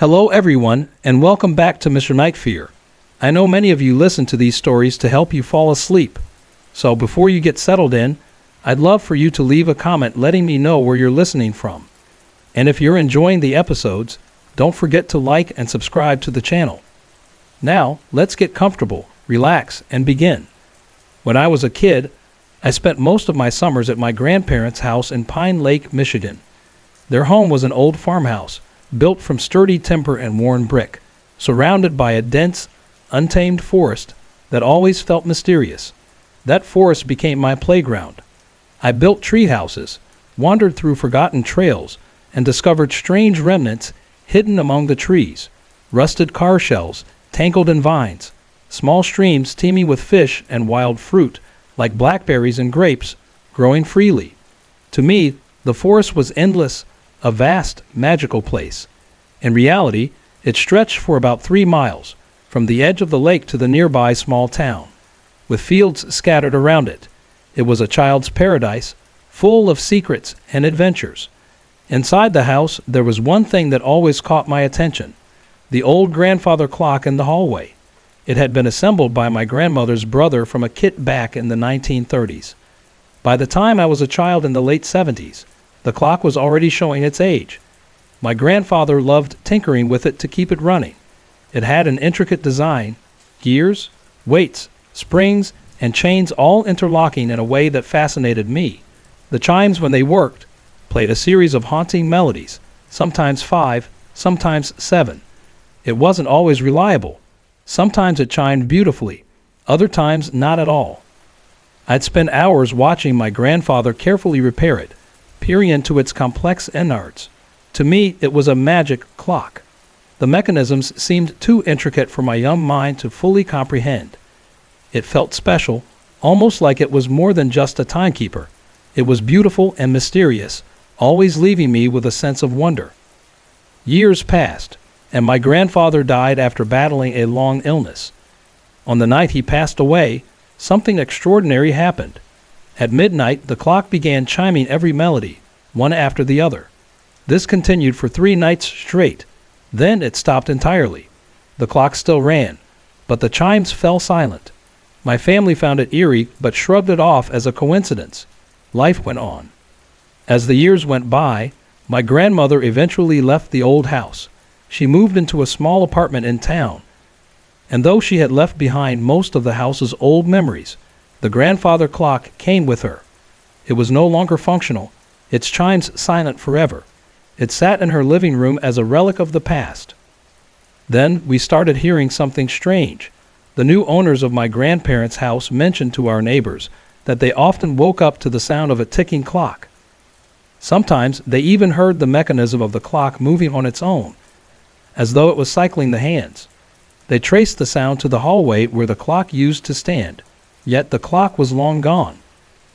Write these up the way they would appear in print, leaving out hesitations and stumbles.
Hello, everyone, and welcome back to Mr. Night Fear. I know many of you listen to these stories to help you fall asleep. So before you get settled in, I'd love for you to leave a comment letting me know where you're listening from. And if you're enjoying the episodes, don't forget to like and subscribe to the channel. Now, let's get comfortable, relax, and begin. When I was a kid, I spent most of my summers at my grandparents' house in Pine Lake, Michigan. Their home was an old farmhouse, built from sturdy timber and worn brick, surrounded by a dense, untamed forest that always felt mysterious. That forest became my playground. I built tree houses, wandered through forgotten trails, and discovered strange remnants hidden among the trees. Rusted car shells, tangled in vines, small streams teeming with fish and wild fruit, like blackberries and grapes, growing freely. To me, the forest was endless, a vast, magical place. In reality, it stretched for about 3 miles, from the edge of the lake to the nearby small town, with fields scattered around it. It was a child's paradise, full of secrets and adventures. Inside the house, there was one thing that always caught my attention: the old grandfather clock in the hallway. It had been assembled by my grandmother's brother from a kit back in the 1930s. By the time I was a child in the late 70s, the clock was already showing its age. My grandfather loved tinkering with it to keep it running. It had an intricate design: gears, weights, springs, and chains all interlocking in a way that fascinated me. The chimes, when they worked, played a series of haunting melodies, sometimes 5, sometimes 7. It wasn't always reliable. Sometimes it chimed beautifully, other times not at all. I'd spend hours watching my grandfather carefully repair it, peering into its complex innards. To me, it was a magic clock. The mechanisms seemed too intricate for my young mind to fully comprehend. It felt special, almost like it was more than just a timekeeper. It was beautiful and mysterious, always leaving me with a sense of wonder. Years passed, and my grandfather died after battling a long illness. On the night he passed away, something extraordinary happened. At midnight, the clock began chiming every melody, one after the other. This continued for 3 nights straight. Then it stopped entirely. The clock still ran, but the chimes fell silent. My family found it eerie, but shrugged it off as a coincidence. Life went on. As the years went by, my grandmother eventually left the old house. She moved into a small apartment in town. And though she had left behind most of the house's old memories, the grandfather clock came with her. It was no longer functional, its chimes silent forever. It sat in her living room as a relic of the past. Then we started hearing something strange. The new owners of my grandparents' house mentioned to our neighbors that they often woke up to the sound of a ticking clock. Sometimes they even heard the mechanism of the clock moving on its own, as though it was cycling the hands. They traced the sound to the hallway where the clock used to stand. Yet the clock was long gone.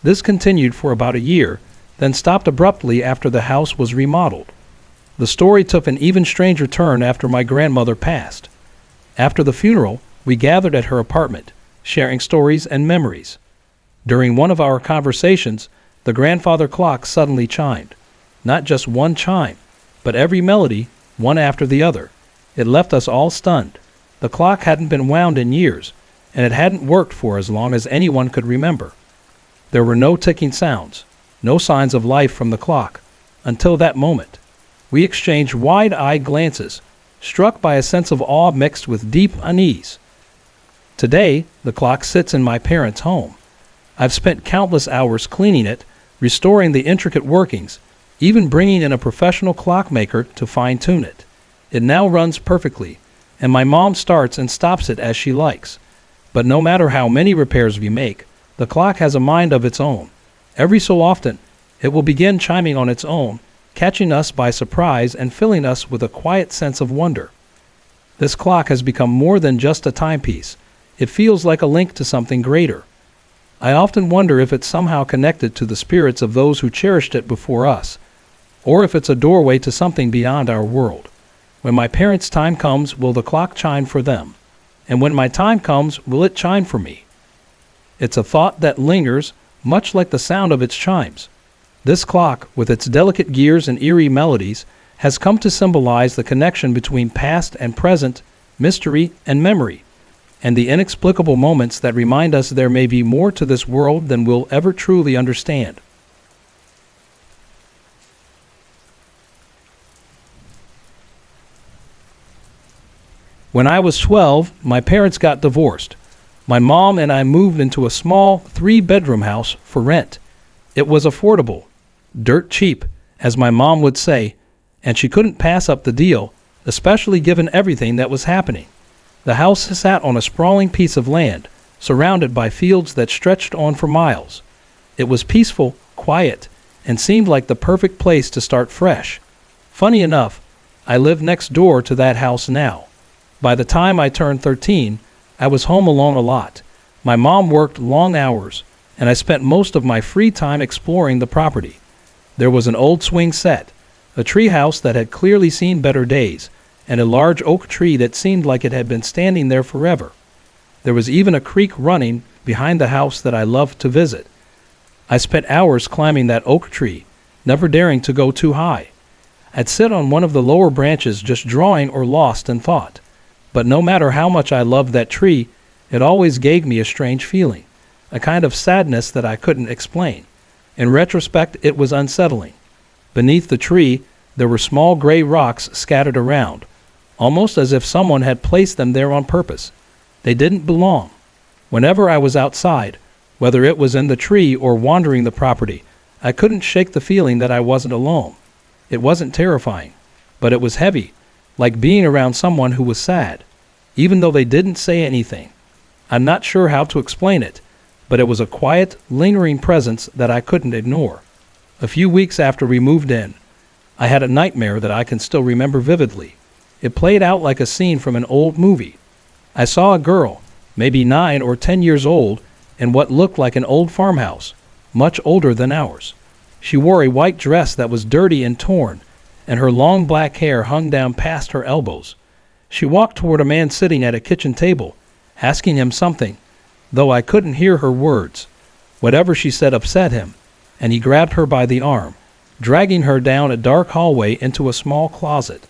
This continued for about a year, then stopped abruptly after the house was remodeled. The story took an even stranger turn after my grandmother passed. After the funeral, we gathered at her apartment, sharing stories and memories. During one of our conversations, the grandfather clock suddenly chimed. Not just one chime, but every melody, one after the other. It left us all stunned. The clock hadn't been wound in years, and it hadn't worked for as long as anyone could remember. There were no ticking sounds, no signs of life from the clock, until that moment. We exchanged wide-eyed glances, struck by a sense of awe mixed with deep unease. Today, the clock sits in my parents' home. I've spent countless hours cleaning it, restoring the intricate workings, even bringing in a professional clockmaker to fine-tune it. It now runs perfectly, and my mom starts and stops it as she likes. But no matter how many repairs we make, the clock has a mind of its own. Every so often, it will begin chiming on its own, catching us by surprise and filling us with a quiet sense of wonder. This clock has become more than just a timepiece. It feels like a link to something greater. I often wonder if it's somehow connected to the spirits of those who cherished it before us, or if it's a doorway to something beyond our world. When my parents' time comes, will the clock chime for them? And when my time comes, will it chime for me? It's a thought that lingers, much like the sound of its chimes. This clock, with its delicate gears and eerie melodies, has come to symbolize the connection between past and present, mystery and memory, and the inexplicable moments that remind us there may be more to this world than we'll ever truly understand. When I was 12, my parents got divorced. My mom and I moved into a small 3-bedroom house for rent. It was affordable, dirt cheap, as my mom would say, and she couldn't pass up the deal, especially given everything that was happening. The house sat on a sprawling piece of land, surrounded by fields that stretched on for miles. It was peaceful, quiet, and seemed like the perfect place to start fresh. Funny enough, I live next door to that house now. By the time I turned 13, I was home alone a lot. My mom worked long hours, and I spent most of my free time exploring the property. There was an old swing set, a tree house that had clearly seen better days, and a large oak tree that seemed like it had been standing there forever. There was even a creek running behind the house that I loved to visit. I spent hours climbing that oak tree, never daring to go too high. I'd sit on one of the lower branches just drawing or lost in thought. But no matter how much I loved that tree, it always gave me a strange feeling, a kind of sadness that I couldn't explain. In retrospect, it was unsettling. Beneath the tree, there were small gray rocks scattered around, almost as if someone had placed them there on purpose. They didn't belong. Whenever I was outside, whether it was in the tree or wandering the property, I couldn't shake the feeling that I wasn't alone. It wasn't terrifying, but it was heavy, like being around someone who was sad, even though they didn't say anything. I'm not sure how to explain it, but it was a quiet, lingering presence that I couldn't ignore. A few weeks after we moved in, I had a nightmare that I can still remember vividly. It played out like a scene from an old movie. I saw a girl, maybe 9 or 10 years old, in what looked like an old farmhouse, much older than ours. She wore a white dress that was dirty and torn, and her long black hair hung down past her elbows. She walked toward a man sitting at a kitchen table, asking him something, though I couldn't hear her words. Whatever she said upset him, and he grabbed her by the arm, dragging her down a dark hallway into a small closet.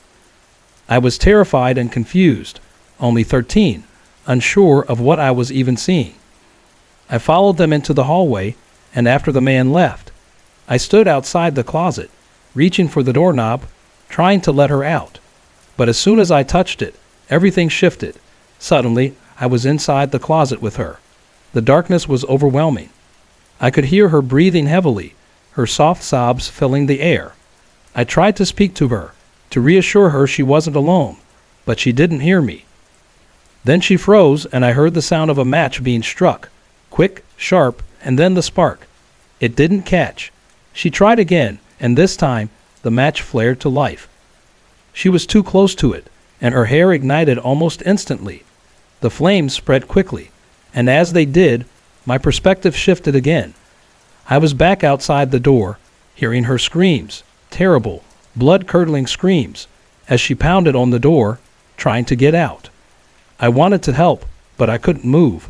I was terrified and confused, only 13, unsure of what I was even seeing. I followed them into the hallway, and after the man left, I stood outside the closet, reaching for the doorknob, trying to let her out. But as soon as I touched it, everything shifted. Suddenly, I was inside the closet with her. The darkness was overwhelming. I could hear her breathing heavily, her soft sobs filling the air. I tried to speak to her, to reassure her she wasn't alone, but she didn't hear me. Then she froze, and I heard the sound of a match being struck, quick, sharp, and then the spark. It didn't catch. She tried again, and this time, the match flared to life. She was too close to it, and her hair ignited almost instantly. The flames spread quickly, and as they did, my perspective shifted again. I was back outside the door, hearing her screams, terrible, blood-curdling screams, as she pounded on the door, trying to get out. I wanted to help, but I couldn't move.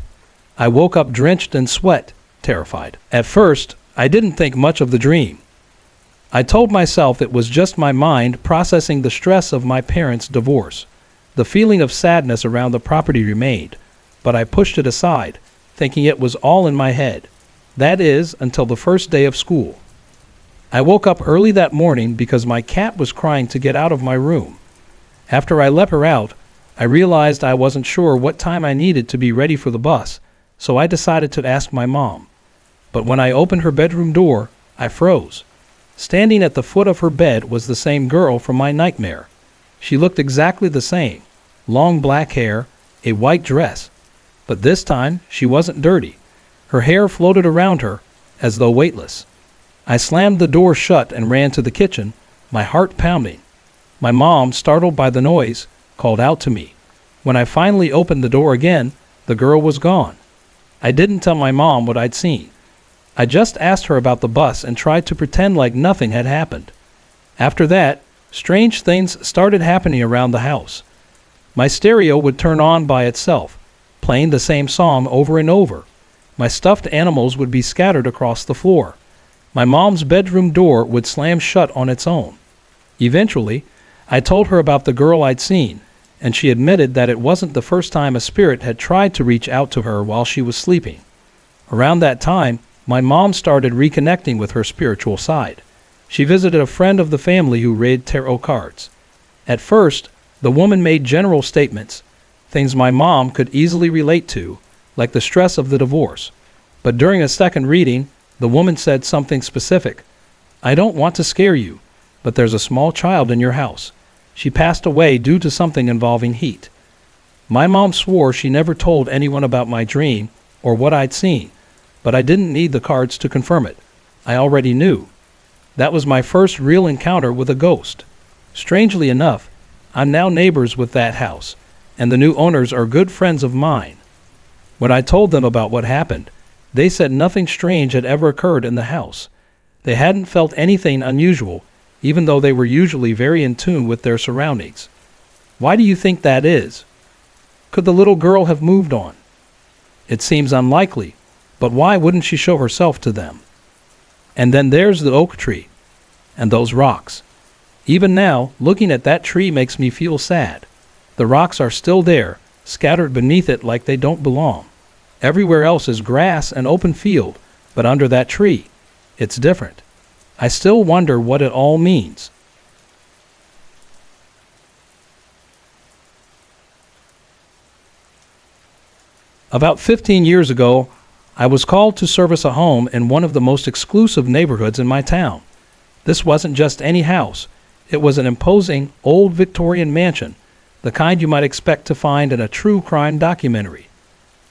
I woke up drenched in sweat, terrified. At first, I didn't think much of the dream. I told myself it was just my mind processing the stress of my parents' divorce. The feeling of sadness around the property remained, but I pushed it aside, thinking it was all in my head. That is, until the first day of school. I woke up early that morning because my cat was crying to get out of my room. After I let her out, I realized I wasn't sure what time I needed to be ready for the bus, so I decided to ask my mom. But when I opened her bedroom door, I froze. Standing at the foot of her bed was the same girl from my nightmare. She looked exactly the same, long black hair, a white dress. But this time, she wasn't dirty. Her hair floated around her, as though weightless. I slammed the door shut and ran to the kitchen, my heart pounding. My mom, startled by the noise, called out to me. When I finally opened the door again, the girl was gone. I didn't tell my mom what I'd seen. I just asked her about the bus and tried to pretend like nothing had happened. After that, strange things started happening around the house. My stereo would turn on by itself, playing the same song over and over. My stuffed animals would be scattered across the floor. My mom's bedroom door would slam shut on its own. Eventually, I told her about the girl I'd seen, and she admitted that it wasn't the first time a spirit had tried to reach out to her while she was sleeping. Around that time, my mom started reconnecting with her spiritual side. She visited a friend of the family who read tarot cards. At first, the woman made general statements, things my mom could easily relate to, like the stress of the divorce. But during a second reading, the woman said something specific. "I don't want to scare you, but there's a small child in your house. She passed away due to something involving heat." My mom swore she never told anyone about my dream or what I'd seen, but I didn't need the cards to confirm it. I already knew. That was my first real encounter with a ghost. Strangely enough, I'm now neighbors with that house, and the new owners are good friends of mine. When I told them about what happened, they said nothing strange had ever occurred in the house. They hadn't felt anything unusual, even though they were usually very in tune with their surroundings. Why do you think that is? Could the little girl have moved on? It seems unlikely, but why wouldn't she show herself to them? And then there's the oak tree, and those rocks. Even now, looking at that tree makes me feel sad. The rocks are still there, scattered beneath it like they don't belong. Everywhere else is grass and open field, but under that tree, it's different. I still wonder what it all means. About 15 years ago, I was called to service a home in one of the most exclusive neighborhoods in my town. This wasn't just any house. It was an imposing, old Victorian mansion, the kind you might expect to find in a true crime documentary.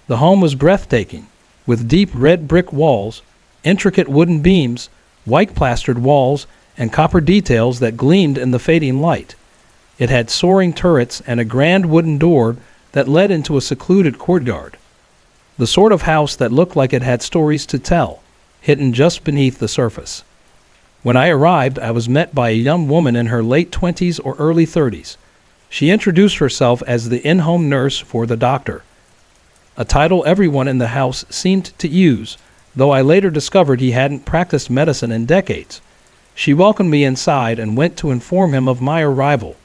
The home was breathtaking, with deep red brick walls, intricate wooden beams, white plastered walls, and copper details that gleamed in the fading light. It had soaring turrets and a grand wooden door that led into a secluded courtyard. The sort of house that looked like it had stories to tell, hidden just beneath the surface. When I arrived, I was met by a young woman in her late 20s or early 30s. She introduced herself as the in-home nurse for the doctor, a title everyone in the house seemed to use, though I later discovered he hadn't practiced medicine in decades. She welcomed me inside and went to inform him of my arrival.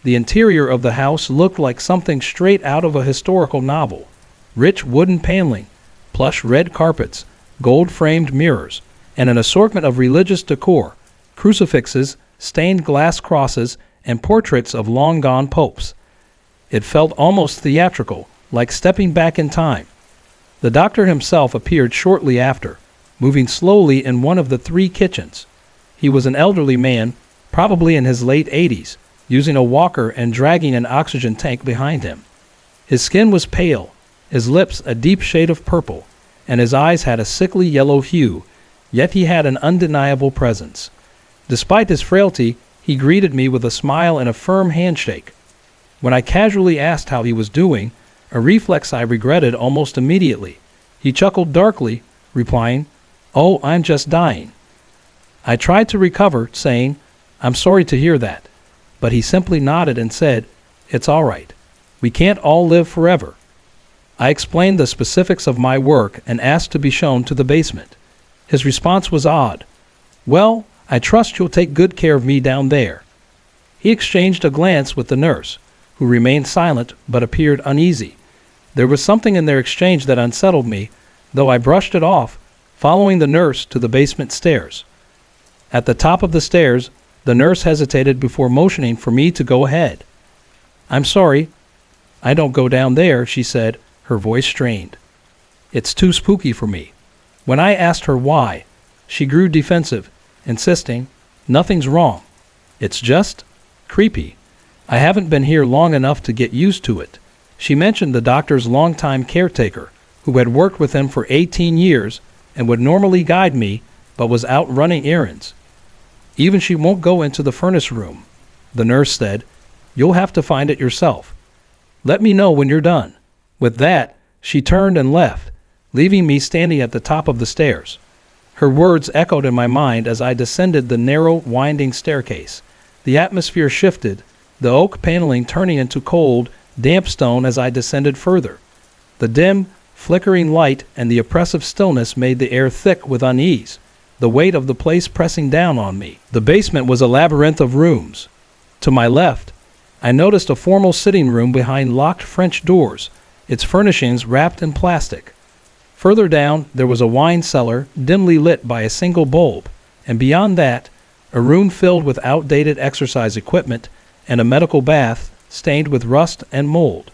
The interior of the house looked like something straight out of a historical novel. Rich wooden paneling, plush red carpets, gold-framed mirrors, and an assortment of religious decor, crucifixes, stained glass crosses, and portraits of long-gone popes. It felt almost theatrical, like stepping back in time. The doctor himself appeared shortly after, moving slowly in one of the 3 kitchens. He was an elderly man, probably in his late 80s, using a walker and dragging an oxygen tank behind him. His skin was pale, his lips a deep shade of purple, and his eyes had a sickly yellow hue, yet he had an undeniable presence. Despite his frailty, he greeted me with a smile and a firm handshake. When I casually asked how he was doing, a reflex I regretted almost immediately, he chuckled darkly, replying, "Oh, I'm just dying." I tried to recover, saying, "I'm sorry to hear that," but he simply nodded and said, "It's all right. We can't all live forever." I explained the specifics of my work and asked to be shown to the basement. His response was odd. "Well, I trust you'll take good care of me down there." He exchanged a glance with the nurse, who remained silent but appeared uneasy. There was something in their exchange that unsettled me, though I brushed it off, following the nurse to the basement stairs. At the top of the stairs, the nurse hesitated before motioning for me to go ahead. "I'm sorry, I don't go down there," she said, her voice strained. "It's too spooky for me." When I asked her why, she grew defensive, insisting, "Nothing's wrong. It's just creepy. I haven't been here long enough to get used to it." She mentioned the doctor's longtime caretaker, who had worked with him for 18 years and would normally guide me, but was out running errands. "Even she won't go into the furnace room," the nurse said. "You'll have to find it yourself. Let me know when you're done." With that, she turned and left, leaving me standing at the top of the stairs. Her words echoed in my mind as I descended the narrow, winding staircase. The atmosphere shifted, the oak paneling turning into cold, damp stone as I descended further. The dim, flickering light and the oppressive stillness made the air thick with unease, the weight of the place pressing down on me. The basement was a labyrinth of rooms. To my left, I noticed a formal sitting room behind locked French doors, its furnishings wrapped in plastic. Further down, there was a wine cellar dimly lit by a single bulb, and beyond that, a room filled with outdated exercise equipment and a medical bath stained with rust and mold.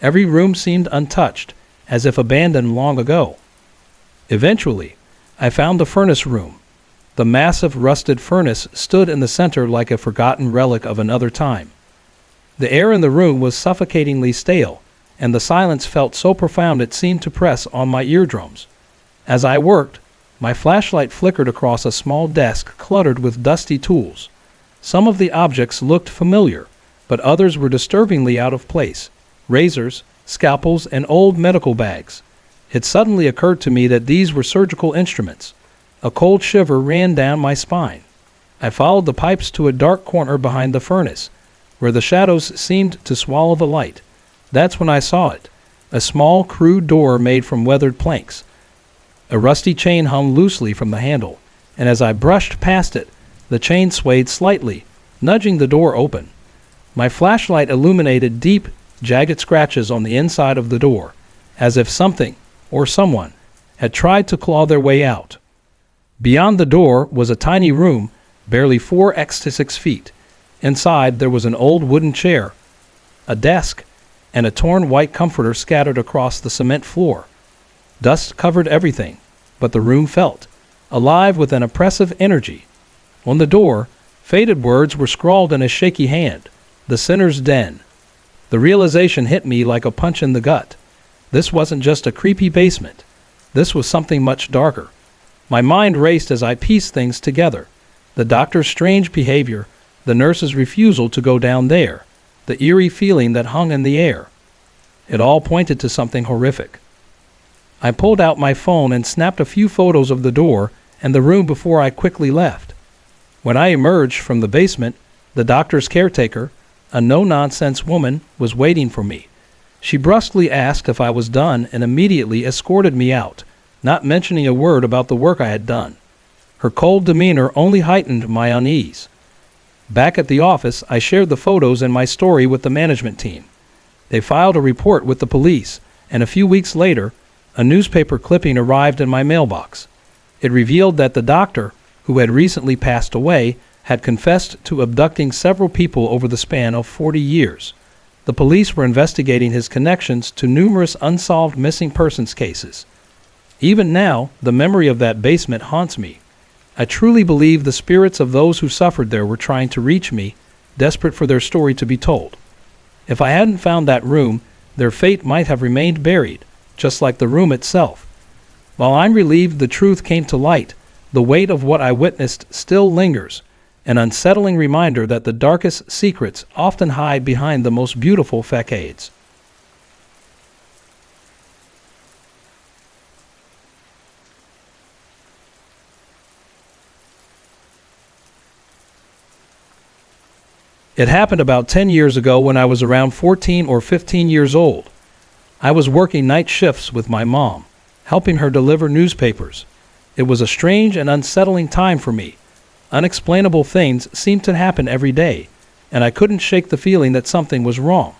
Every room seemed untouched, as if abandoned long ago. Eventually, I found the furnace room. The massive rusted furnace stood in the center like a forgotten relic of another time. The air in the room was suffocatingly stale, and the silence felt so profound it seemed to press on my eardrums. As I worked, my flashlight flickered across a small desk cluttered with dusty tools. Some of the objects looked familiar, but others were disturbingly out of place. Razors, scalpels, and old medical bags. It suddenly occurred to me that these were surgical instruments. A cold shiver ran down my spine. I followed the pipes to a dark corner behind the furnace, where the shadows seemed to swallow the light. That's when I saw it, a small, crude door made from weathered planks. A rusty chain hung loosely from the handle, and as I brushed past it, the chain swayed slightly, nudging the door open. My flashlight illuminated deep, jagged scratches on the inside of the door, as if something, or someone, had tried to claw their way out. Beyond the door was a tiny room, barely 4 to 6 feet. Inside there was an old wooden chair, a desk, and a torn white comforter scattered across the cement floor. Dust covered everything, but the room felt alive with an oppressive energy. On the door, faded words were scrawled in a shaky hand, "The Sinner's Den." The realization hit me like a punch in the gut. This wasn't just a creepy basement. This was something much darker. My mind raced as I pieced things together. The doctor's strange behavior, the nurse's refusal to go down there, the eerie feeling that hung in the air. It all pointed to something horrific. I pulled out my phone and snapped a few photos of the door and the room before I quickly left. When I emerged from the basement, the doctor's caretaker, a no-nonsense woman, was waiting for me. She brusquely asked if I was done and immediately escorted me out, not mentioning a word about the work I had done. Her cold demeanor only heightened my unease. Back at the office, I shared the photos and my story with the management team. They filed a report with the police, and a few weeks later, a newspaper clipping arrived in my mailbox. It revealed that the doctor, who had recently passed away, had confessed to abducting several people over the span of 40 years. The police were investigating his connections to numerous unsolved missing persons cases. Even now, the memory of that basement haunts me. I truly believe the spirits of those who suffered there were trying to reach me, desperate for their story to be told. If I hadn't found that room, their fate might have remained buried, just like the room itself. While I'm relieved the truth came to light, the weight of what I witnessed still lingers, an unsettling reminder that the darkest secrets often hide behind the most beautiful facades. It happened about 10 years ago when I was around 14 or 15 years old. I was working night shifts with my mom, helping her deliver newspapers. It was a strange and unsettling time for me. Unexplainable things seemed to happen every day, and I couldn't shake the feeling that something was wrong.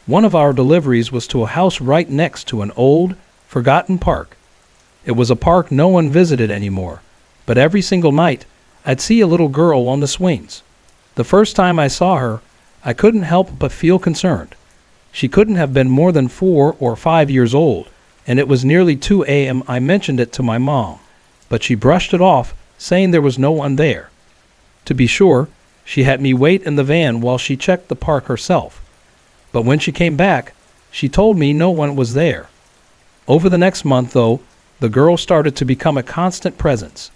One of our deliveries was to a house right next to an old, forgotten park. It was a park no one visited anymore, but every single night I'd see a little girl on the swings. The first time I saw her, I couldn't help but feel concerned. She couldn't have been more than 4 or 5 years old, and it was nearly 2 a.m. I mentioned it to my mom, but she brushed it off, saying there was no one there. To be sure, she had me wait in the van while she checked the park herself. But when she came back, she told me no one was there. Over the next month, though, the girl started to become a constant presence.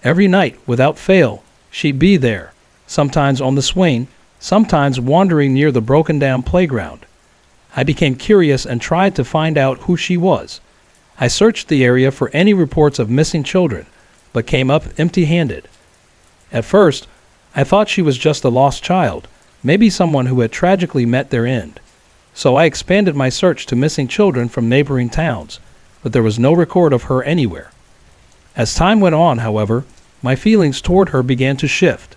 Every night, without fail, she'd be there, sometimes on the swing, sometimes wandering near the broken-down playground. I became curious and tried to find out who she was. I searched the area for any reports of missing children, but came up empty-handed. At first, I thought she was just a lost child, maybe someone who had tragically met their end. So I expanded my search to missing children from neighboring towns, but there was no record of her anywhere. As time went on, however, my feelings toward her began to shift.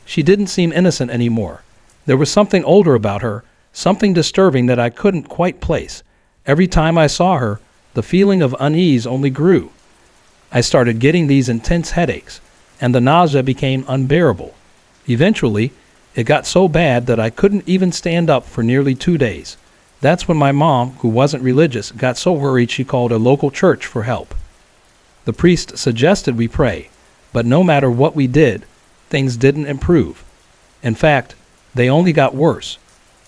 She didn't seem innocent anymore. There was something older about her, something disturbing that I couldn't quite place. Every time I saw her, the feeling of unease only grew. I started getting these intense headaches, and the nausea became unbearable. Eventually, it got so bad that I couldn't even stand up for nearly 2 days. That's when my mom, who wasn't religious, got so worried she called a local church for help. The priest suggested we pray, but no matter what we did, things didn't improve. In fact, they only got worse.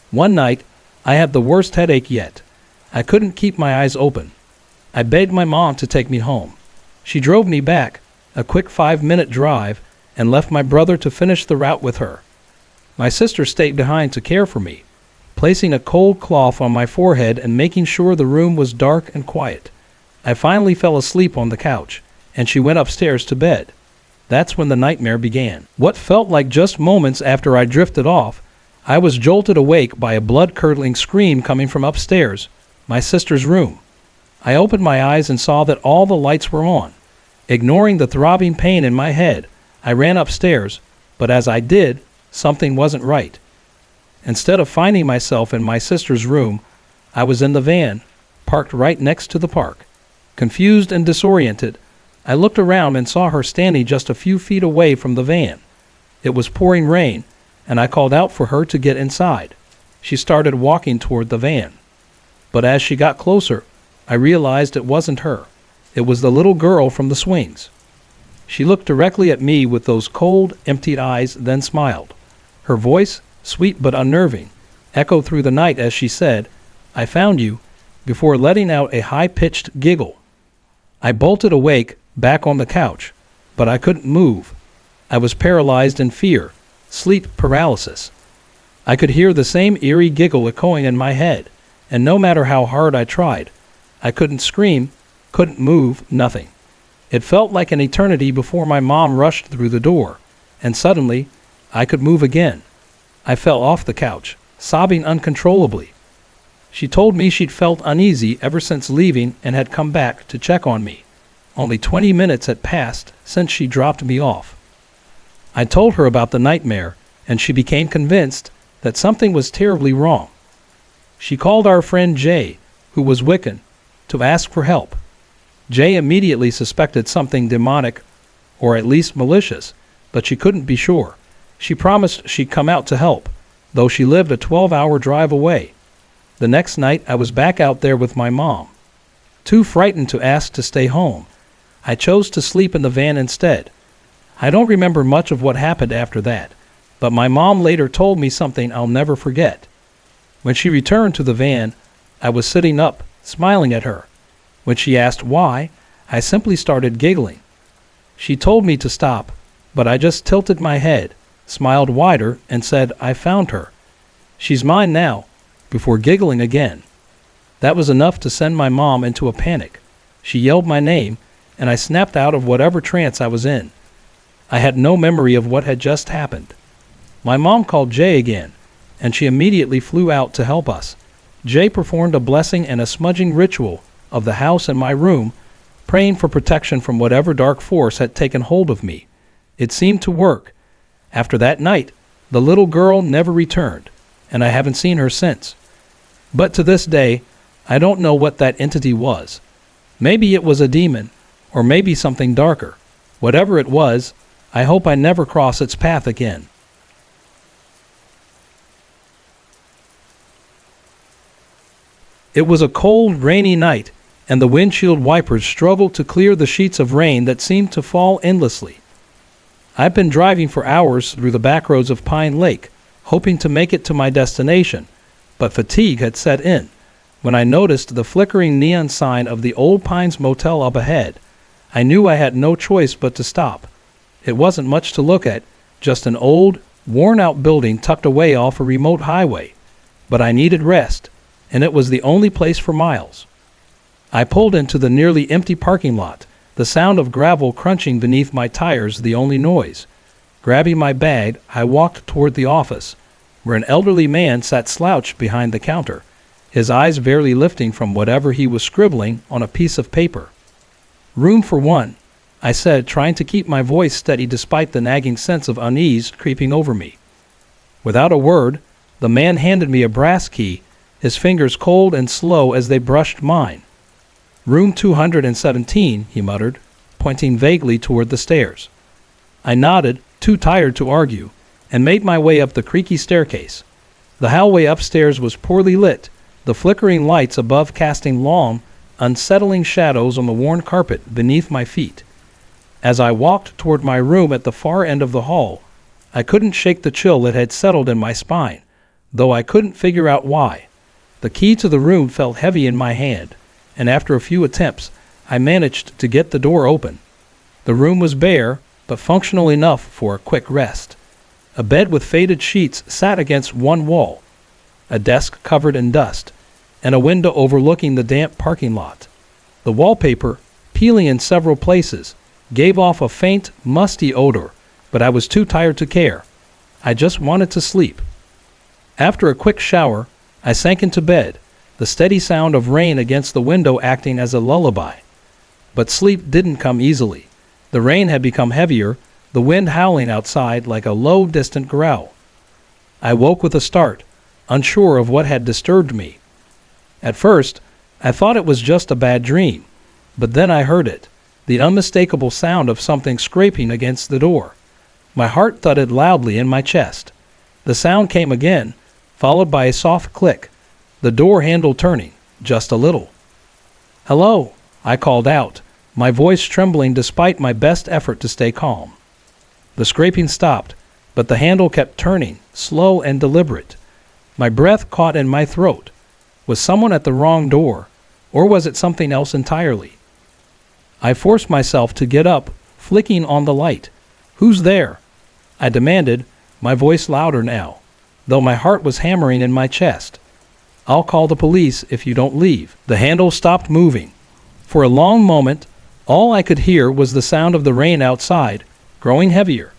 One night, I had the worst headache yet. I couldn't keep my eyes open. I begged my mom to take me home. She drove me back, a quick 5-minute drive, and left my brother to finish the route with her. My sister stayed behind to care for me, placing a cold cloth on my forehead and making sure the room was dark and quiet. I finally fell asleep on the couch, and she went upstairs to bed. That's when the nightmare began. What felt like just moments after I drifted off, I was jolted awake by a blood-curdling scream coming from upstairs, my sister's room. I opened my eyes and saw that all the lights were on. Ignoring the throbbing pain in my head, I ran upstairs, but as I did, something wasn't right. Instead of finding myself in my sister's room, I was in the van, parked right next to the park. Confused and disoriented, I looked around and saw her standing just a few feet away from the van. It was pouring rain, and I called out for her to get inside. She started walking toward the van. But as she got closer, I realized it wasn't her. It was the little girl from the swings. She looked directly at me with those cold, emptied eyes, then smiled. Her voice, sweet but unnerving, echoed through the night as she said, "I found you," before letting out a high-pitched giggle. I bolted awake, back on the couch, but I couldn't move. I was paralyzed in fear, sleep paralysis. I could hear the same eerie giggle echoing in my head, and no matter how hard I tried, I couldn't scream, couldn't move, nothing. It felt like an eternity before my mom rushed through the door, and suddenly, I could move again. I fell off the couch, sobbing uncontrollably. She told me she'd felt uneasy ever since leaving and had come back to check on me. Only 20 minutes had passed since she dropped me off. I told her about the nightmare, and she became convinced that something was terribly wrong. She called our friend Jay, who was Wiccan, to ask for help. Jay immediately suspected something demonic, or at least malicious, but she couldn't be sure. She promised she'd come out to help, though she lived a 12-hour drive away. The next night, I was back out there with my mom. Too frightened to ask to stay home, I chose to sleep in the van instead. I don't remember much of what happened after that, but my mom later told me something I'll never forget. When she returned to the van, I was sitting up, smiling at her. When she asked why, I simply started giggling. She told me to stop, but I just tilted my head, smiled wider, and said, "I found her. She's mine now," before giggling again. That was enough to send my mom into a panic. She yelled my name, and I snapped out of whatever trance I was in. I had no memory of what had just happened. My mom called Jay again, and she immediately flew out to help us. Jay performed a blessing and a smudging ritual of the house and my room, praying for protection from whatever dark force had taken hold of me. It seemed to work. After that night, the little girl never returned, and I haven't seen her since. But to this day, I don't know what that entity was. Maybe it was a demon, or maybe something darker. Whatever it was, I hope I never cross its path again. It was a cold, rainy night, and the windshield wipers struggled to clear the sheets of rain that seemed to fall endlessly. I'd been driving for hours through the back roads of Pine Lake, hoping to make it to my destination, but fatigue had set in when I noticed the flickering neon sign of the Old Pines Motel up ahead. I knew I had no choice but to stop. It wasn't much to look at, just an old, worn-out building tucked away off a remote highway. But I needed rest, and it was the only place for miles. I pulled into the nearly empty parking lot, the sound of gravel crunching beneath my tires the only noise. Grabbing my bag, I walked toward the office, where an elderly man sat slouched behind the counter, his eyes barely lifting from whatever he was scribbling on a piece of paper. "Room for one," I said, trying to keep my voice steady despite the nagging sense of unease creeping over me. Without a word, The man handed me a brass key, his fingers cold and slow as they brushed mine. "Room 217, he muttered, pointing vaguely toward the stairs. I nodded, too tired to argue, and made my way up the creaky staircase. The hallway upstairs was poorly lit, the flickering lights above casting long, unsettling shadows on the worn carpet beneath my feet. As I walked toward my room at the far end of the hall, I couldn't shake the chill that had settled in my spine, though I couldn't figure out why. The key to the room felt heavy in my hand, and after a few attempts, I managed to get the door open. The room was bare, but functional enough for a quick rest. A bed with faded sheets sat against one wall, a desk covered in dust, and a window overlooking the damp parking lot. The wallpaper, peeling in several places, gave off a faint, musty odor, but I was too tired to care. I just wanted to sleep. After a quick shower, I sank into bed, the steady sound of rain against the window acting as a lullaby. But sleep didn't come easily. The rain had become heavier, the wind howling outside like a low, distant growl. I woke with a start, unsure of what had disturbed me. At first, I thought it was just a bad dream, but then I heard it, the unmistakable sound of something scraping against the door. My heart thudded loudly in my chest. The sound came again, followed by a soft click, the door handle turning, just a little. "Hello," I called out, my voice trembling despite my best effort to stay calm. The scraping stopped, but the handle kept turning, slow and deliberate. My breath caught in my throat. Was someone at the wrong door, or was it something else entirely? I forced myself to get up, flicking on the light. "Who's there?" I demanded, my voice louder now, though my heart was hammering in my chest. "I'll call the police if you don't leave." The handle stopped moving. For a long moment, all I could hear was the sound of the rain outside, growing heavier.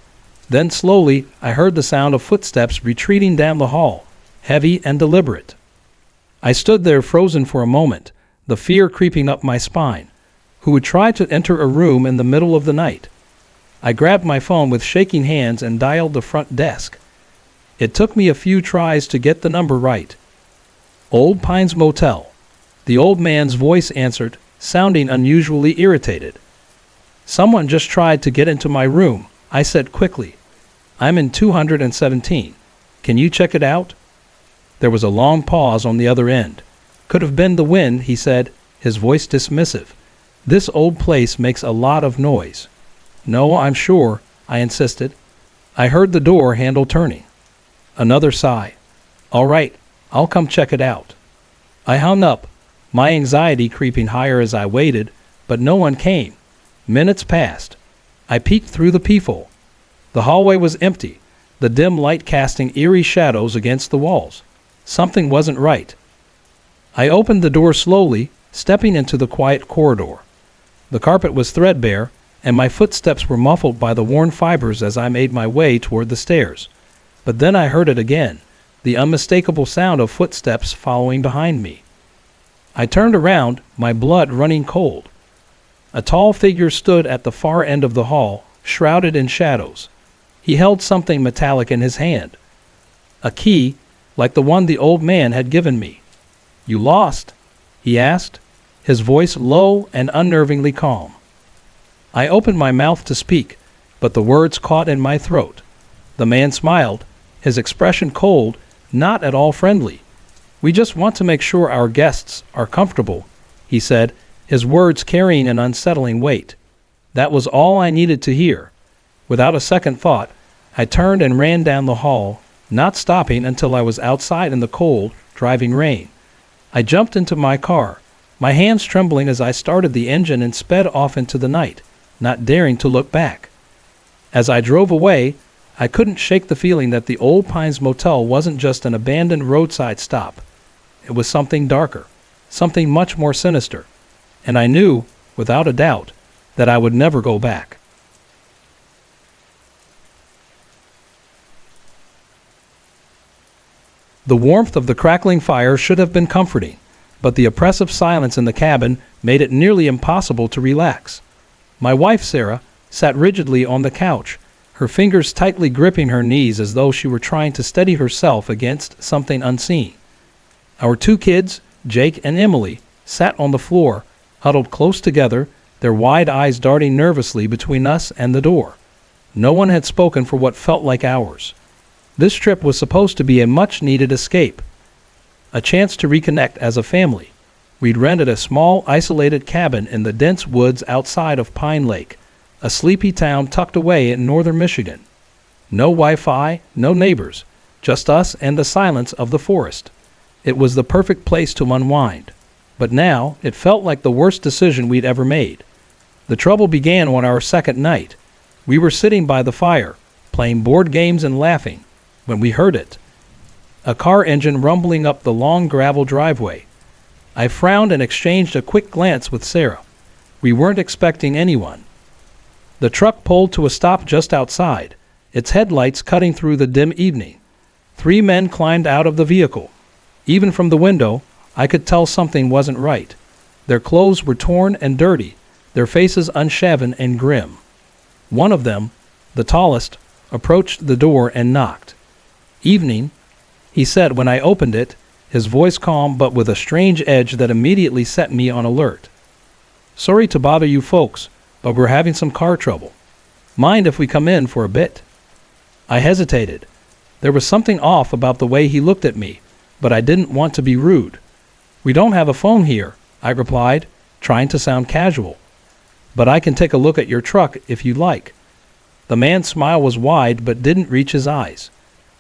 Then slowly, I heard the sound of footsteps retreating down the hall, heavy and deliberate. I stood there frozen for a moment, the fear creeping up my spine. Who would try to enter a room in the middle of the night? I grabbed my phone with shaking hands and dialed the front desk. It took me a few tries to get the number right. "Old Pines Motel." The old man's voice answered, sounding unusually irritated. "Someone just tried to get into my room," I said quickly. "I'm in 217. Can you check it out?" There was a long pause on the other end. "Could have been the wind," he said, his voice dismissive. "This old place makes a lot of noise." "No, I'm sure," I insisted. I heard the door handle turning. Another sigh. "All right, I'll come check it out." I hung up, my anxiety creeping higher as I waited, but no one came. Minutes passed. I peeked through the peephole. The hallway was empty, the dim light casting eerie shadows against the walls. Something wasn't right. I opened the door slowly, stepping into the quiet corridor. The carpet was threadbare, and my footsteps were muffled by the worn fibers as I made my way toward the stairs. But then I heard it again, the unmistakable sound of footsteps following behind me. I turned around, my blood running cold. A tall figure stood at the far end of the hall, shrouded in shadows. He held something metallic in his hand. A key, like the one the old man had given me. "You lost?" he asked, his voice low and unnervingly calm. I opened my mouth to speak, but the words caught in my throat. The man smiled, his expression cold, not at all friendly. "We just want to make sure our guests are comfortable," he said, his words carrying an unsettling weight. That was all I needed to hear. Without a second thought, I turned and ran down the hall, not stopping until I was outside in the cold, driving rain. I jumped into my car, my hands trembling as I started the engine and sped off into the night, not daring to look back. As I drove away, I couldn't shake the feeling that the Old Pines Motel wasn't just an abandoned roadside stop. It was something darker, something much more sinister, and I knew, without a doubt, that I would never go back. The warmth of the crackling fire should have been comforting, but the oppressive silence in the cabin made it nearly impossible to relax. My wife, Sarah, sat rigidly on the couch, her fingers tightly gripping her knees as though she were trying to steady herself against something unseen. Our two kids, Jake and Emily, sat on the floor, huddled close together, their wide eyes darting nervously between us and the door. No one had spoken for what felt like hours. This trip was supposed to be a much-needed escape, a chance to reconnect as a family. We'd rented a small, isolated cabin in the dense woods outside of Pine Lake, a sleepy town tucked away in northern Michigan. No Wi-Fi, no neighbors, just us and the silence of the forest. It was the perfect place to unwind. But now, it felt like the worst decision we'd ever made. The trouble began on our second night. We were sitting by the fire, playing board games and laughing, when we heard it. A car engine rumbling up the long gravel driveway. I frowned and exchanged a quick glance with Sarah. We weren't expecting anyone. The truck pulled to a stop just outside, its headlights cutting through the dim evening. 3 men climbed out of the vehicle. Even from the window, I could tell something wasn't right. Their clothes were torn and dirty, their faces unshaven and grim. One of them, the tallest, approached the door and knocked. "Evening," he said when I opened it, his voice calm but with a strange edge that immediately set me on alert. "Sorry to bother you folks, but we're having some car trouble. Mind if we come in for a bit?" I hesitated. There was something off about the way he looked at me, but I didn't want to be rude. "We don't have a phone here," I replied, trying to sound casual. "But I can take a look at your truck if you like." The man's smile was wide but didn't reach his eyes.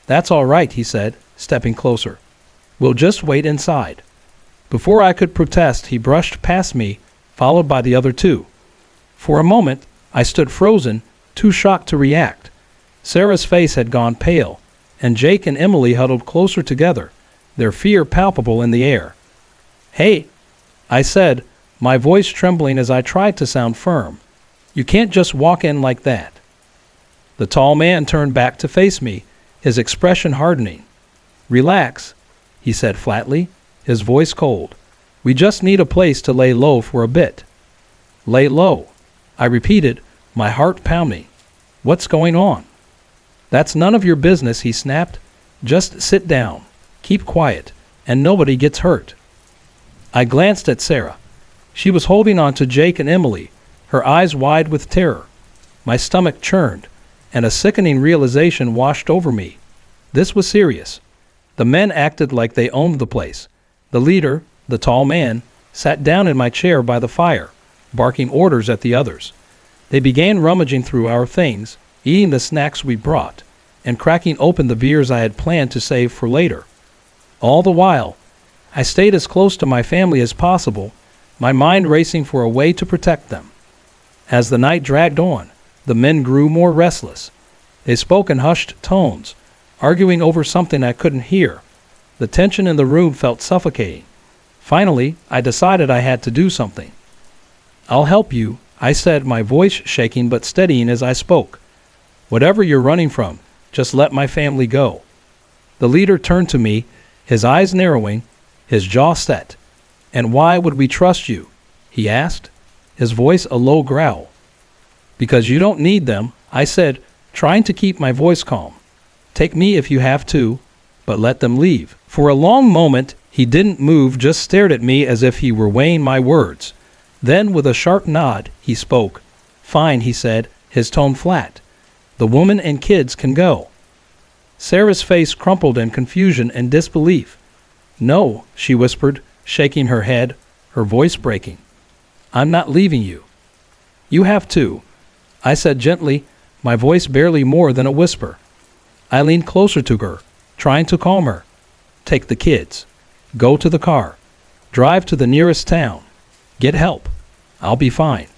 "That's all right," he said, stepping closer. "We'll just wait inside." Before I could protest, he brushed past me, followed by the other 2. For a moment, I stood frozen, too shocked to react. Sarah's face had gone pale, and Jake and Emily huddled closer together, their fear palpable in the air. "Hey," I said, my voice trembling as I tried to sound firm. "You can't just walk in like that." The tall man turned back to face me, his expression hardening. "Relax," he said flatly, his voice cold. "We just need a place to lay low for a bit." "Lay low," I repeated, my heart pounding. "What's going on?" "That's none of your business," he snapped. "Just sit down, keep quiet, and nobody gets hurt." I glanced at Sarah. She was holding on to Jake and Emily, her eyes wide with terror. My stomach churned, and a sickening realization washed over me. This was serious. The men acted like they owned the place. The leader, the tall man, sat down in my chair by the fire, barking orders at the others. They began rummaging through our things, eating the snacks we brought, and cracking open the beers I had planned to save for later. All the while, I stayed as close to my family as possible, my mind racing for a way to protect them. As the night dragged on, the men grew more restless. They spoke in hushed tones, arguing over something I couldn't hear. The tension in the room felt suffocating. Finally, I decided I had to do something. "I'll help you," I said, my voice shaking but steadying as I spoke. "Whatever you're running from, just let my family go." The leader turned to me, his eyes narrowing, his jaw set. "And why would we trust you?" he asked, his voice a low growl. "Because you don't need them," I said, trying to keep my voice calm. "Take me if you have to, but let them leave." For a long moment, he didn't move, just stared at me as if he were weighing my words. Then, with a sharp nod, he spoke. "Fine," he said, his tone flat. "The woman and kids can go." Sarah's face crumpled in confusion and disbelief. "No," she whispered, shaking her head, her voice breaking. "I'm not leaving you." "You have to," I said gently, my voice barely more than a whisper. I leaned closer to her, trying to calm her. "Take the kids. Go to the car. Drive to the nearest town. Get help. I'll be fine."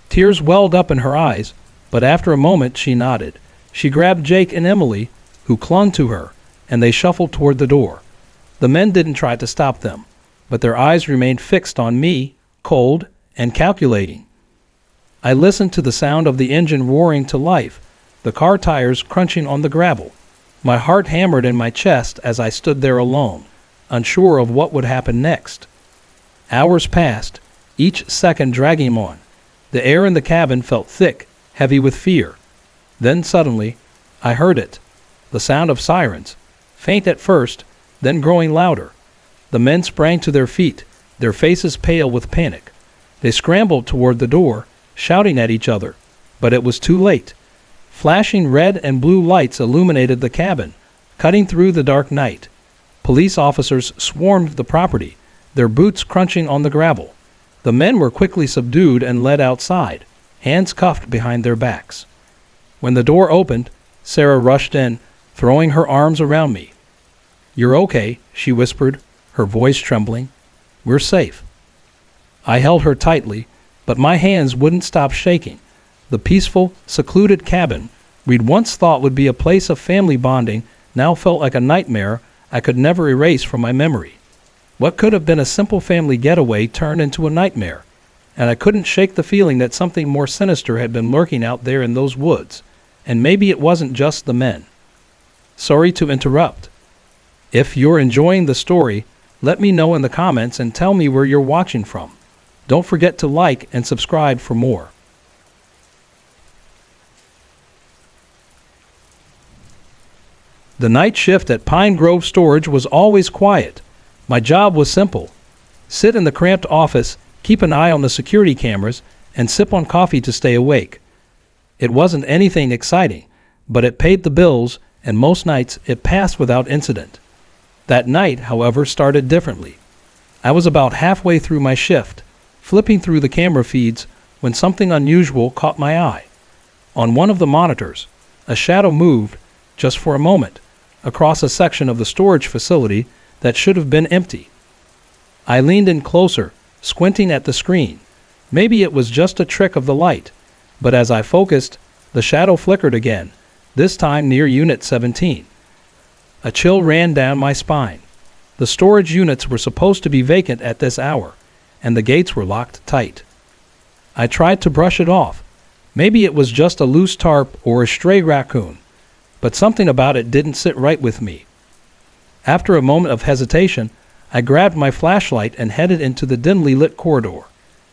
Tears welled up in her eyes, but after a moment she nodded. She grabbed Jake and Emily, who clung to her, and they shuffled toward the door. The men didn't try to stop them, but their eyes remained fixed on me, cold and calculating. I listened to the sound of the engine roaring to life, the car tires crunching on the gravel. My heart hammered in my chest as I stood there alone, unsure of what would happen next. Hours passed, each second dragging on. The air in the cabin felt thick, heavy with fear. Then suddenly, I heard it. The sound of sirens, faint at first, then growing louder. The men sprang to their feet, their faces pale with panic. They scrambled toward the door, shouting at each other, but it was too late. Flashing red and blue lights illuminated the cabin, cutting through the dark night. Police officers swarmed the property, their boots crunching on the gravel. The men were quickly subdued and led outside, hands cuffed behind their backs. When the door opened, Sarah rushed in, throwing her arms around me. "You're okay," she whispered, her voice trembling. "We're safe." I held her tightly, but my hands wouldn't stop shaking. The peaceful, secluded cabin we'd once thought would be a place of family bonding now felt like a nightmare I could never erase from my memory. What could have been a simple family getaway turned into a nightmare, and I couldn't shake the feeling that something more sinister had been lurking out there in those woods, and maybe it wasn't just the men. Sorry to interrupt. If you're enjoying the story, let me know in the comments and tell me where you're watching from. Don't forget to like and subscribe for more. The night shift at Pine Grove Storage was always quiet. My job was simple. Sit in the cramped office, keep an eye on the security cameras, and sip on coffee to stay awake. It wasn't anything exciting, but it paid the bills, and most nights it passed without incident. That night, however, started differently. I was about halfway through my shift, flipping through the camera feeds, when something unusual caught my eye. On one of the monitors, a shadow moved, just for a moment, across a section of the storage facility that should have been empty. I leaned in closer, squinting at the screen. Maybe it was just a trick of the light, but as I focused, the shadow flickered again, this time near Unit 17. A chill ran down my spine. The storage units were supposed to be vacant at this hour, and the gates were locked tight. I tried to brush it off. Maybe it was just a loose tarp or a stray raccoon, but something about it didn't sit right with me. After a moment of hesitation, I grabbed my flashlight and headed into the dimly lit corridor.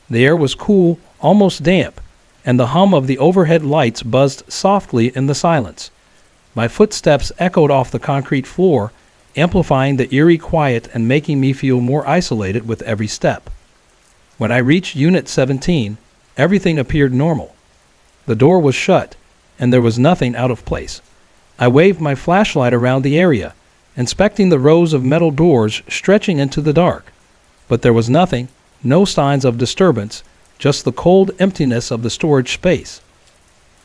The air was cool, almost damp, and the hum of the overhead lights buzzed softly in the silence. My footsteps echoed off the concrete floor, amplifying the eerie quiet and making me feel more isolated with every step. When I reached Unit 17, everything appeared normal. The door was shut, and there was nothing out of place. I waved my flashlight around the area, inspecting the rows of metal doors stretching into the dark. But there was nothing, no signs of disturbance, just the cold emptiness of the storage space.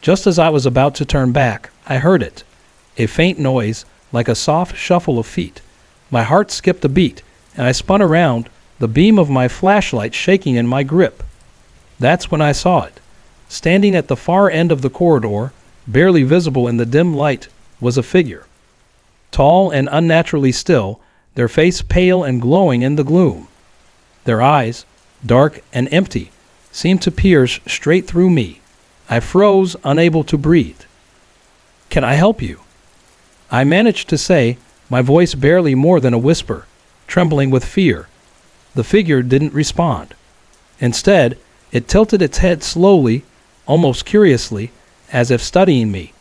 Just as I was about to turn back, I heard it, a faint noise like a soft shuffle of feet. My heart skipped a beat, and I spun around, the beam of my flashlight shaking in my grip. That's when I saw it. Standing at the far end of the corridor, barely visible in the dim light, was a figure. Tall and unnaturally still, their face pale and glowing in the gloom. Their eyes, dark and empty, seemed to pierce straight through me. I froze, unable to breathe. "Can I help you?" I managed to say, my voice barely more than a whisper, trembling with fear. The figure didn't respond. Instead, it tilted its head slowly, almost curiously, as if studying me.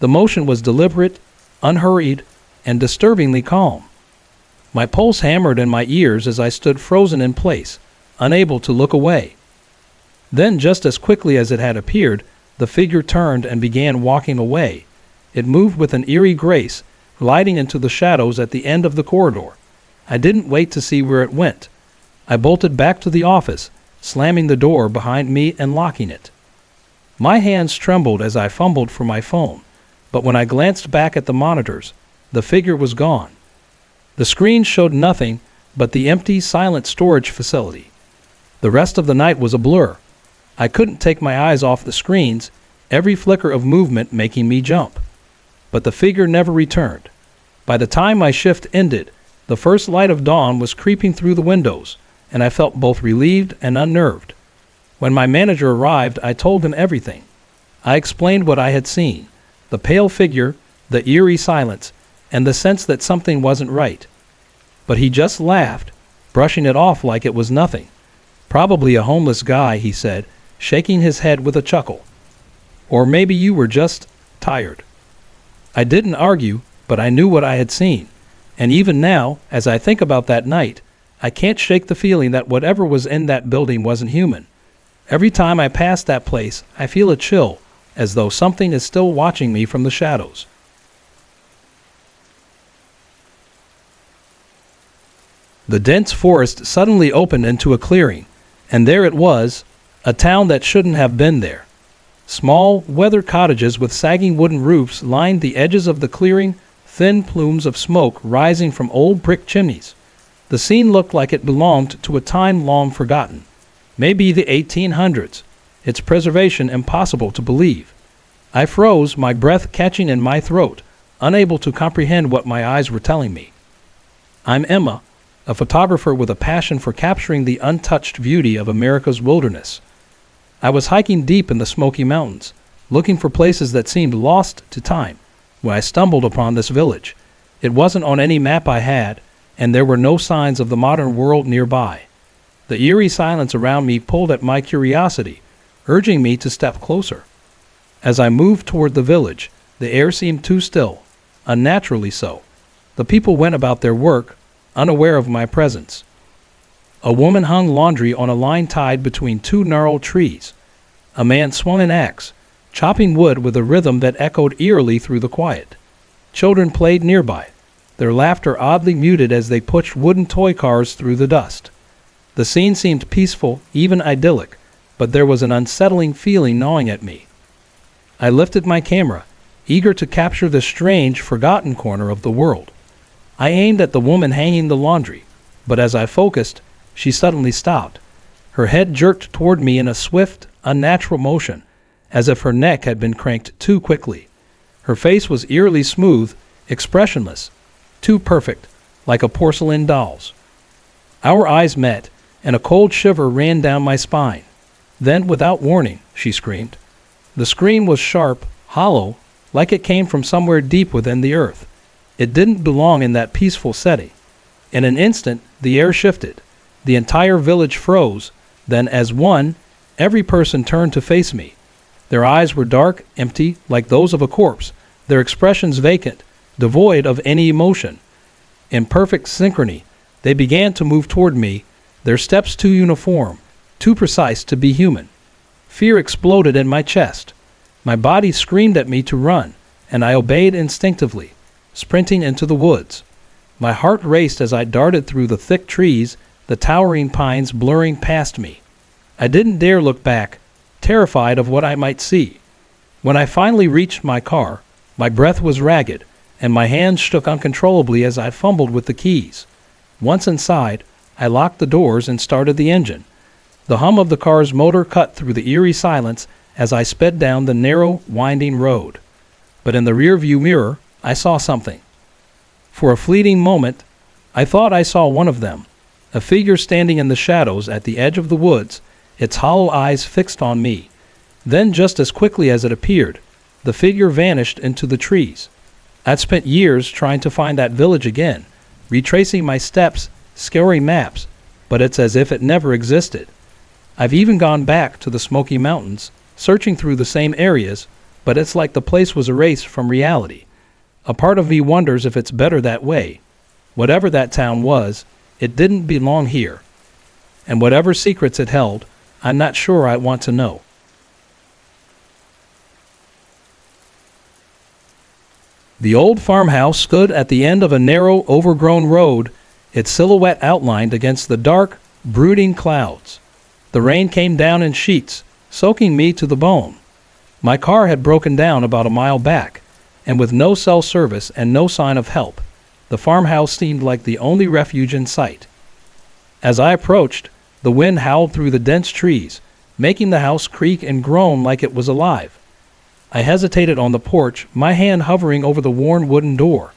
The motion was deliberate, unhurried, and disturbingly calm. My pulse hammered in my ears as I stood frozen in place, unable to look away. Then, just as quickly as it had appeared, the figure turned and began walking away. It moved with an eerie grace, gliding into the shadows at the end of the corridor. I didn't wait to see where it went. I bolted back to the office, slamming the door behind me and locking it. My hands trembled as I fumbled for my phone, but when I glanced back at the monitors, the figure was gone. The screen showed nothing but the empty, silent storage facility. The rest of the night was a blur. I couldn't take my eyes off the screens, every flicker of movement making me jump. But the figure never returned. By the time my shift ended, the first light of dawn was creeping through the windows, and I felt both relieved and unnerved. When my manager arrived, I told him everything. I explained what I had seen, the pale figure, the eerie silence, and the sense that something wasn't right. But he just laughed, brushing it off like it was nothing. "Probably a homeless guy," he said, shaking his head with a chuckle. "Or maybe you were just tired. I didn't argue, but I knew what I had seen. And even now, as I think about that night, I can't shake the feeling that whatever was in that building wasn't human. Every time I pass that place, I feel a chill, as though something is still watching me from the shadows. The dense forest suddenly opened into a clearing, and there it was, a town that shouldn't have been there. Small, weathered cottages with sagging wooden roofs lined the edges of the clearing, thin plumes of smoke rising from old brick chimneys. The scene looked like it belonged to a time long forgotten, maybe the 1800s, its preservation impossible to believe. I froze, my breath catching in my throat, unable to comprehend what my eyes were telling me. I'm Emma, a photographer with a passion for capturing the untouched beauty of America's wilderness. I was hiking deep in the Smoky Mountains, looking for places that seemed lost to time, when I stumbled upon this village. It wasn't on any map I had, and there were no signs of the modern world nearby. The eerie silence around me pulled at my curiosity, urging me to step closer. As I moved toward the village, the air seemed too still, unnaturally so. The people went about their work, unaware of my presence. A woman hung laundry on a line tied between two gnarled trees. A man swung an axe, chopping wood with a rhythm that echoed eerily through the quiet. Children played nearby, their laughter oddly muted as they pushed wooden toy cars through the dust. The scene seemed peaceful, even idyllic, but there was an unsettling feeling gnawing at me. I lifted my camera, eager to capture this strange, forgotten corner of the world. I aimed at the woman hanging the laundry, but as I focused, she suddenly stopped. Her head jerked toward me in a swift, unnatural motion, as if her neck had been cranked too quickly. Her face was eerily smooth, expressionless, too perfect, like a porcelain doll's. Our eyes met, and a cold shiver ran down my spine. Then, without warning, she screamed. The scream was sharp, hollow, like it came from somewhere deep within the earth. It didn't belong in that peaceful setting. In an instant, the air shifted. The entire village froze. Then, as one, every person turned to face me. Their eyes were dark, empty, like those of a corpse, their expressions vacant, devoid of any emotion. In perfect synchrony, they began to move toward me, their steps too uniform, too precise to be human. Fear exploded in my chest. My body screamed at me to run, and I obeyed instinctively, sprinting into the woods. My heart raced as I darted through the thick trees, the towering pines blurring past me. I didn't dare look back, terrified of what I might see. When I finally reached my car, my breath was ragged, and my hands shook uncontrollably as I fumbled with the keys. Once inside, I locked the doors and started the engine. The hum of the car's motor cut through the eerie silence as I sped down the narrow, winding road. But in the rearview mirror, I saw something. For a fleeting moment, I thought I saw one of them, a figure standing in the shadows at the edge of the woods, its hollow eyes fixed on me. Then, just as quickly as it appeared, the figure vanished into the trees. I'd spent years trying to find that village again, retracing my steps, scouring maps, but it's as if it never existed. I've even gone back to the Smoky Mountains, searching through the same areas, but it's like the place was erased from reality. A part of me wonders if it's better that way. Whatever that town was, it didn't belong here. And whatever secrets it held, I'm not sure I want to know. The old farmhouse stood at the end of a narrow, overgrown road, its silhouette outlined against the dark, brooding clouds. The rain came down in sheets, soaking me to the bone. My car had broken down about a mile back, and with no cell service and no sign of help, the farmhouse seemed like the only refuge in sight. As I approached, the wind howled through the dense trees, making the house creak and groan like it was alive. I hesitated on the porch, my hand hovering over the worn wooden door.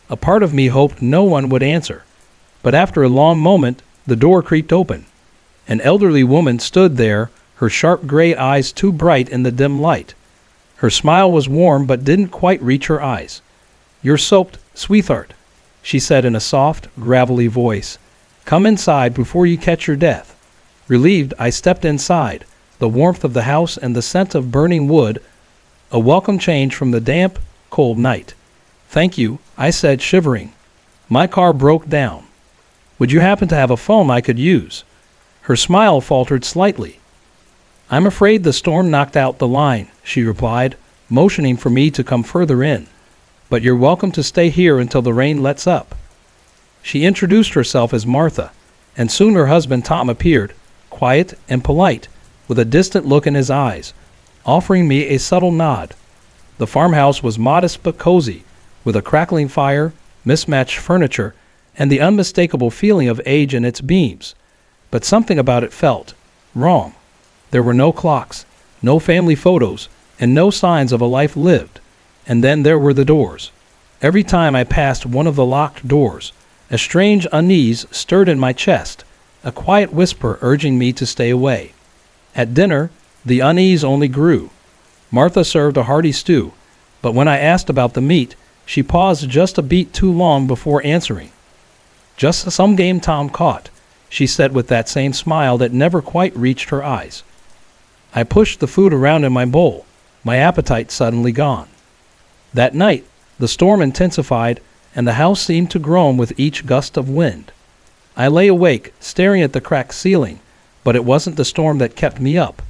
A part of me hoped no one would answer, but after a long moment, the door creaked open. An elderly woman stood there, her sharp gray eyes too bright in the dim light. Her smile was warm but didn't quite reach her eyes. "You're soaked, sweetheart," she said in a soft, gravelly voice. "Come inside before you catch your death." Relieved, I stepped inside. The warmth of the house and the scent of burning wood A welcome change from the damp, cold night. "Thank you," I said, shivering. "My car broke down. Would you happen to have a phone I could use?" Her smile faltered slightly. "I'm afraid the storm knocked out the line," she replied, motioning for me to come further in. "But you're welcome to stay here until the rain lets up." She introduced herself as Martha, and soon her husband Tom appeared, quiet and polite, with a distant look in his eyes, offering me a subtle nod. The farmhouse was modest but cozy, with a crackling fire, mismatched furniture, and the unmistakable feeling of age in its beams. But something about it felt wrong. There were no clocks, no family photos, and no signs of a life lived. And then there were the doors. Every time I passed one of the locked doors, a strange unease stirred in my chest, a quiet whisper urging me to stay away. At dinner, the unease only grew. Martha served a hearty stew, but when I asked about the meat, she paused just a beat too long before answering. "Just some game Tom caught," she said with that same smile that never quite reached her eyes. I pushed the food around in my bowl, my appetite suddenly gone. That night, the storm intensified, and the house seemed to groan with each gust of wind. I lay awake, staring at the cracked ceiling, but it wasn't the storm that kept me up.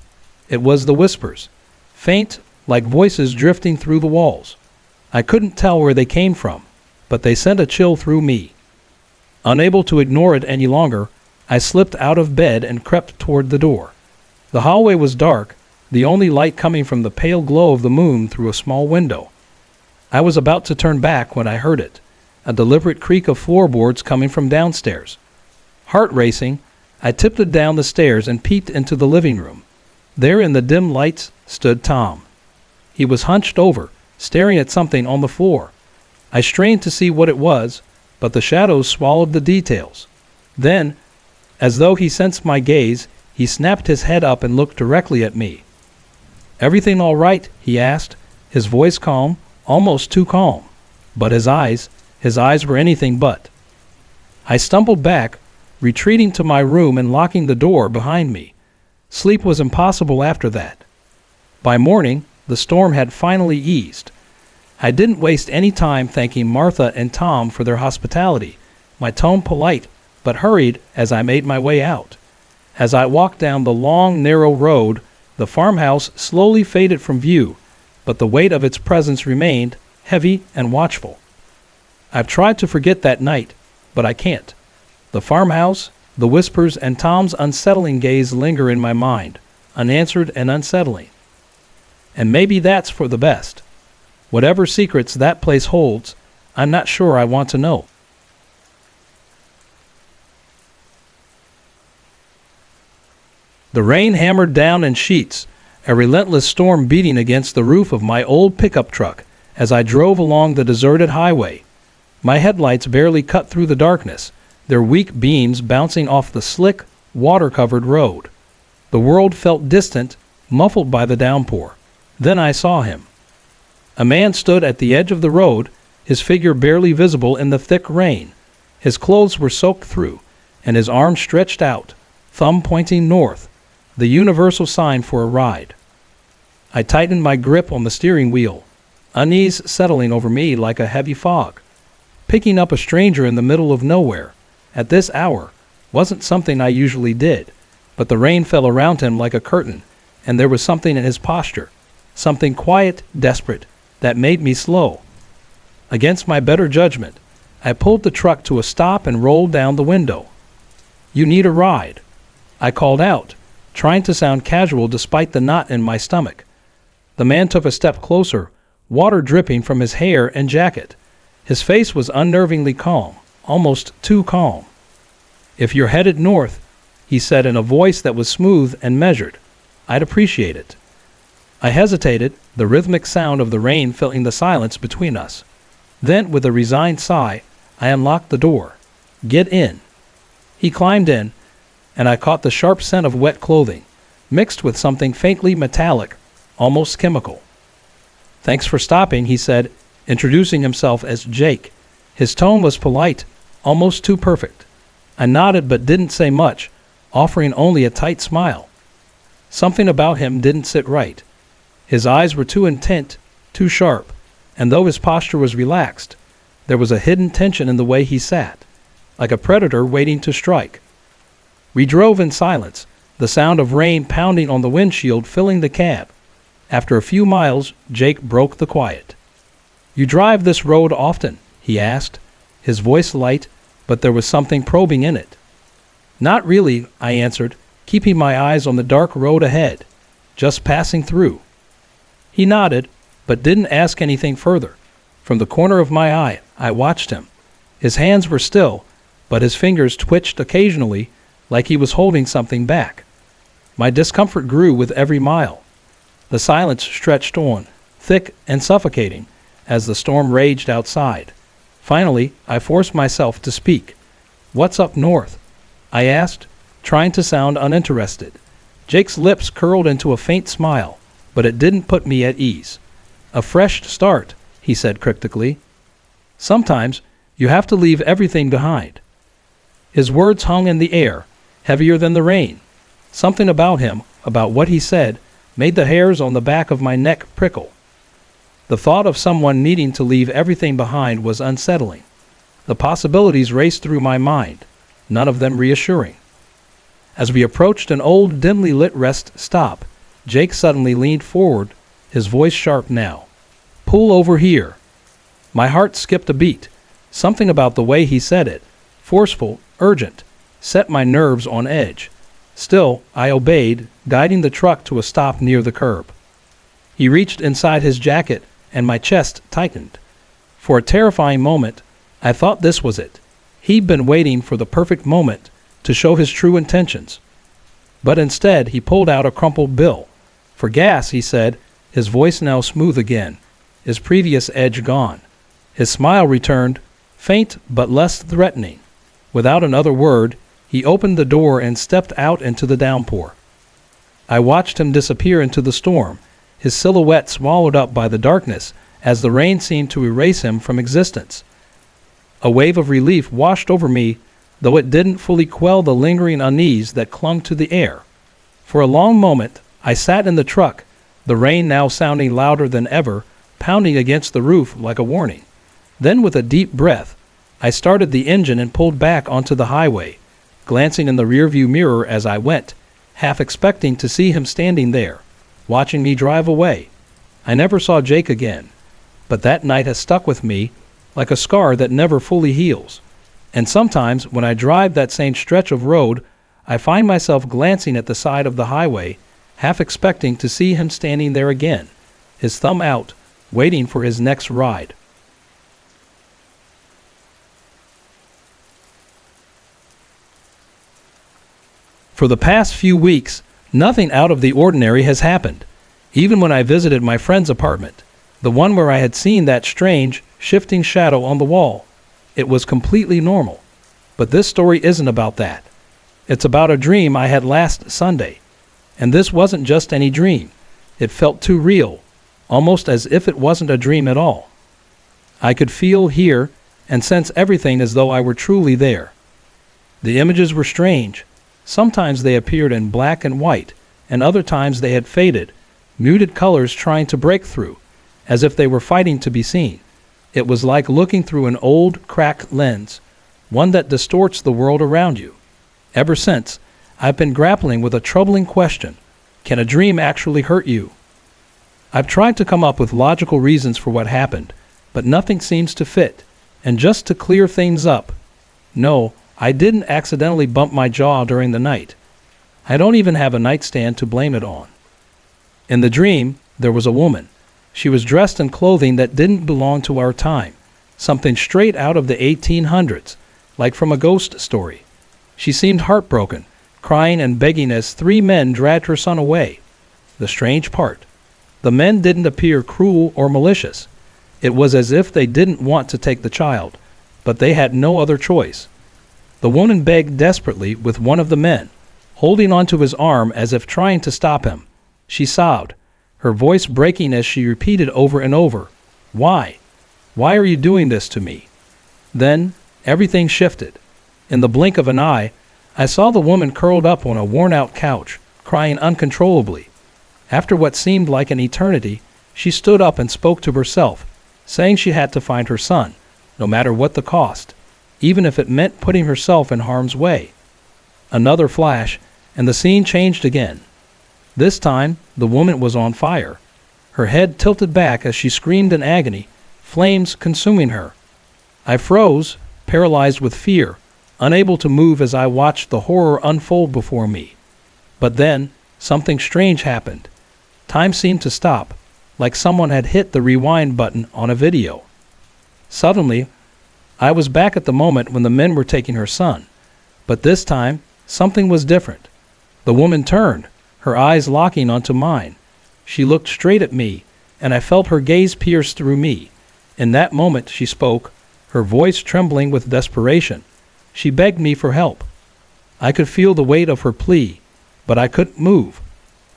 It was the whispers, faint, like voices drifting through the walls. I couldn't tell where they came from, but they sent a chill through me. Unable to ignore it any longer, I slipped out of bed and crept toward the door. The hallway was dark, the only light coming from the pale glow of the moon through a small window. I was about to turn back when I heard it, a deliberate creak of floorboards coming from downstairs. Heart racing, I tiptoed down the stairs and peeked into the living room. There in the dim lights stood Tom. He was hunched over, staring at something on the floor. I strained to see what it was, but the shadows swallowed the details. Then, as though he sensed my gaze, he snapped his head up and looked directly at me. "Everything all right?" he asked, his voice calm, almost too calm. But his eyes were anything but. I stumbled back, retreating to my room and locking the door behind me. Sleep was impossible after that. By morning, the storm had finally eased. I didn't waste any time thanking Martha and Tom for their hospitality, my tone polite but hurried as I made my way out. As I walked down the long, narrow road, the farmhouse slowly faded from view, but the weight of its presence remained, heavy and watchful. I've tried to forget that night, but I can't. The farmhouse, the whispers, and Tom's unsettling gaze linger in my mind, unanswered and unsettling. And maybe that's for the best. Whatever secrets that place holds, I'm not sure I want to know. The rain hammered down in sheets, a relentless storm beating against the roof of my old pickup truck as I drove along the deserted highway. My headlights barely cut through the darkness, their weak beams bouncing off the slick, water-covered road. The world felt distant, muffled by the downpour. Then I saw him. A man stood at the edge of the road, his figure barely visible in the thick rain. His clothes were soaked through, and his arms stretched out, thumb pointing north, the universal sign for a ride. I tightened my grip on the steering wheel, unease settling over me like a heavy fog. Picking up a stranger in the middle of nowhere, at this hour, wasn't something I usually did, but the rain fell around him like a curtain, and there was something in his posture, something quiet, desperate, that made me slow. Against my better judgment, I pulled the truck to a stop and rolled down the window. "You need a ride," I called out, trying to sound casual despite the knot in my stomach. The man took a step closer, water dripping from his hair and jacket. His face was unnervingly calm, almost too calm. "If you're headed north," he said in a voice that was smooth and measured, "I'd appreciate it." I hesitated, the rhythmic sound of the rain filling the silence between us. Then, with a resigned sigh, I unlocked the door. "Get in." He climbed in, and I caught the sharp scent of wet clothing, mixed with something faintly metallic, almost chemical. "Thanks for stopping," he said, introducing himself as Jake. His tone was polite, almost too perfect. I nodded but didn't say much, offering only a tight smile. Something about him didn't sit right. His eyes were too intent, too sharp, and though his posture was relaxed, there was a hidden tension in the way he sat, like a predator waiting to strike. We drove in silence, the sound of rain pounding on the windshield filling the cab. After a few miles, Jake broke the quiet. "You drive this road often?" he asked, his voice light, but there was something probing in it. "Not really," I answered, keeping my eyes on the dark road ahead. "Just passing through." He nodded, but didn't ask anything further. From the corner of my eye, I watched him. His hands were still, but his fingers twitched occasionally, like he was holding something back. My discomfort grew with every mile. The silence stretched on, thick and suffocating, as the storm raged outside. Finally, I forced myself to speak. "What's up north?" I asked, trying to sound uninterested. Jake's lips curled into a faint smile, but it didn't put me at ease. "A fresh start," he said cryptically. "Sometimes you have to leave everything behind." His words hung in the air, heavier than the rain. Something about him, about what he said, made the hairs on the back of my neck prickle. The thought of someone needing to leave everything behind was unsettling. The possibilities raced through my mind, none of them reassuring. As we approached an old, dimly lit rest stop, Jake suddenly leaned forward, his voice sharp now. "Pull over here." My heart skipped a beat. Something about the way he said it, forceful, urgent, set my nerves on edge. Still, I obeyed, guiding the truck to a stop near the curb. He reached inside his jacket, and my chest tightened. For a terrifying moment, I thought this was it. He'd been waiting for the perfect moment to show his true intentions. But instead, he pulled out a crumpled bill. "For gas," he said, his voice now smooth again, his previous edge gone. His smile returned, faint but less threatening. Without another word, he opened the door and stepped out into the downpour. I watched him disappear into the storm, his silhouette swallowed up by the darkness as the rain seemed to erase him from existence. A wave of relief washed over me, though it didn't fully quell the lingering unease that clung to the air. For a long moment, I sat in the truck, the rain now sounding louder than ever, pounding against the roof like a warning. Then, with a deep breath, I started the engine and pulled back onto the highway, glancing in the rearview mirror as I went, half expecting to see him standing there, watching me drive away. I never saw Jake again, but that night has stuck with me like a scar that never fully heals. And sometimes, when I drive that same stretch of road, I find myself glancing at the side of the highway, half expecting to see him standing there again, his thumb out, waiting for his next ride. For the past few weeks, nothing out of the ordinary has happened. Even when I visited my friend's apartment, the one where I had seen that strange, shifting shadow on the wall, it was completely normal. But this story isn't about that. It's about a dream I had last Sunday. And this wasn't just any dream. It felt too real, almost as if it wasn't a dream at all. I could feel, hear, and sense everything as though I were truly there. The images were strange. Sometimes they appeared in black and white, and other times they had faded, muted colors trying to break through, as if they were fighting to be seen. It was like looking through an old, cracked lens, one that distorts the world around you. Ever since, I've been grappling with a troubling question. Can a dream actually hurt you? I've tried to come up with logical reasons for what happened, but nothing seems to fit. And just to clear things up, no, I didn't accidentally bump my jaw during the night. I don't even have a nightstand to blame it on. In the dream, there was a woman. She was dressed in clothing that didn't belong to our time, something straight out of the 1800s, like from a ghost story. She seemed heartbroken, crying and begging as 3 men dragged her son away. The strange part, the men didn't appear cruel or malicious. It was as if they didn't want to take the child, but they had no other choice. The woman begged desperately with one of the men, holding onto his arm as if trying to stop him. She sobbed, her voice breaking as she repeated over and over, "Why? Why are you doing this to me?" Then, everything shifted. In the blink of an eye, I saw the woman curled up on a worn-out couch, crying uncontrollably. After what seemed like an eternity, she stood up and spoke to herself, saying she had to find her son, no matter what the cost, even if it meant putting herself in harm's way. Another flash, and the scene changed again. This time, the woman was on fire. Her head tilted back as she screamed in agony, flames consuming her. I froze, paralyzed with fear, unable to move as I watched the horror unfold before me. But then, something strange happened. Time seemed to stop, like someone had hit the rewind button on a video. Suddenly, I was back at the moment when the men were taking her son. But this time, something was different. The woman turned, her eyes locking onto mine. She looked straight at me, and I felt her gaze pierce through me. In that moment, she spoke, her voice trembling with desperation. She begged me for help. I could feel the weight of her plea, but I couldn't move.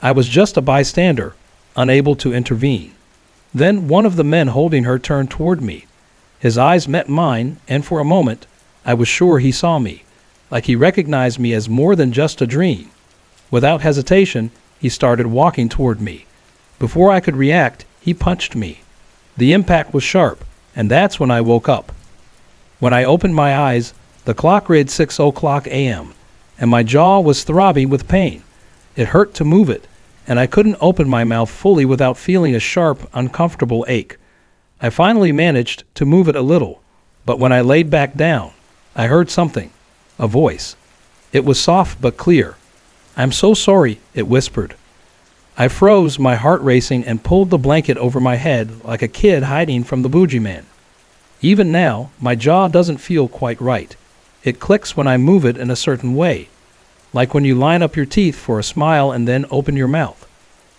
I was just a bystander, unable to intervene. Then one of the men holding her turned toward me. His eyes met mine, and for a moment, I was sure he saw me, like he recognized me as more than just a dream. Without hesitation, he started walking toward me. Before I could react, he punched me. The impact was sharp, and that's when I woke up. When I opened my eyes, the clock read 6:00 a.m., and my jaw was throbbing with pain. It hurt to move it, and I couldn't open my mouth fully without feeling a sharp, uncomfortable ache. I finally managed to move it a little, but when I laid back down, I heard something, a voice. It was soft but clear. "I'm so sorry," it whispered. I froze, my heart racing, and pulled the blanket over my head like a kid hiding from the boogeyman. Even now, my jaw doesn't feel quite right. It clicks when I move it in a certain way, like when you line up your teeth for a smile and then open your mouth.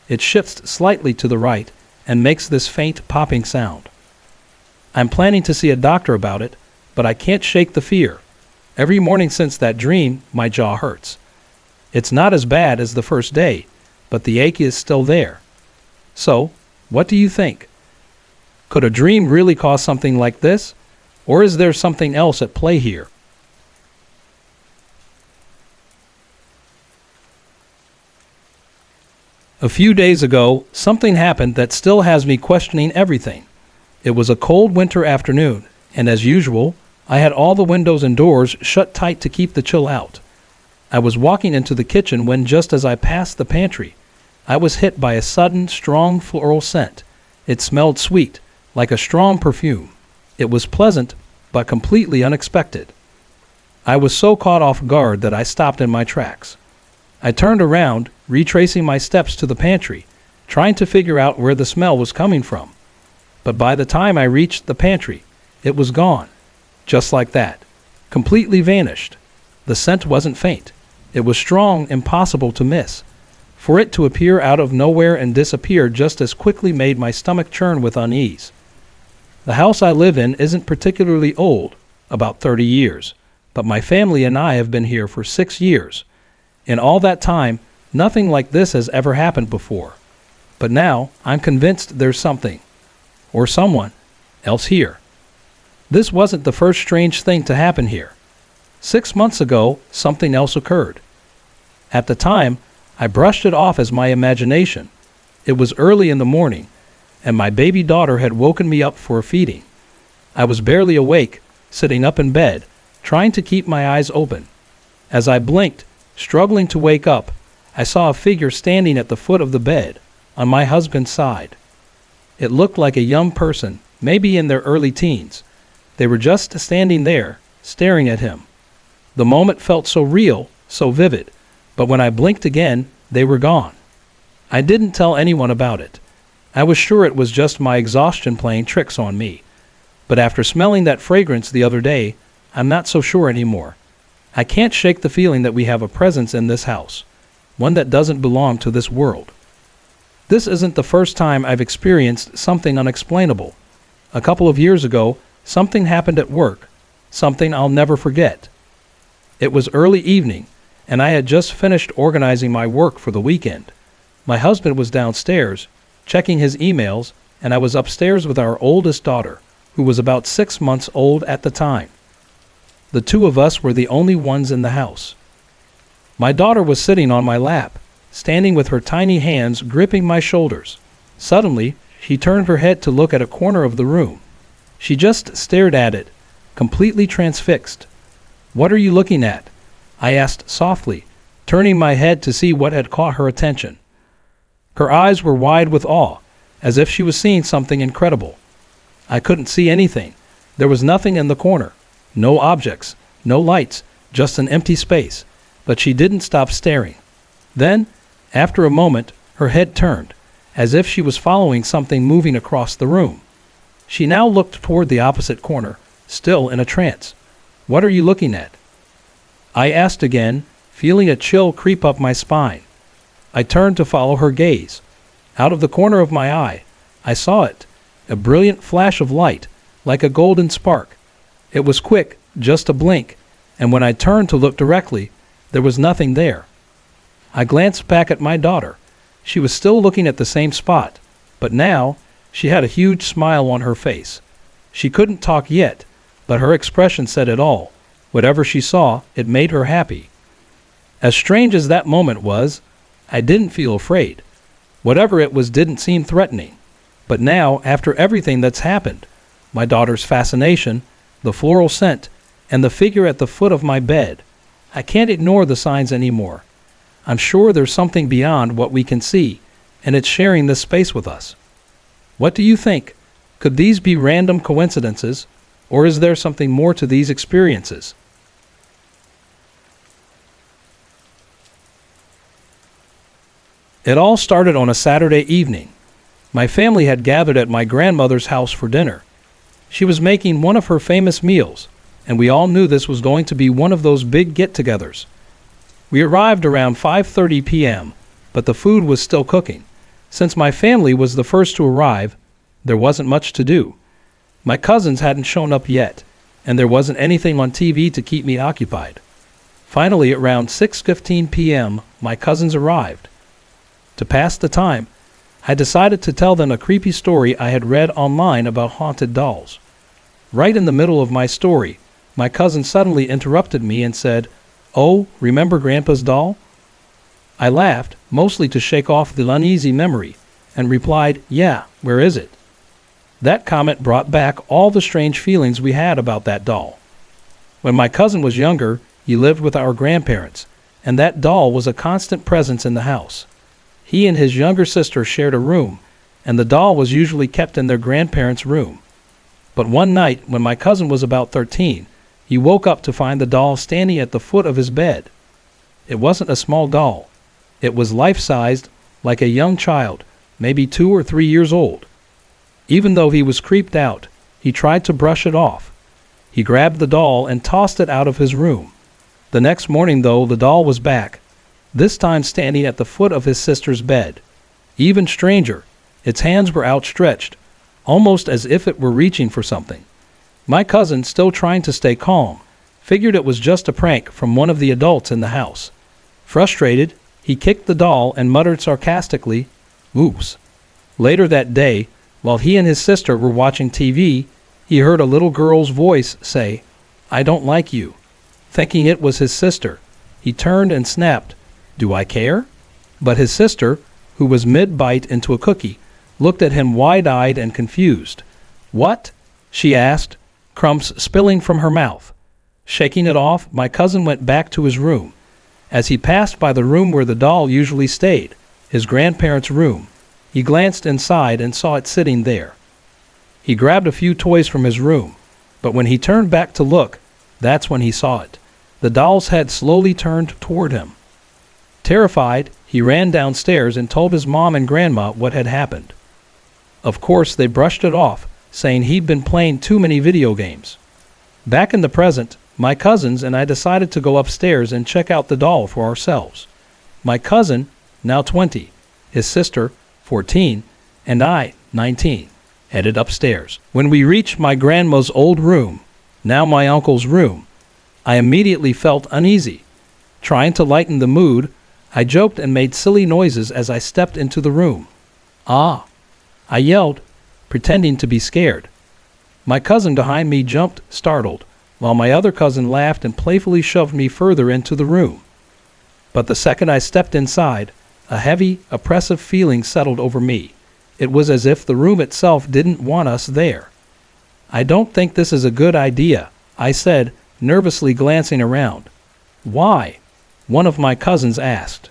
It shifts slightly to the right and makes this faint popping sound. I'm planning to see a doctor about it, but I can't shake the fear. Every morning since that dream, my jaw hurts. It's not as bad as the first day, but the ache is still there. So, what do you think? Could a dream really cause something like this? Or is there something else at play here? A few days ago, something happened that still has me questioning everything. It was a cold winter afternoon, and as usual, I had all the windows and doors shut tight to keep the chill out. I was walking into the kitchen when, just as I passed the pantry, I was hit by a sudden, strong floral scent. It smelled sweet, like a strong perfume. It was pleasant, but completely unexpected. I was so caught off guard that I stopped in my tracks. I turned around, retracing my steps to the pantry, trying to figure out where the smell was coming from. But by the time I reached the pantry, it was gone. Just like that. Completely vanished. The scent wasn't faint. It was strong, impossible to miss. For it to appear out of nowhere and disappear just as quickly made my stomach churn with unease. The house I live in isn't particularly old, about 30 years, but my family and I have been here for 6 years. In all that time, nothing like this has ever happened before. But now, I'm convinced there's something, or someone, else here. This wasn't the first strange thing to happen here. 6 months ago, something else occurred. At the time, I brushed it off as my imagination. It was early in the morning, and my baby daughter had woken me up for a feeding. I was barely awake, sitting up in bed, trying to keep my eyes open. As I blinked, struggling to wake up, I saw a figure standing at the foot of the bed, on my husband's side. It looked like a young person, maybe in their early teens. They were just standing there, staring at him. The moment felt so real, so vivid, but when I blinked again, they were gone. I didn't tell anyone about it. I was sure it was just my exhaustion playing tricks on me. But after smelling that fragrance the other day, I'm not so sure anymore. I can't shake the feeling that we have a presence in this house, one that doesn't belong to this world. This isn't the first time I've experienced something unexplainable. A couple of years ago, something happened at work, something I'll never forget. It was early evening, and I had just finished organizing my work for the weekend. My husband was downstairs, checking his emails, and I was upstairs with our oldest daughter, who was about 6 months old at the time. The two of us were the only ones in the house. My daughter was sitting on my lap, standing with her tiny hands gripping my shoulders. Suddenly, she turned her head to look at a corner of the room. She just stared at it, completely transfixed. "What are you looking at?" I asked softly, turning my head to see what had caught her attention. Her eyes were wide with awe, as if she was seeing something incredible. I couldn't see anything. There was nothing in the corner. No objects, no lights, just an empty space. But she didn't stop staring. Then, after a moment, her head turned, as if she was following something moving across the room. She now looked toward the opposite corner, still in a trance. "What are you looking at?" I asked again, feeling a chill creep up my spine. I turned to follow her gaze. Out of the corner of my eye, I saw it, a brilliant flash of light, like a golden spark. It was quick, just a blink, and when I turned to look directly, there was nothing there. I glanced back at my daughter. She was still looking at the same spot, but now she had a huge smile on her face. She couldn't talk yet, but her expression said it all. Whatever she saw, it made her happy. As strange as that moment was, I didn't feel afraid. Whatever it was didn't seem threatening. But now, after everything that's happened, my daughter's fascination, the floral scent, and the figure at the foot of my bed, I can't ignore the signs anymore. I'm sure there's something beyond what we can see, and it's sharing this space with us. What do you think? Could these be random coincidences, or is there something more to these experiences? It all started on a Saturday evening. My family had gathered at my grandmother's house for dinner. She was making one of her famous meals, and we all knew this was going to be one of those big get-togethers. We arrived around 5:30 p.m., but the food was still cooking. Since my family was the first to arrive, there wasn't much to do. My cousins hadn't shown up yet, and there wasn't anything on TV to keep me occupied. Finally, around 6:15 p.m., my cousins arrived. To pass the time, I decided to tell them a creepy story I had read online about haunted dolls. Right in the middle of my story, my cousin suddenly interrupted me and said, "Oh, remember Grandpa's doll?" I laughed, mostly to shake off the uneasy memory, and replied, "Yeah, where is it?" That comment brought back all the strange feelings we had about that doll. When my cousin was younger, he lived with our grandparents, and that doll was a constant presence in the house. He and his younger sister shared a room, and the doll was usually kept in their grandparents' room. But one night, when my cousin was about 13, he woke up to find the doll standing at the foot of his bed. It wasn't a small doll. It was life-sized, like a young child, maybe 2 or 3 years old. Even though he was creeped out, he tried to brush it off. He grabbed the doll and tossed it out of his room. The next morning, though, the doll was back, this time standing at the foot of his sister's bed. Even stranger, its hands were outstretched, almost as if it were reaching for something. My cousin, still trying to stay calm, figured it was just a prank from one of the adults in the house. Frustrated, he kicked the doll and muttered sarcastically, "Oops." Later that day, while he and his sister were watching TV, he heard a little girl's voice say, "I don't like you." Thinking it was his sister, he turned and snapped, "Do I care?" But his sister, who was mid-bite into a cookie, looked at him wide-eyed and confused. "What?" she asked, crumbs spilling from her mouth. Shaking it off, my cousin went back to his room. As he passed by the room where the doll usually stayed, his grandparents' room, he glanced inside and saw it sitting there. He grabbed a few toys from his room, but when he turned back to look, that's when he saw it. The doll's head slowly turned toward him. Terrified, he ran downstairs and told his mom and grandma what had happened. Of course, they brushed it off, saying he'd been playing too many video games. Back in the present, my cousins and I decided to go upstairs and check out the doll for ourselves. My cousin, now 20, his sister, 14, and I, 19, headed upstairs. When we reached my grandma's old room, now my uncle's room, I immediately felt uneasy. Trying to lighten the mood, I joked and made silly noises as I stepped into the room. "Ah!" I yelled, pretending to be scared. My cousin behind me jumped, startled, while my other cousin laughed and playfully shoved me further into the room. But the second I stepped inside, A heavy, oppressive feeling settled over me. It was as if the room itself didn't want us there. "I don't think this is a good idea," I said, nervously glancing around. "Why?" one of my cousins asked.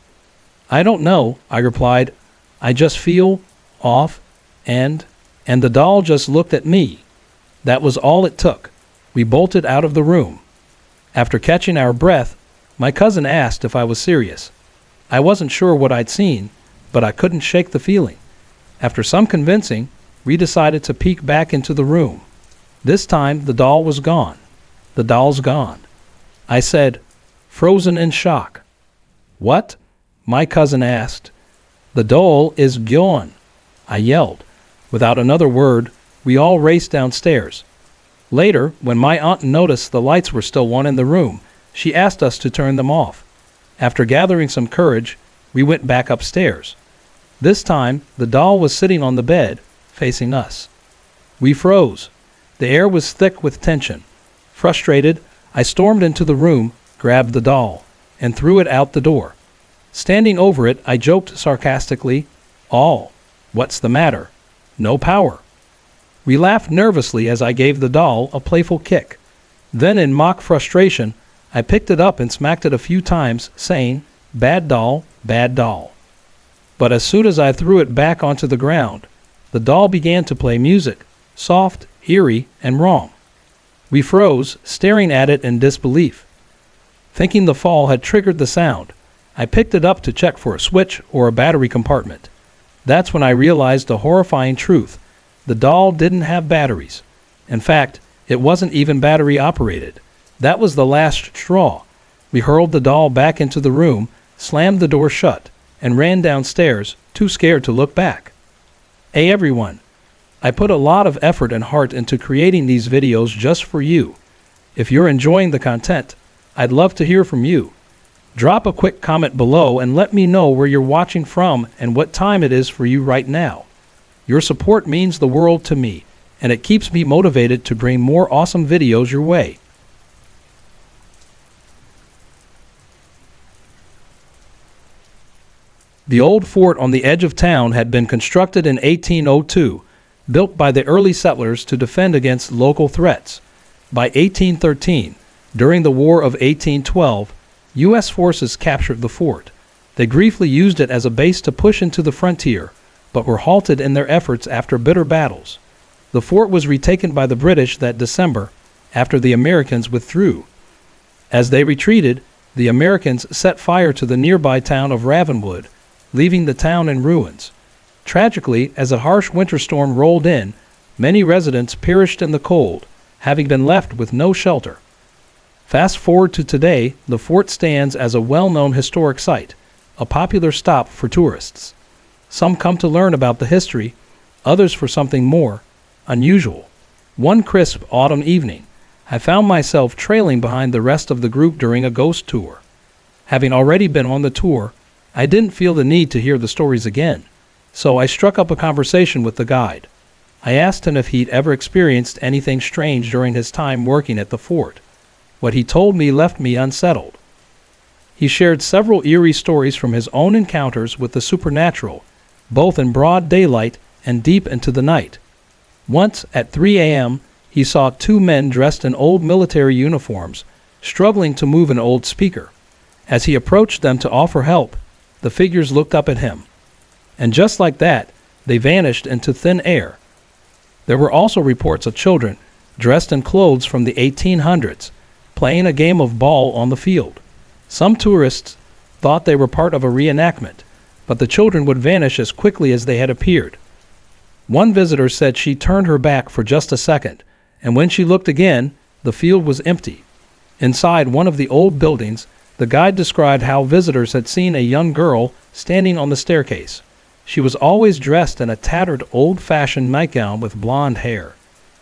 "I don't know," I replied. "I just feel off, and the doll just looked at me." That was all it took. We bolted out of the room. After catching our breath, my cousin asked if I was serious. I wasn't sure what I'd seen, but I couldn't shake the feeling. After some convincing, we decided to peek back into the room. This time, the doll was gone. "The doll's gone," I said, frozen in shock. "What?" my cousin asked. "The doll is gone," I yelled. Without another word, we all raced downstairs. Later, when my aunt noticed the lights were still on in the room, she asked us to turn them off. After gathering some courage, we went back upstairs. This time, the doll was sitting on the bed, facing us. We froze. The air was thick with tension. Frustrated, I stormed into the room, grabbed the doll, and threw it out the door. Standing over it, I joked sarcastically, "Oh, what's the matter? No power." We laughed nervously as I gave the doll a playful kick. Then, in mock frustration, I picked it up and smacked it a few times, saying, "Bad doll, bad doll." But as soon as I threw it back onto the ground, the doll began to play music, soft, eerie, and wrong. We froze, staring at it in disbelief. Thinking the fall had triggered the sound, I picked it up to check for a switch or a battery compartment. That's when I realized the horrifying truth. The doll didn't have batteries. In fact, it wasn't even battery operated. That was the last straw. We hurled the doll back into the room, slammed the door shut, and ran downstairs, too scared to look back. Hey everyone, I put a lot of effort and heart into creating these videos just for you. If you're enjoying the content, I'd love to hear from you. Drop a quick comment below and let me know where you're watching from and what time it is for you right now. Your support means the world to me, and it keeps me motivated to bring more awesome videos your way. The old fort on the edge of town had been constructed in 1802, built by the early settlers to defend against local threats. By 1813, during the War of 1812, U.S. forces captured the fort. They briefly used it as a base to push into the frontier, but were halted in their efforts after bitter battles. The fort was retaken by the British that December, after the Americans withdrew. As they retreated, the Americans set fire to the nearby town of Ravenwood, leaving the town in ruins. Tragically, as a harsh winter storm rolled in, many residents perished in the cold, having been left with no shelter. Fast forward to today, the fort stands as a well-known historic site, a popular stop for tourists. Some come to learn about the history, others for something more unusual. One crisp autumn evening, I found myself trailing behind the rest of the group during a ghost tour. Having already been on the tour, I didn't feel the need to hear the stories again, so I struck up a conversation with the guide. I asked him if he'd ever experienced anything strange during his time working at the fort. What he told me left me unsettled. He shared several eerie stories from his own encounters with the supernatural, both in broad daylight and deep into the night. Once, at 3 a.m., he saw two men dressed in old military uniforms, struggling to move an old speaker. As he approached them to offer help, the figures looked up at him. And just like that, they vanished into thin air. There were also reports of children, dressed in clothes from the 1800s, playing a game of ball on the field. Some tourists thought they were part of a reenactment, but the children would vanish as quickly as they had appeared. One visitor said she turned her back for just a second, and when she looked again, the field was empty. Inside one of the old buildings, the guide described how visitors had seen a young girl standing on the staircase. She was always dressed in a tattered, old-fashioned nightgown with blonde hair.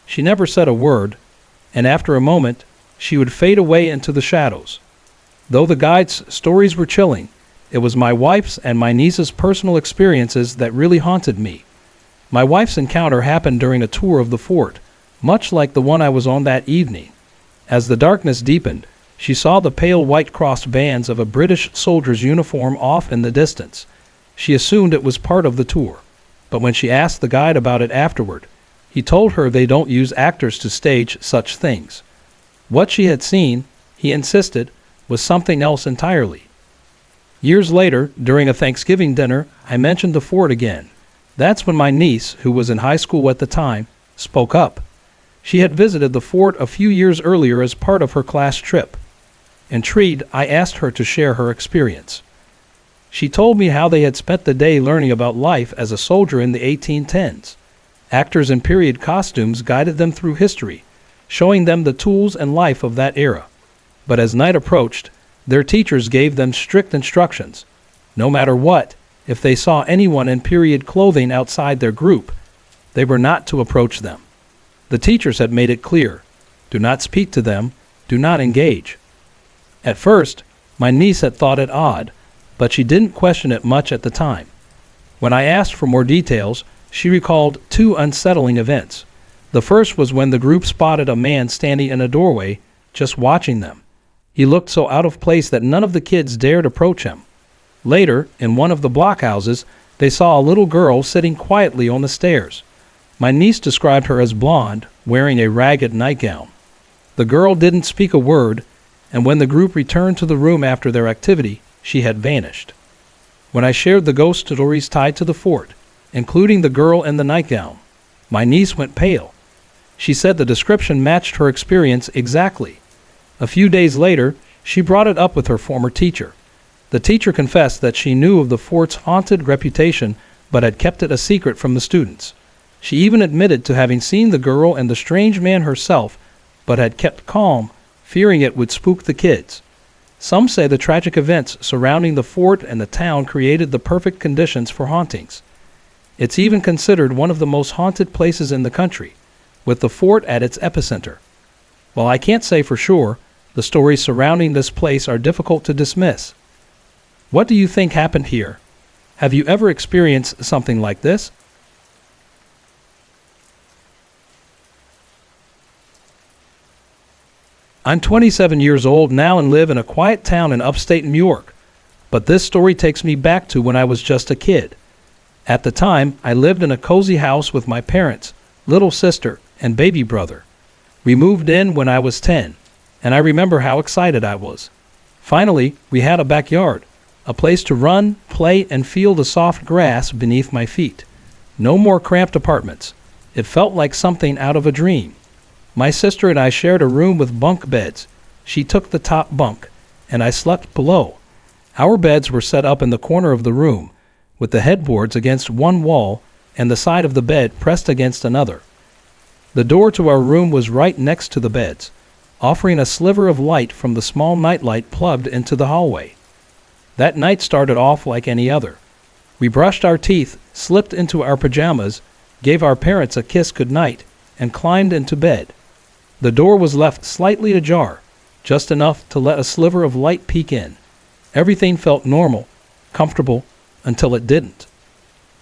She never said a word, and after a moment, she would fade away into the shadows. Though the guide's stories were chilling, it was my wife's and my niece's personal experiences that really haunted me. My wife's encounter happened during a tour of the fort, much like the one I was on that evening. As the darkness deepened, she saw the pale white crossed bands of a British soldier's uniform off in the distance. She assumed it was part of the tour, but when she asked the guide about it afterward, he told her they don't use actors to stage such things. What she had seen, he insisted, was something else entirely. Years later, during a Thanksgiving dinner, I mentioned the fort again. That's when my niece, who was in high school at the time, spoke up. She had visited the fort a few years earlier as part of her class trip. Intrigued, I asked her to share her experience. She told me how they had spent the day learning about life as a soldier in the 1810s. Actors in period costumes guided them through history, showing them the tools and life of that era. But as night approached, their teachers gave them strict instructions. No matter what, if they saw anyone in period clothing outside their group, they were not to approach them. The teachers had made it clear, do not speak to them, do not engage. At first, my niece had thought it odd, but she didn't question it much at the time. When I asked for more details, she recalled two unsettling events. The first was when the group spotted a man standing in a doorway, just watching them. He looked so out of place that none of the kids dared approach him. Later, in one of the blockhouses, they saw a little girl sitting quietly on the stairs. My niece described her as blonde, wearing a ragged nightgown. The girl didn't speak a word, and when the group returned to the room after their activity, she had vanished. When I shared the ghost stories tied to the fort, including the girl in the nightgown, my niece went pale. She said the description matched her experience exactly. A few days later, she brought it up with her former teacher. The teacher confessed that she knew of the fort's haunted reputation but had kept it a secret from the students. She even admitted to having seen the girl and the strange man herself, but had kept calm, fearing it would spook the kids. Some say the tragic events surrounding the fort and the town created the perfect conditions for hauntings. It's even considered one of the most haunted places in the country, with the fort at its epicenter. While I can't say for sure, the stories surrounding this place are difficult to dismiss. What do you think happened here? Have you ever experienced something like this? I'm 27 years old now and live in a quiet town in upstate New York, but this story takes me back to when I was just a kid. At the time, I lived in a cozy house with my parents, little sister, and baby brother. We moved in when I was 10, and I remember how excited I was. Finally, we had a backyard, a place to run, play, and feel the soft grass beneath my feet. No more cramped apartments. It felt like something out of a dream. My sister and I shared a room with bunk beds. She took the top bunk, and I slept below. Our beds were set up in the corner of the room, with the headboards against one wall and the side of the bed pressed against another. The door to our room was right next to the beds, offering a sliver of light from the small nightlight plugged into the hallway. That night started off like any other. We brushed our teeth, slipped into our pajamas, gave our parents a kiss goodnight, and climbed into bed. The door was left slightly ajar, just enough to let a sliver of light peek in. Everything felt normal, comfortable, until it didn't.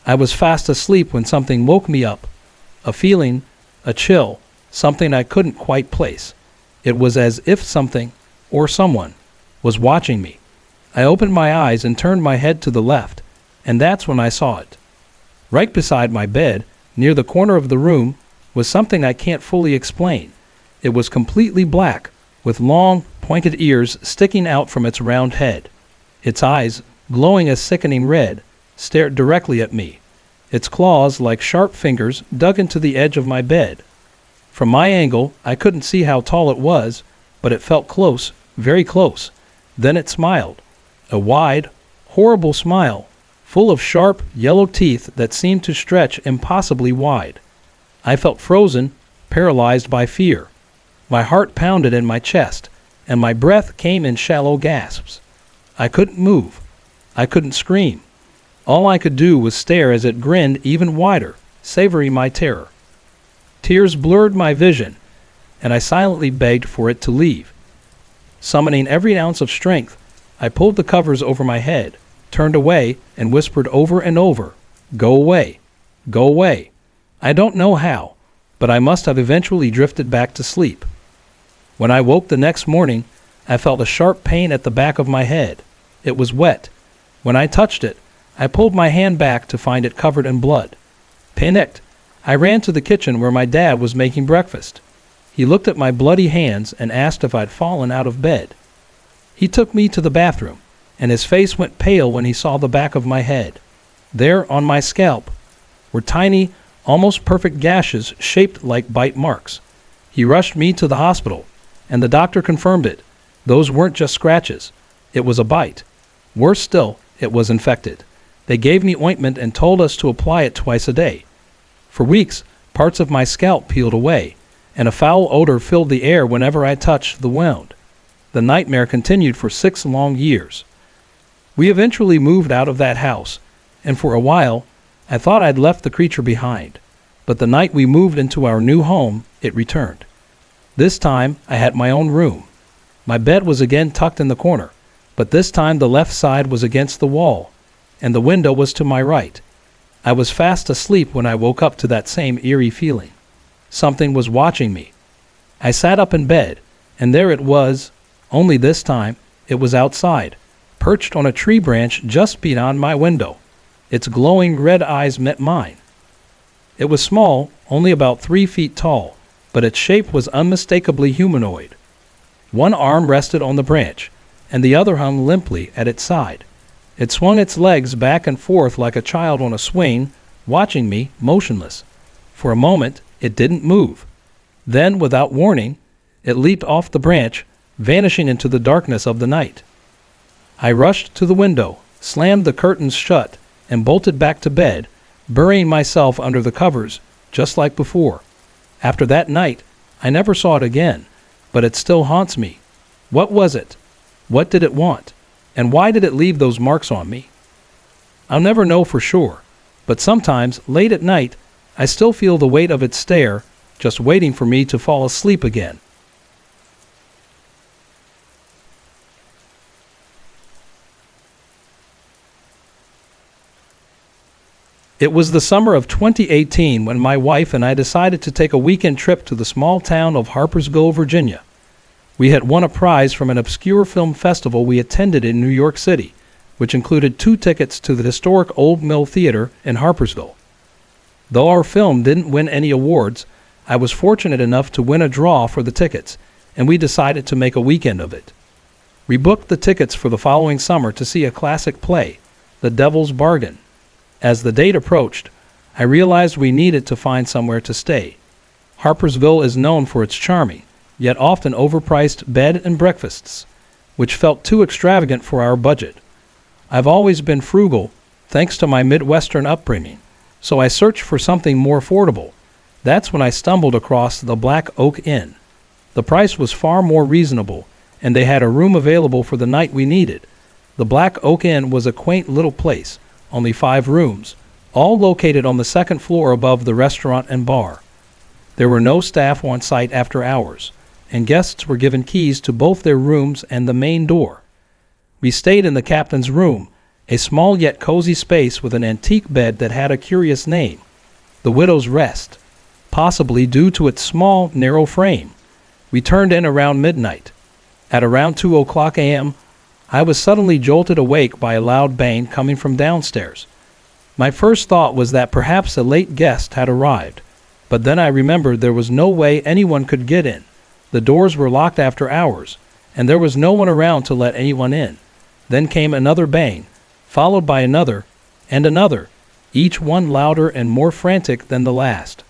I was fast asleep when something woke me up. A feeling, a chill, something I couldn't quite place. It was as if something, or someone, was watching me. I opened my eyes and turned my head to the left, and that's when I saw it. Right beside my bed, near the corner of the room, was something I can't fully explain. It was completely black, with long, pointed ears sticking out from its round head. Its eyes, glowing a sickening red, stared directly at me. Its claws, like sharp fingers, dug into the edge of my bed. From my angle, I couldn't see how tall it was, but it felt close, very close. Then it smiled. A wide, horrible smile, full of sharp, yellow teeth that seemed to stretch impossibly wide. I felt frozen, paralyzed by fear. My heart pounded in my chest, and my breath came in shallow gasps. I couldn't move. I couldn't scream. All I could do was stare as it grinned even wider, savoring my terror. Tears blurred my vision, and I silently begged for it to leave. Summoning every ounce of strength, I pulled the covers over my head, turned away, and whispered over and over, "Go away. Go away." I don't know how, but I must have eventually drifted back to sleep. When I woke the next morning, I felt a sharp pain at the back of my head. It was wet. When I touched it, I pulled my hand back to find it covered in blood. Panicked, I ran to the kitchen where my dad was making breakfast. He looked at my bloody hands and asked if I'd fallen out of bed. He took me to the bathroom, and his face went pale when he saw the back of my head. There, on my scalp, were tiny, almost perfect gashes shaped like bite marks. He rushed me to the hospital, and the doctor confirmed it. Those weren't just scratches. It was a bite. Worse still, it was infected. They gave me ointment and told us to apply it twice a day. For weeks, parts of my scalp peeled away, and a foul odor filled the air whenever I touched the wound. The nightmare continued for 6 long years. We eventually moved out of that house, and for a while, I thought I'd left the creature behind. But the night we moved into our new home, it returned. This time, I had my own room. My bed was again tucked in the corner, but this time the left side was against the wall, and the window was to my right. I was fast asleep when I woke up to that same eerie feeling. Something was watching me. I sat up in bed, and there it was, only this time, it was outside, perched on a tree branch just beyond my window. Its glowing red eyes met mine. It was small, only about 3 feet tall, but its shape was unmistakably humanoid. One arm rested on the branch, and the other hung limply at its side. It swung its legs back and forth like a child on a swing, watching me, motionless. For a moment, it didn't move. Then, without warning, it leaped off the branch, vanishing into the darkness of the night. I rushed to the window, slammed the curtains shut, and bolted back to bed, burying myself under the covers, just like before. After that night, I never saw it again, but it still haunts me. What was it? What did it want? And why did it leave those marks on me? I'll never know for sure, but sometimes, late at night, I still feel the weight of its stare, just waiting for me to fall asleep again. It was the summer of 2018 when my wife and I decided to take a weekend trip to the small town of Harpersville, Virginia. We had won a prize from an obscure film festival we attended in New York City, which included 2 tickets to the historic Old Mill Theater in Harpersville. Though our film didn't win any awards, I was fortunate enough to win a draw for the tickets, and we decided to make a weekend of it. We booked the tickets for the following summer to see a classic play, The Devil's Bargain. As the date approached, I realized we needed to find somewhere to stay. Harpersville is known for its charming, yet often overpriced bed and breakfasts, which felt too extravagant for our budget. I've always been frugal, thanks to my Midwestern upbringing, so I searched for something more affordable. That's when I stumbled across the Black Oak Inn. The price was far more reasonable, and they had a room available for the night we needed. The Black Oak Inn was a quaint little place, only 5 rooms, all located on the 2nd floor above the restaurant and bar. There were no staff on site after hours, and guests were given keys to both their rooms and the main door. We stayed in the captain's room, a small yet cozy space with an antique bed that had a curious name, the Widow's Rest, possibly due to its small, narrow frame. We turned in around midnight. At around 2:00 a.m., I was suddenly jolted awake by a loud bang coming from downstairs. My first thought was that perhaps a late guest had arrived, but then I remembered there was no way anyone could get in. The doors were locked after hours, and there was no one around to let anyone in. Then came another bang, followed by another, and another, each one louder and more frantic than the last.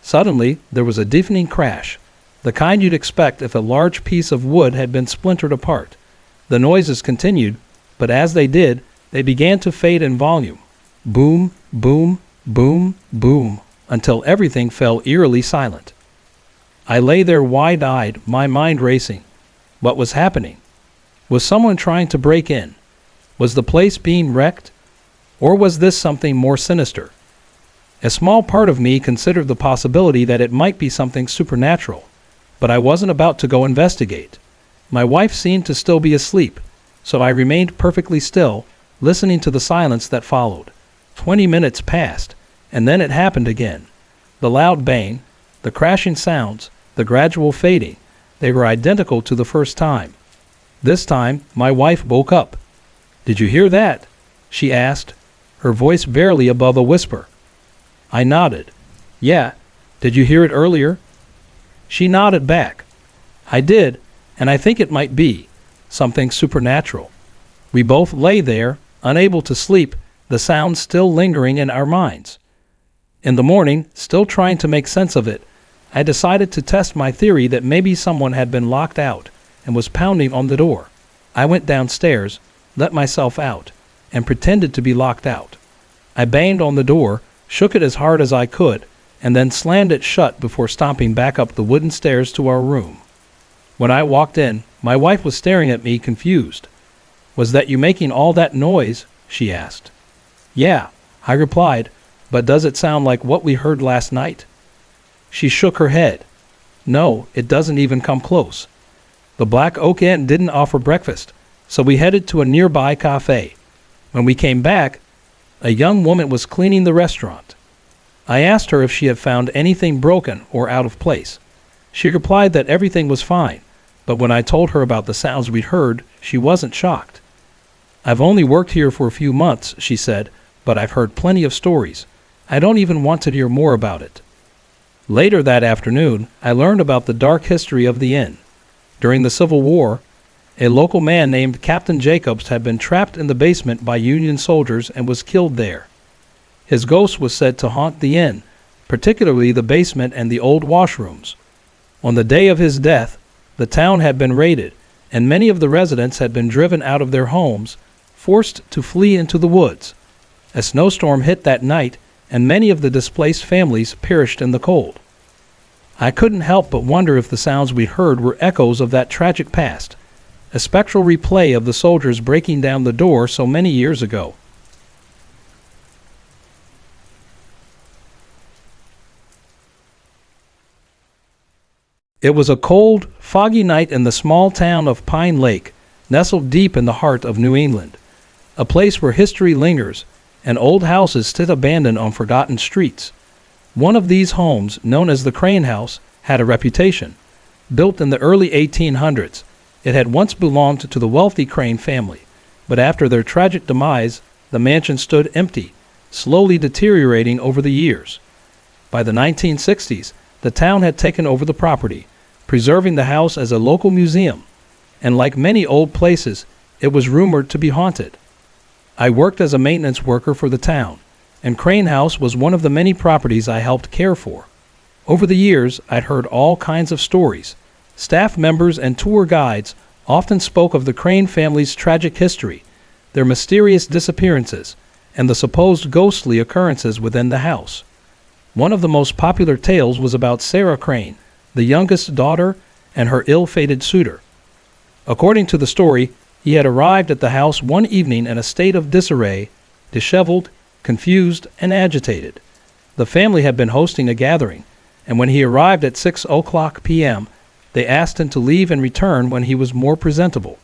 Suddenly, there was a deafening crash, the kind you'd expect if a large piece of wood had been splintered apart. The noises continued, but as they did, they began to fade in volume. Boom, boom, boom, boom, until everything fell eerily silent. I lay there wide-eyed, my mind racing. What was happening? Was someone trying to break in? Was the place being wrecked? Or was this something more sinister? A small part of me considered the possibility that it might be something supernatural, but I wasn't about to go investigate. My wife seemed to still be asleep, so I remained perfectly still, listening to the silence that followed. 20 minutes passed, and then it happened again. The loud bang, the crashing sounds, the gradual fading, they were identical to the first time. This time, my wife woke up. "Did you hear that?" she asked, her voice barely above a whisper. I nodded. Yeah, did you hear it earlier? She nodded back. I did, and I think it might be something supernatural. We both lay there, unable to sleep, the sound still lingering in our minds. In the morning, still trying to make sense of it, I decided to test my theory that maybe someone had been locked out and was pounding on the door. I went downstairs, let myself out, and pretended to be locked out. I banged on the door, shook it as hard as I could, and then slammed it shut before stomping back up the wooden stairs to our room. When I walked in, my wife was staring at me confused. Was that you making all that noise? She asked. Yeah, I replied, but does it sound like what we heard last night? She shook her head. No, it doesn't even come close. The Black Oak Inn didn't offer breakfast, so we headed to a nearby cafe. When we came back, a young woman was cleaning the restaurant. I asked her if she had found anything broken or out of place. She replied that everything was fine, but when I told her about the sounds we'd heard, she wasn't shocked. I've only worked here for a few months, she said, but I've heard plenty of stories. I don't even want to hear more about it. Later that afternoon, I learned about the dark history of the inn. During the Civil War, a local man named Captain Jacobs had been trapped in the basement by Union soldiers and was killed there. His ghost was said to haunt the inn, particularly the basement and the old washrooms. On the day of his death, the town had been raided, and many of the residents had been driven out of their homes, forced to flee into the woods. A snowstorm hit that night, and many of the displaced families perished in the cold. I couldn't help but wonder if the sounds we heard were echoes of that tragic past, a spectral replay of the soldiers breaking down the door so many years ago. It was a cold, foggy night in the small town of Pine Lake, nestled deep in the heart of New England, a place where history lingers and old houses sit abandoned on forgotten streets. One of these homes, known as the Crane House, had a reputation. Built in the early 1800s, it had once belonged to the wealthy Crane family, but after their tragic demise, the mansion stood empty, slowly deteriorating over the years. By the 1960s, the town had taken over the property, preserving the house as a local museum, and like many old places, it was rumored to be haunted. I worked as a maintenance worker for the town, and Crane House was one of the many properties I helped care for. Over the years, I'd heard all kinds of stories. Staff members and tour guides often spoke of the Crane family's tragic history, their mysterious disappearances, and the supposed ghostly occurrences within the house. One of the most popular tales was about Sarah Crane, the youngest daughter, and her ill-fated suitor. According to the story, he had arrived at the house one evening in a state of disarray, disheveled, confused, and agitated. The family had been hosting a gathering, and when he arrived at 6:00 p.m., they asked him to leave and return when he was more presentable.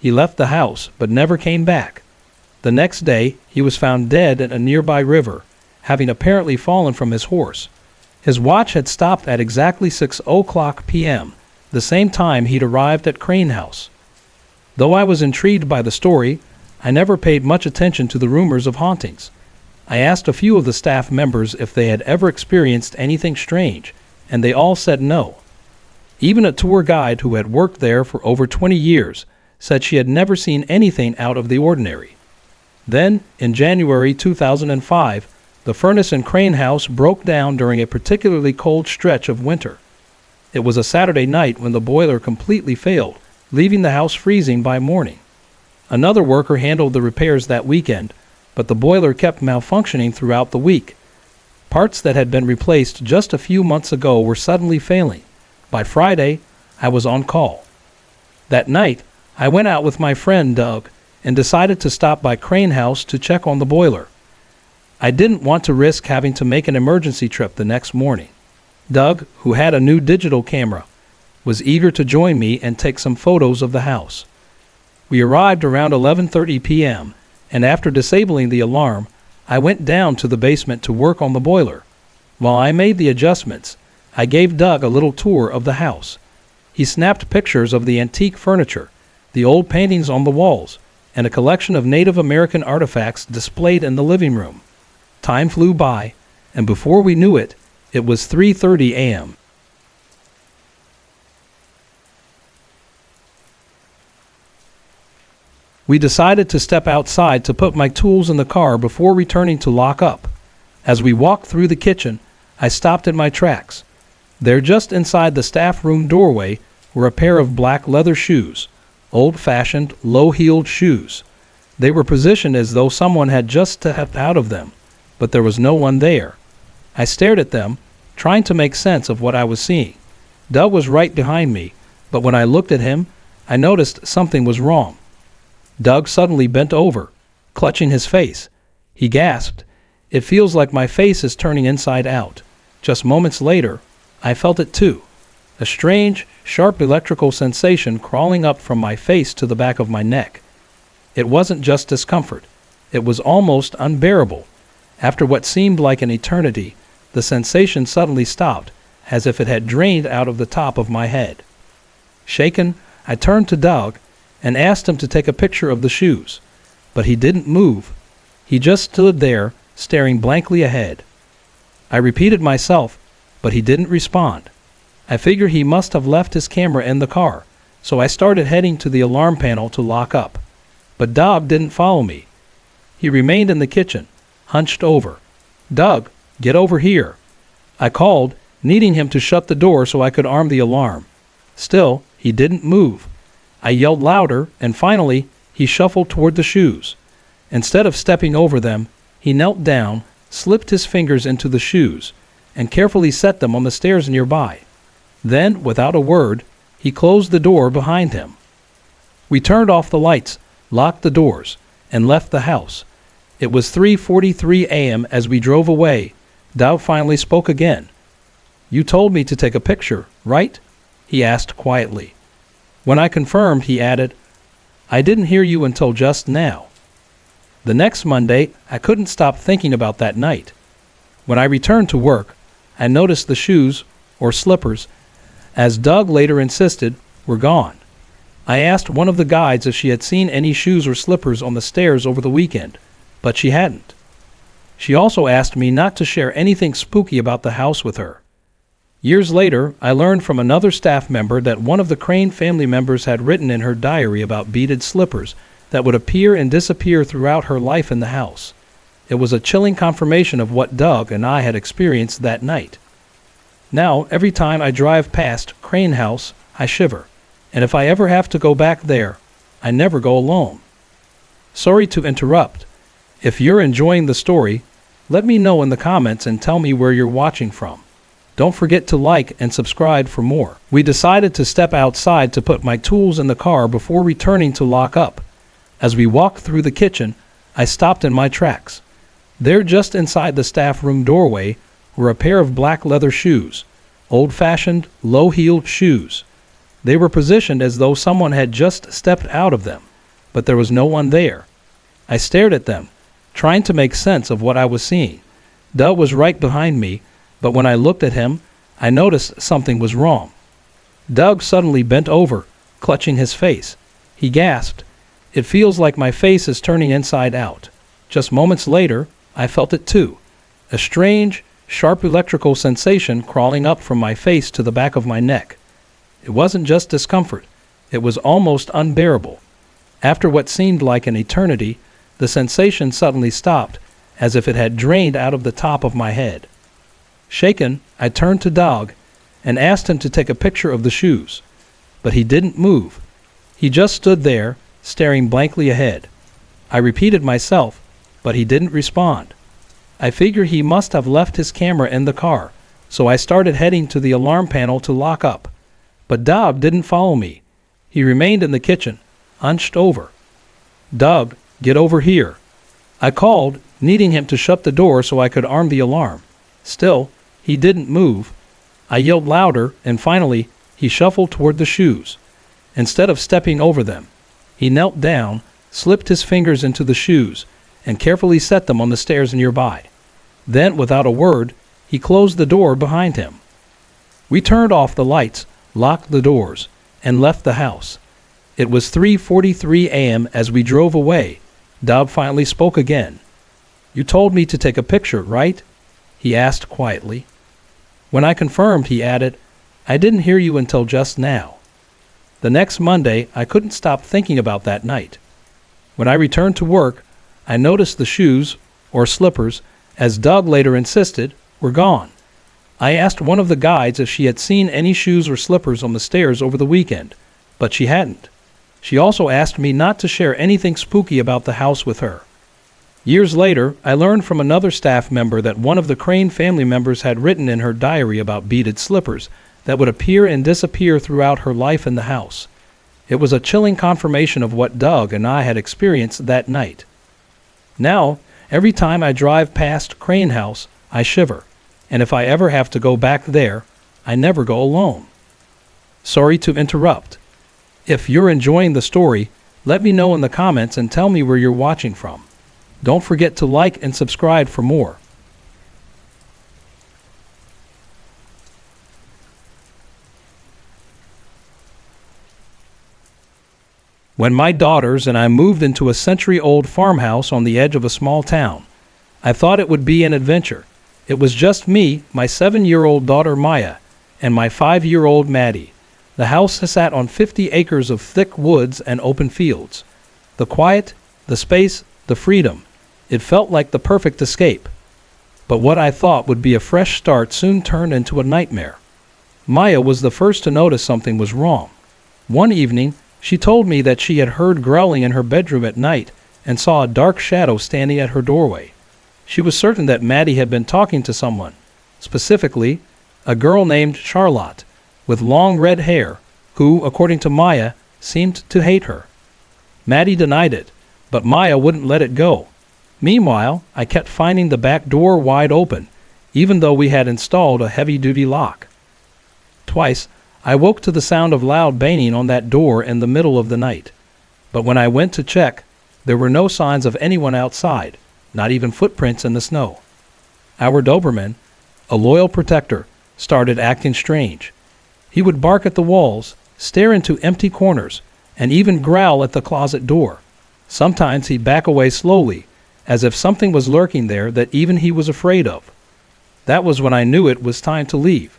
He left the house, but never came back. The next day, he was found dead in a nearby river, having apparently fallen from his horse. His watch had stopped at exactly 6:00 p.m., the same time he'd arrived at Crane House. Though I was intrigued by the story, I never paid much attention to the rumors of hauntings. I asked a few of the staff members if they had ever experienced anything strange, and they all said no. Even a tour guide who had worked there for over 20 years said she had never seen anything out of the ordinary. Then, in January 2005, the furnace in Crane House broke down during a particularly cold stretch of winter. It was a Saturday night when the boiler completely failed, leaving the house freezing by morning. Another worker handled the repairs that weekend, but the boiler kept malfunctioning throughout the week. Parts that had been replaced just a few months ago were suddenly failing. By Friday, I was on call. That night, I went out with my friend Doug and decided to stop by Crane House to check on the boiler. I didn't want to risk having to make an emergency trip the next morning. Doug, who had a new digital camera, was eager to join me and take some photos of the house. We arrived around 11:30 p.m., and after disabling the alarm, I went down to the basement to work on the boiler. While I made the adjustments, I gave Doug a little tour of the house. He snapped pictures of the antique furniture, the old paintings on the walls, and a collection of Native American artifacts displayed in the living room. Time flew by, and before we knew it, it was 3:30 a.m. We decided to step outside to put my tools in the car before returning to lock up. As we walked through the kitchen, I stopped in my tracks. There, just inside the staff room doorway, were a pair of black leather shoes, old-fashioned, low-heeled shoes. They were positioned as though someone had just stepped out of them, but there was no one there. I stared at them, trying to make sense of what I was seeing. Doug was right behind me, but when I looked at him, I noticed something was wrong. Doug suddenly bent over, clutching his face. He gasped, "It feels like my face is turning inside out." Just moments later, I felt it too. A strange, sharp electrical sensation crawling up from my face to the back of my neck. It wasn't just discomfort. It was almost unbearable. After what seemed like an eternity, the sensation suddenly stopped, as if it had drained out of the top of my head. Shaken, I turned to Doug and asked him to take a picture of the shoes, but he didn't move. He just stood there, staring blankly ahead. I repeated myself, but he didn't respond. I figured he must have left his camera in the car, so I started heading to the alarm panel to lock up. But Doug didn't follow me. He remained in the kitchen, hunched over. "Doug, get over here." I called, needing him to shut the door so I could arm the alarm. Still, he didn't move. I yelled louder, and finally, he shuffled toward the shoes. Instead of stepping over them, he knelt down, slipped his fingers into the shoes, and carefully set them on the stairs nearby. Then, without a word, he closed the door behind him. We turned off the lights, locked the doors, and left the house. It was 3:43 a.m. as we drove away. Dow finally spoke again. "You told me to take a picture, right?" he asked quietly. When I confirmed, he added, "I didn't hear you until just now." The next Monday, I couldn't stop thinking about that night. When I returned to work, I noticed the shoes, or slippers, as Doug later insisted, were gone. I asked one of the guides if she had seen any shoes or slippers on the stairs over the weekend, but she hadn't. She also asked me not to share anything spooky about the house with her. Years later, I learned from another staff member that one of the Crane family members had written in her diary about beaded slippers that would appear and disappear throughout her life in the house. It was a chilling confirmation of what Doug and I had experienced that night. Now, every time I drive past Crane House, I shiver, and if I ever have to go back there, I never go alone. Sorry to interrupt. If you're enjoying the story, let me know in the comments and tell me where you're watching from. Don't forget to like and subscribe for more. We decided to step outside to put my tools in the car before returning to lock up. As we walked through the kitchen, I stopped in my tracks. There, just inside the staff room doorway, were a pair of black leather shoes, old-fashioned, low-heeled shoes. They were positioned as though someone had just stepped out of them, but there was no one there. I stared at them, trying to make sense of what I was seeing. Doug was right behind me, but when I looked at him, I noticed something was wrong. Doug suddenly bent over, clutching his face. He gasped, "It feels like my face is turning inside out." Just moments later, I felt it too. A strange, sharp electrical sensation crawling up from my face to the back of my neck. It wasn't just discomfort. It was almost unbearable. After what seemed like an eternity, the sensation suddenly stopped, as if it had drained out of the top of my head. Shaken, I turned to Doug and asked him to take a picture of the shoes, but he didn't move. He just stood there, staring blankly ahead. I repeated myself, but he didn't respond. I figured he must have left his camera in the car, so I started heading to the alarm panel to lock up. But Doug didn't follow me. He remained in the kitchen, hunched over. "Doug, get over here." I called, needing him to shut the door so I could arm the alarm. Still, he didn't move. I yelled louder, and finally, he shuffled toward the shoes. Instead of stepping over them, he knelt down, slipped his fingers into the shoes, and carefully set them on the stairs nearby. Then, without a word, he closed the door behind him. We turned off the lights, locked the doors, and left the house. It was 3:43 a.m. as we drove away. Doug finally spoke again. "You told me to take a picture, right?" he asked quietly. When I confirmed, he added, "I didn't hear you until just now." The next Monday, I couldn't stop thinking about that night. When I returned to work, I noticed the shoes, or slippers, as Doug later insisted, were gone. I asked one of the guides if she had seen any shoes or slippers on the stairs over the weekend, but she hadn't. She also asked me not to share anything spooky about the house with her. Years later, I learned from another staff member that one of the Crane family members had written in her diary about beaded slippers that would appear and disappear throughout her life in the house. It was a chilling confirmation of what Doug and I had experienced that night. Now, every time I drive past Crane House, I shiver, and if I ever have to go back there, I never go alone. Sorry to interrupt. If you're enjoying the story, let me know in the comments and tell me where you're watching from. Don't forget to like and subscribe for more. When my daughters and I moved into a century-old farmhouse on the edge of a small town, I thought it would be an adventure. It was just me, my 7-year-old daughter Maya, and my 5-year-old Maddie. The house sat on 50 acres of thick woods and open fields. The quiet, the space, the freedom. It felt like the perfect escape. But what I thought would be a fresh start soon turned into a nightmare. Maya was the first to notice something was wrong. One evening, she told me that she had heard growling in her bedroom at night and saw a dark shadow standing at her doorway. She was certain that Maddie had been talking to someone, specifically, a girl named Charlotte, with long red hair, who, according to Maya, seemed to hate her. Maddie denied it, but Maya wouldn't let it go. Meanwhile, I kept finding the back door wide open, even though we had installed a heavy-duty lock. Twice, I woke to the sound of loud banging on that door in the middle of the night. But when I went to check, there were no signs of anyone outside, not even footprints in the snow. Our Doberman, a loyal protector, started acting strange. He would bark at the walls, stare into empty corners, and even growl at the closet door. Sometimes he'd back away slowly, as if something was lurking there that even he was afraid of. That was when I knew it was time to leave.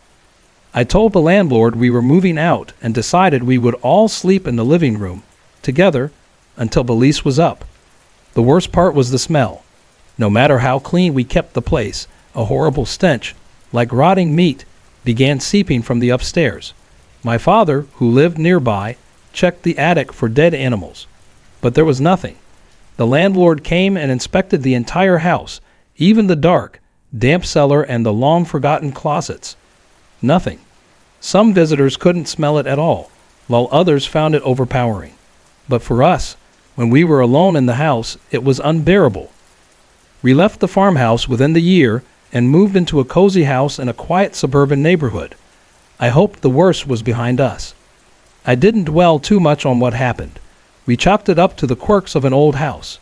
I told the landlord we were moving out and decided we would all sleep in the living room, together, until the lease was up. The worst part was the smell. No matter how clean we kept the place, a horrible stench, like rotting meat, began seeping from the upstairs. My father, who lived nearby, checked the attic for dead animals, but there was nothing. The landlord came and inspected the entire house, even the dark, damp cellar and the long-forgotten closets. Nothing. Some visitors couldn't smell it at all, while others found it overpowering. But for us, when we were alone in the house, it was unbearable. We left the farmhouse within the year and moved into a cozy house in a quiet suburban neighborhood. I hoped the worst was behind us. I didn't dwell too much on what happened. We chalked it up to the quirks of an old house.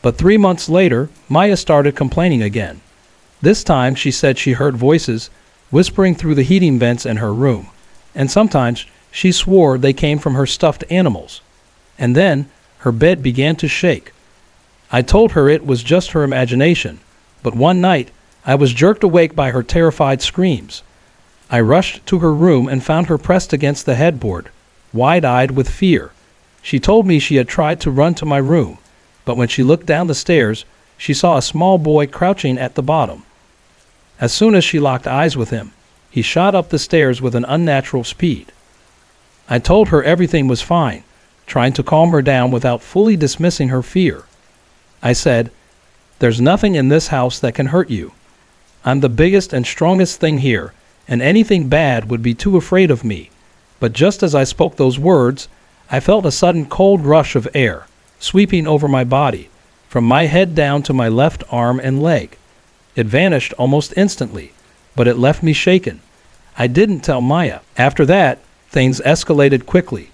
But 3 months later, Maya started complaining again. This time she said she heard voices whispering through the heating vents in her room, and sometimes she swore they came from her stuffed animals. And then her bed began to shake. I told her it was just her imagination, but one night I was jerked awake by her terrified screams. I rushed to her room and found her pressed against the headboard, wide-eyed with fear. She told me she had tried to run to my room, but when she looked down the stairs, she saw a small boy crouching at the bottom. As soon as she locked eyes with him, he shot up the stairs with an unnatural speed. I told her everything was fine, trying to calm her down without fully dismissing her fear. I said, "There's nothing in this house that can hurt you. I'm the biggest and strongest thing here, and anything bad would be too afraid of me." But just as I spoke those words, I felt a sudden cold rush of air, sweeping over my body, from my head down to my left arm and leg. It vanished almost instantly, but it left me shaken. I didn't tell Maya. After that, things escalated quickly.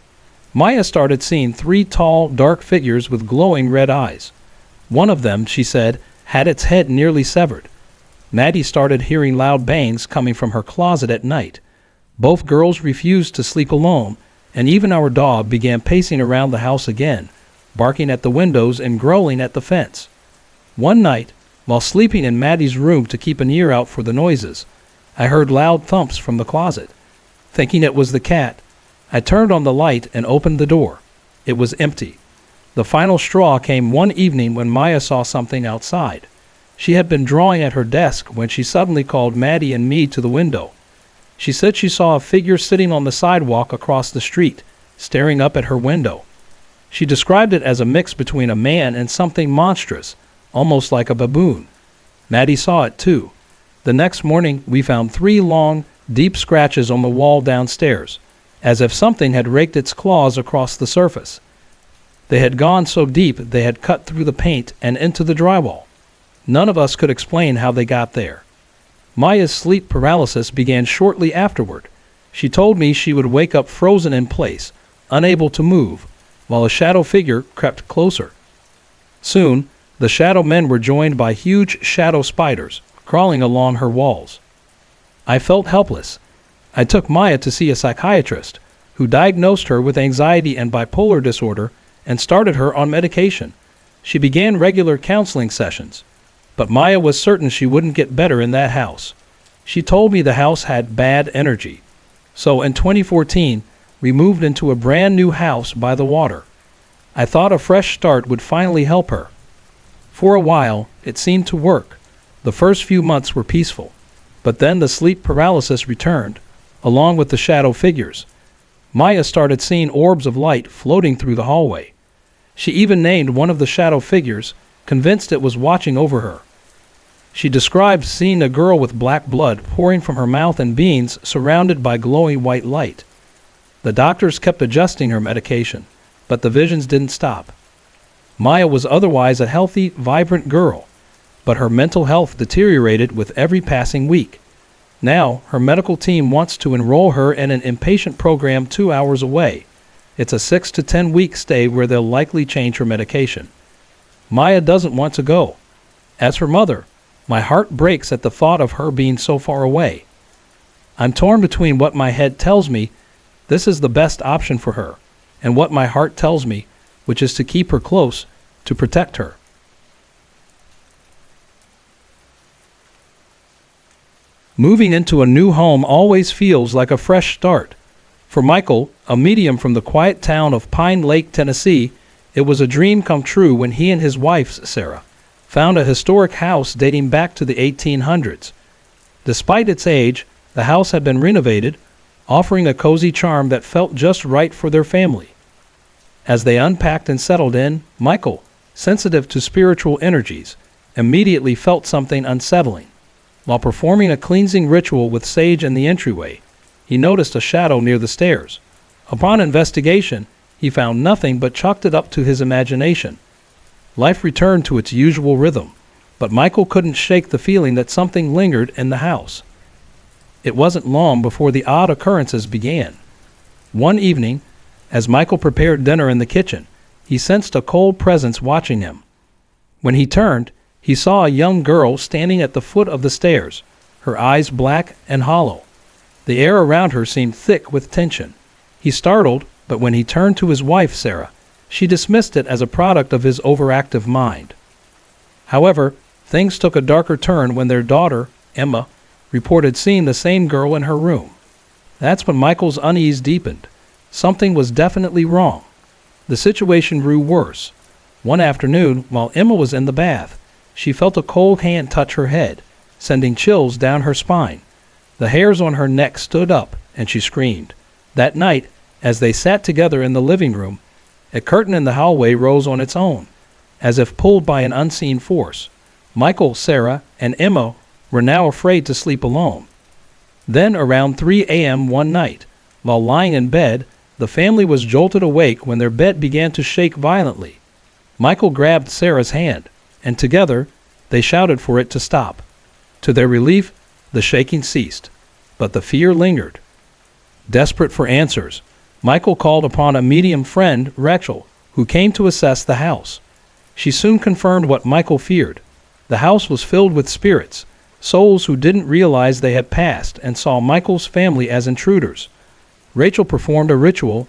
Maya started seeing 3 tall, dark figures with glowing red eyes. One of them, she said, had its head nearly severed. Maddie started hearing loud bangs coming from her closet at night. Both girls refused to sleep alone, and even our dog began pacing around the house again, barking at the windows and growling at the fence. One night, while sleeping in Maddie's room to keep an ear out for the noises, I heard loud thumps from the closet. Thinking it was the cat, I turned on the light and opened the door. It was empty. The final straw came one evening when Maya saw something outside. She had been drawing at her desk when she suddenly called Maddie and me to the window. She said she saw a figure sitting on the sidewalk across the street, staring up at her window. She described it as a mix between a man and something monstrous, almost like a baboon. Maddie saw it too. The next morning, we found 3 long, deep scratches on the wall downstairs, as if something had raked its claws across the surface. They had gone so deep they had cut through the paint and into the drywall. None of us could explain how they got there. Maya's sleep paralysis began shortly afterward. She told me she would wake up frozen in place, unable to move, while a shadow figure crept closer. Soon, the shadow men were joined by huge shadow spiders crawling along her walls. I felt helpless. I took Maya to see a psychiatrist, who diagnosed her with anxiety and bipolar disorder and started her on medication. She began regular counseling sessions, but Maya was certain she wouldn't get better in that house. She told me the house had bad energy. So in 2014, we moved into a brand new house by the water. I thought a fresh start would finally help her. For a while, it seemed to work. The first few months were peaceful, but then the sleep paralysis returned, along with the shadow figures. Maya started seeing orbs of light floating through the hallway. She even named one of the shadow figures, convinced it was watching over her. She described seeing a girl with black blood pouring from her mouth and beings surrounded by glowing white light. The doctors kept adjusting her medication, but the visions didn't stop. Maya was otherwise a healthy, vibrant girl, but her mental health deteriorated with every passing week. Now, her medical team wants to enroll her in an inpatient program 2 hours away. It's a 6 to 10 week stay where they'll likely change her medication. Maya doesn't want to go. As her mother, my heart breaks at the thought of her being so far away. I'm torn between what my head tells me this is the best option for her, and what my heart tells me, which is to keep her close, to protect her. Moving into a new home always feels like a fresh start. For Michael, a medium from the quiet town of Pine Lake, Tennessee, it was a dream come true when he and his wife, Sarah, found a historic house dating back to the 1800s. Despite its age, the house had been renovated, offering a cozy charm that felt just right for their family. As they unpacked and settled in, Michael, sensitive to spiritual energies, immediately felt something unsettling. While performing a cleansing ritual with sage in the entryway, he noticed a shadow near the stairs. Upon investigation, he found nothing but chalked it up to his imagination. Life returned to its usual rhythm, but Michael couldn't shake the feeling that something lingered in the house. It wasn't long before the odd occurrences began. One evening, as Michael prepared dinner in the kitchen, he sensed a cold presence watching him. When he turned, he saw a young girl standing at the foot of the stairs, her eyes black and hollow. The air around her seemed thick with tension. He startled, but when he turned to his wife, Sarah, she dismissed it as a product of his overactive mind. However, things took a darker turn when their daughter, Emma, reported seeing the same girl in her room. That's when Michael's unease deepened. Something was definitely wrong. The situation grew worse. One afternoon, while Emma was in the bath, she felt a cold hand touch her head, sending chills down her spine. The hairs on her neck stood up, and she screamed. That night, as they sat together in the living room, a curtain in the hallway rose on its own, as if pulled by an unseen force. Michael, Sarah, and Emma were now afraid to sleep alone. Then, around 3 a.m. one night, while lying in bed, the family was jolted awake when their bed began to shake violently. Michael grabbed Sarah's hand, and together, they shouted for it to stop. To their relief, the shaking ceased, but the fear lingered. Desperate for answers, Michael called upon a medium friend, Rachel, who came to assess the house. She soon confirmed what Michael feared. The house was filled with spirits, souls who didn't realize they had passed and saw Michael's family as intruders. Rachel performed a ritual,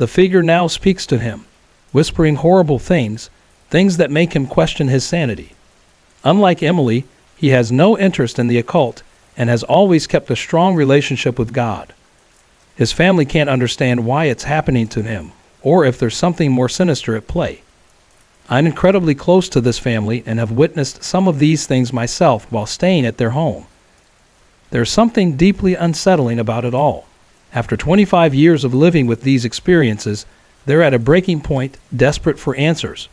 The figure now speaks to him, whispering horrible things that make him question his sanity. Unlike Emily, he has no interest in the occult and has always kept a strong relationship with God. His family can't understand why it's happening to him, or if there's something more sinister at play. I'm incredibly close to this family and have witnessed some of these things myself while staying at their home. There's something deeply unsettling about it all. After 25 years of living with these experiences, they're at a breaking point, desperate for answers.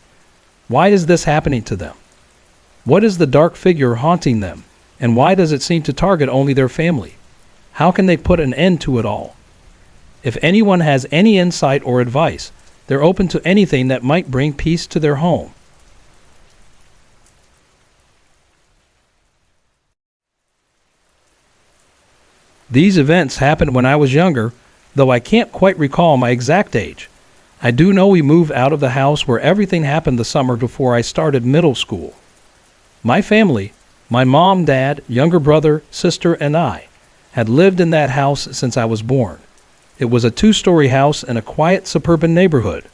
Why is this happening to them? What is the dark figure haunting them, and why does it seem to target only their family? How can they put an end to it all? If anyone has any insight or advice, they're open to anything that might bring peace to their home. These events happened when I was younger, though I can't quite recall my exact age. I do know we moved out of the house where everything happened the summer before I started middle school. My family, my mom, dad, younger brother, sister, and I, had lived in that house since I was born. It was a 2-story house in a quiet suburban neighborhood.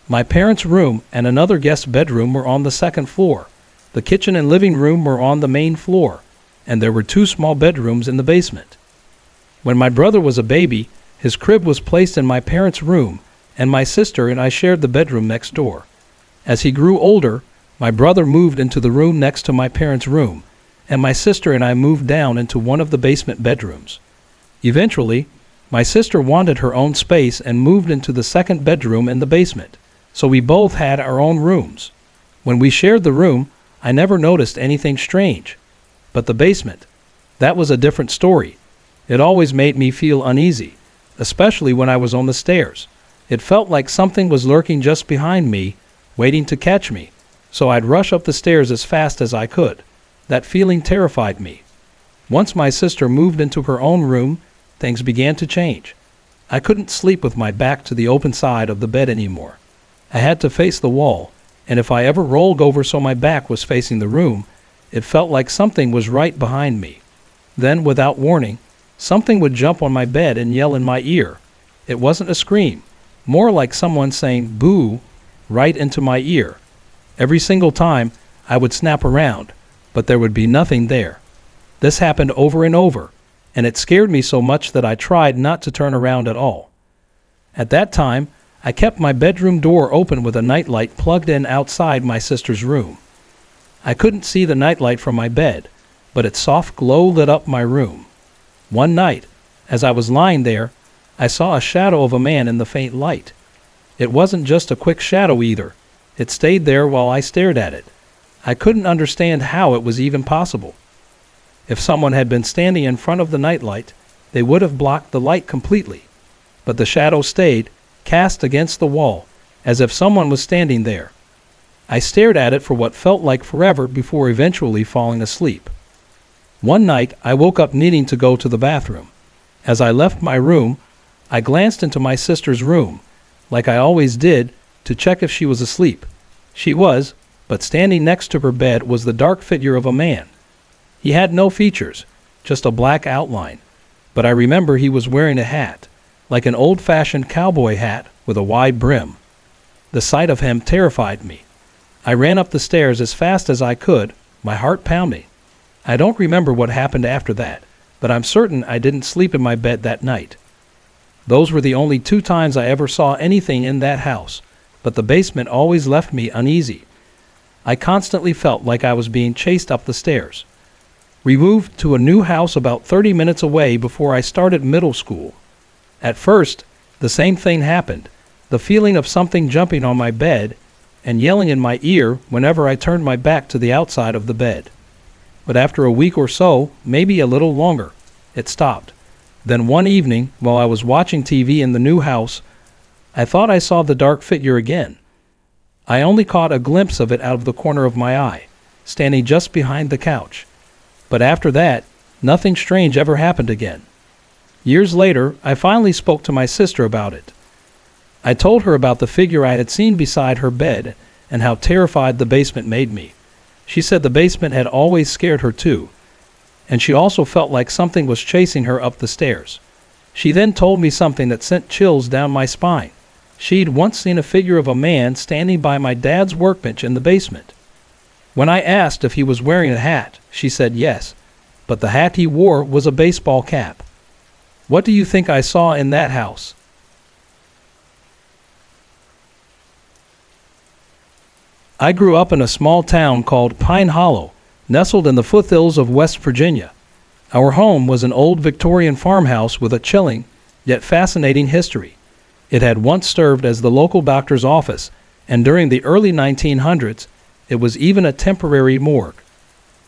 My parents' room and another guest bedroom were on the second floor. The kitchen and living room were on the main floor, and there were 2 small bedrooms in the basement. When my brother was a baby, his crib was placed in my parents' room, and my sister and I shared the bedroom next door. As he grew older, my brother moved into the room next to my parents' room, and my sister and I moved down into one of the basement bedrooms. Eventually, my sister wanted her own space and moved into the second bedroom in the basement, so we both had our own rooms. When we shared the room, I never noticed anything strange. But the basement, that was a different story. It always made me feel uneasy, especially when I was on the stairs. It felt like something was lurking just behind me, waiting to catch me, so I'd rush up the stairs as fast as I could. That feeling terrified me. Once my sister moved into her own room, things began to change. I couldn't sleep with my back to the open side of the bed anymore. I had to face the wall, and if I ever rolled over so my back was facing the room, it felt like something was right behind me. Then, without warning, something would jump on my bed and yell in my ear. It wasn't a scream, more like someone saying "boo" right into my ear. Every single time, I would snap around, but there would be nothing there. This happened over and over, and it scared me so much that I tried not to turn around at all. At that time, I kept my bedroom door open with a nightlight plugged in outside my sister's room. I couldn't see the nightlight from my bed, but its soft glow lit up my room. One night, as I was lying there, I saw a shadow of a man in the faint light. It wasn't just a quick shadow either. It stayed there while I stared at it. I couldn't understand how it was even possible. If someone had been standing in front of the nightlight, they would have blocked the light completely. But the shadow stayed, cast against the wall, as if someone was standing there. I stared at it for what felt like forever before eventually falling asleep. One night, I woke up needing to go to the bathroom. As I left my room, I glanced into my sister's room, like I always did, to check if she was asleep. She was, but standing next to her bed was the dark figure of a man. He had no features, just a black outline, but I remember he was wearing a hat, like an old-fashioned cowboy hat with a wide brim. The sight of him terrified me. I ran up the stairs as fast as I could, my heart pounding. I don't remember what happened after that, but I'm certain I didn't sleep in my bed that night. Those were the only 2 times I ever saw anything in that house, but the basement always left me uneasy. I constantly felt like I was being chased up the stairs. We moved to a new house about 30 minutes away before I started middle school. At first, the same thing happened, the feeling of something jumping on my bed and yelling in my ear whenever I turned my back to the outside of the bed. But after a week or so, maybe a little longer, it stopped. Then one evening, while I was watching TV in the new house, I thought I saw the dark figure again. I only caught a glimpse of it out of the corner of my eye, standing just behind the couch. But after that, nothing strange ever happened again. Years later, I finally spoke to my sister about it. I told her about the figure I had seen beside her bed and how terrified the basement made me. She said the basement had always scared her too, and she also felt like something was chasing her up the stairs. She then told me something that sent chills down my spine. She'd once seen a figure of a man standing by my dad's workbench in the basement. When I asked if he was wearing a hat, she said yes, but the hat he wore was a baseball cap. What do you think I saw in that house? I grew up in a small town called Pine Hollow, nestled in the foothills of West Virginia. Our home was an old Victorian farmhouse with a chilling, yet fascinating history. It had once served as the local doctor's office, and during the early 1900s, it was even a temporary morgue.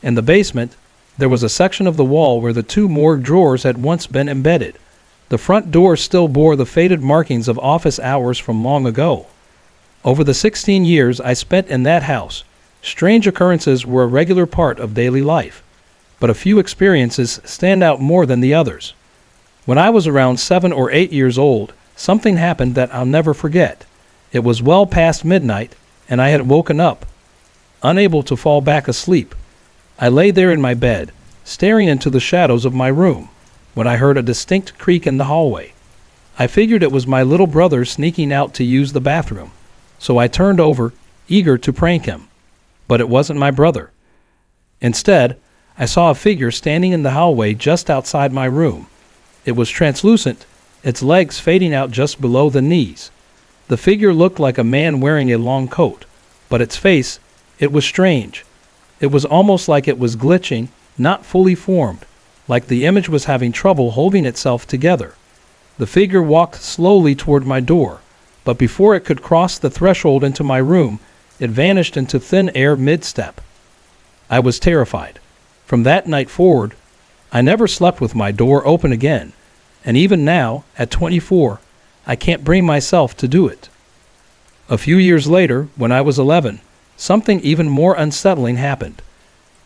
In the basement, there was a section of the wall where the two morgue drawers had once been embedded. The front door still bore the faded markings of office hours from long ago. Over the 16 years I spent in that house, strange occurrences were a regular part of daily life, but a few experiences stand out more than the others. When I was around 7 or 8 years old, something happened that I'll never forget. It was well past midnight, and I had woken up, unable to fall back asleep. I lay there in my bed, staring into the shadows of my room, when I heard a distinct creak in the hallway. I figured it was my little brother sneaking out to use the bathroom, so I turned over, eager to prank him. But it wasn't my brother. Instead, I saw a figure standing in the hallway just outside my room. It was translucent, its legs fading out just below the knees. The figure looked like a man wearing a long coat, but its face, it was strange. It was almost like it was glitching, not fully formed, like the image was having trouble holding itself together. The figure walked slowly toward my door, but before it could cross the threshold into my room, it vanished into thin air mid-step. I was terrified. From that night forward, I never slept with my door open again, and even now, at 24, I can't bring myself to do it. A few years later, when I was 11, something even more unsettling happened.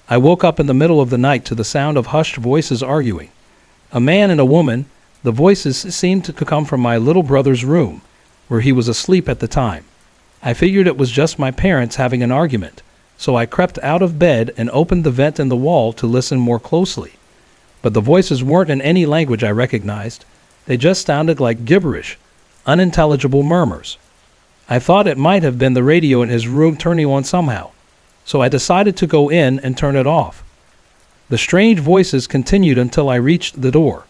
I woke up in the middle of the night to the sound of hushed voices arguing. A man and a woman, the voices seemed to come from my little brother's room, where he was asleep at the time. I figured it was just my parents having an argument, so I crept out of bed and opened the vent in the wall to listen more closely. But the voices weren't in any language I recognized. They just sounded like gibberish, unintelligible murmurs. I thought it might have been the radio in his room turning on somehow, so I decided to go in and turn it off. The strange voices continued until I reached the door,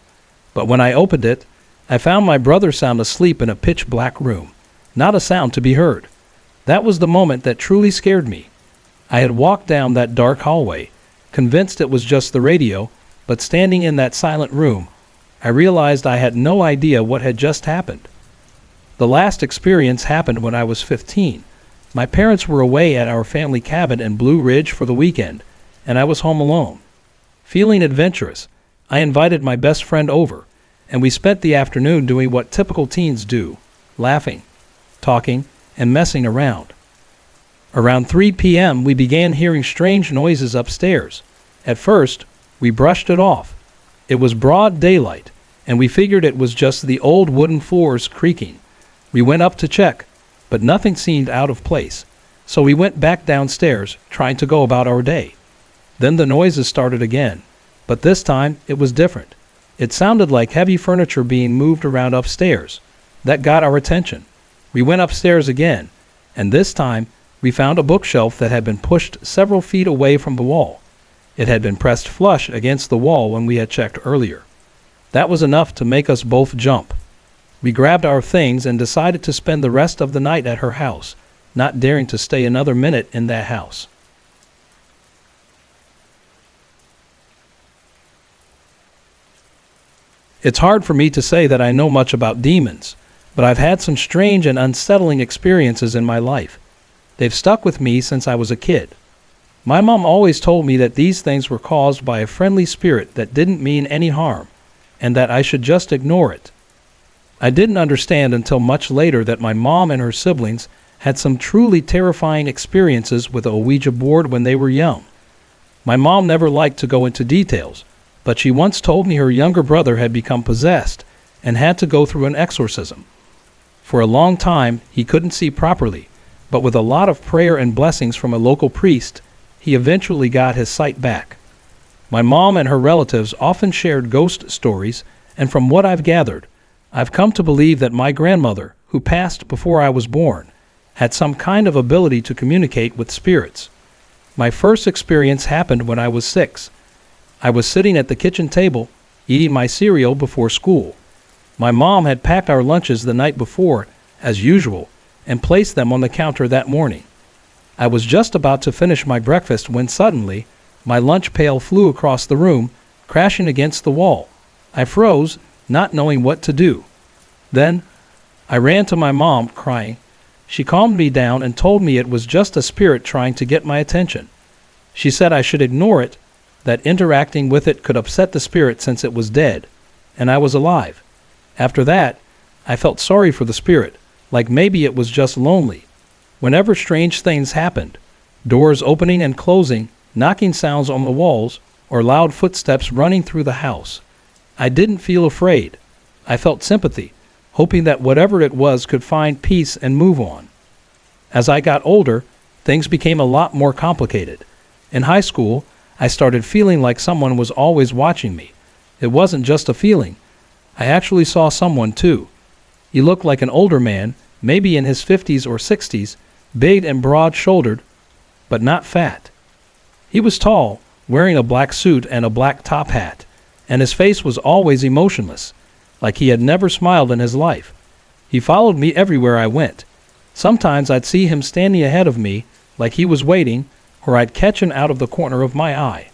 but when I opened it, I found my brother sound asleep in a pitch-black room, not a sound to be heard. That was the moment that truly scared me. I had walked down that dark hallway, convinced it was just the radio, but standing in that silent room, I realized I had no idea what had just happened. The last experience happened when I was 15. My parents were away at our family cabin in Blue Ridge for the weekend, and I was home alone. Feeling adventurous, I invited my best friend over, and we spent the afternoon doing what typical teens do, laughing, talking, and messing around. Around 3 p.m., we began hearing strange noises upstairs. At first, we brushed it off. It was broad daylight, and we figured it was just the old wooden floors creaking. We went up to check, but nothing seemed out of place, so we went back downstairs, trying to go about our day. Then the noises started again, but this time it was different. It sounded like heavy furniture being moved around upstairs. That got our attention. We went upstairs again, and this time we found a bookshelf that had been pushed several feet away from the wall. It had been pressed flush against the wall when we had checked earlier. That was enough to make us both jump. We grabbed our things and decided to spend the rest of the night at her house, not daring to stay another minute in that house. It's hard for me to say that I know much about demons, but I've had some strange and unsettling experiences in my life. They've stuck with me since I was a kid. My mom always told me that these things were caused by a friendly spirit that didn't mean any harm, and that I should just ignore it. I didn't understand until much later that my mom and her siblings had some truly terrifying experiences with a Ouija board when they were young. My mom never liked to go into details, but she once told me her younger brother had become possessed and had to go through an exorcism. For a long time, he couldn't see properly, but with a lot of prayer and blessings from a local priest, he eventually got his sight back. My mom and her relatives often shared ghost stories, and from what I've gathered, I've come to believe that my grandmother, who passed before I was born, had some kind of ability to communicate with spirits. My first experience happened when I was 6. I was sitting at the kitchen table, eating my cereal before school. My mom had packed our lunches the night before, as usual, and placed them on the counter that morning. I was just about to finish my breakfast when suddenly, my lunch pail flew across the room, crashing against the wall. I froze, not knowing what to do. Then, I ran to my mom, crying. She calmed me down and told me it was just a spirit trying to get my attention. She said I should ignore it, that interacting with it could upset the spirit since it was dead, and I was alive. After that, I felt sorry for the spirit, like maybe it was just lonely. Whenever strange things happened, doors opening and closing, knocking sounds on the walls, or loud footsteps running through the house, I didn't feel afraid. I felt sympathy, hoping that whatever it was could find peace and move on. As I got older, things became a lot more complicated. In high school, I started feeling like someone was always watching me. It wasn't just a feeling. I actually saw someone too. He looked like an older man, maybe in his 50s or 60s, big and broad-shouldered, but not fat. He was tall, wearing a black suit and a black top hat, and his face was always emotionless, like he had never smiled in his life. He followed me everywhere I went. Sometimes I'd see him standing ahead of me, like he was waiting, or I'd catch him out of the corner of my eye.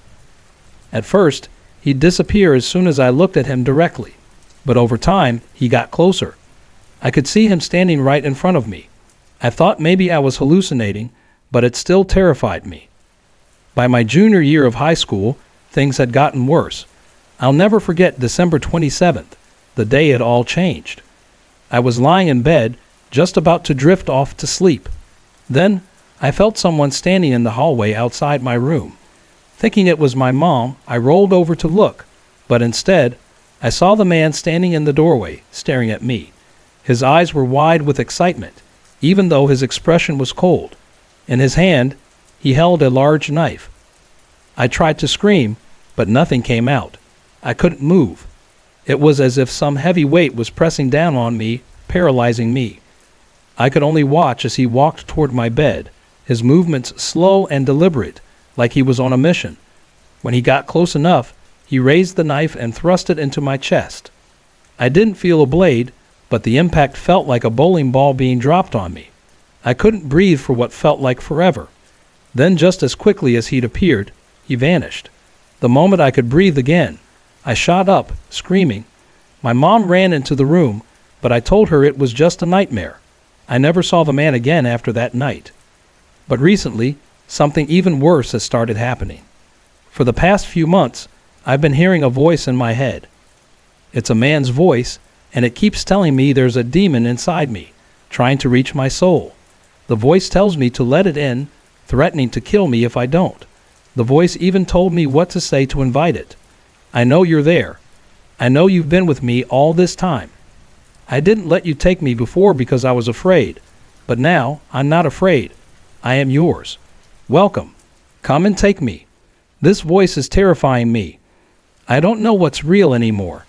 At first, he'd disappear as soon as I looked at him directly, but over time, he got closer. I could see him standing right in front of me. I thought maybe I was hallucinating, but it still terrified me. By my junior year of high school, things had gotten worse. I'll never forget December 27th, the day it all changed. I was lying in bed, just about to drift off to sleep. Then, I felt someone standing in the hallway outside my room. Thinking it was my mom, I rolled over to look, but instead, I saw the man standing in the doorway, staring at me. His eyes were wide with excitement, even though his expression was cold. In his hand, he held a large knife. I tried to scream, but nothing came out. I couldn't move. It was as if some heavy weight was pressing down on me, paralyzing me. I could only watch as he walked toward my bed, his movements slow and deliberate, like he was on a mission. When he got close enough, he raised the knife and thrust it into my chest. I didn't feel a blade, but the impact felt like a bowling ball being dropped on me. I couldn't breathe for what felt like forever. Then, just as quickly as he'd appeared, he vanished. The moment I could breathe again, I shot up, screaming. My mom ran into the room, but I told her it was just a nightmare. I never saw the man again after that night. But recently, something even worse has started happening. For the past few months, I've been hearing a voice in my head. It's a man's voice, and it keeps telling me there's a demon inside me, trying to reach my soul. The voice tells me to let it in, threatening to kill me if I don't. The voice even told me what to say to invite it. I know you're there. I know you've been with me all this time. I didn't let you take me before because I was afraid, but now I'm not afraid. I am yours. Welcome. Come and take me. This voice is terrifying me. I don't know what's real anymore.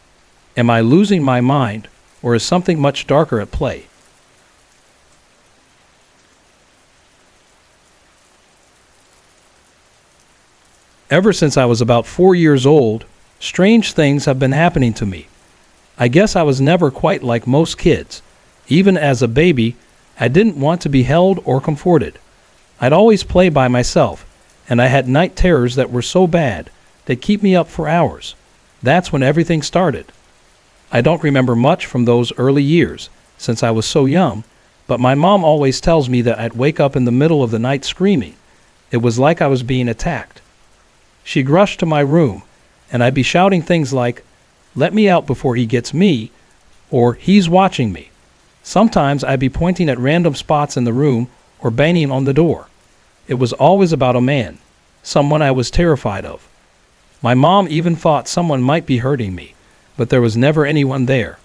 Am I losing my mind, or is something much darker at play? Ever since I was about 4 years old, strange things have been happening to me. I guess I was never quite like most kids. Even as a baby, I didn't want to be held or comforted. I'd always play by myself, and I had night terrors that were so bad they'd keep me up for hours. That's when everything started. I don't remember much from those early years, since I was so young, but my mom always tells me that I'd wake up in the middle of the night screaming. It was like I was being attacked. She'd rush to my room, and I'd be shouting things like, "Let me out before he gets me," or "He's watching me." Sometimes I'd be pointing at random spots in the room or banging on the door. It was always about a man, someone I was terrified of. My mom even thought someone might be hurting me, but there was never anyone there.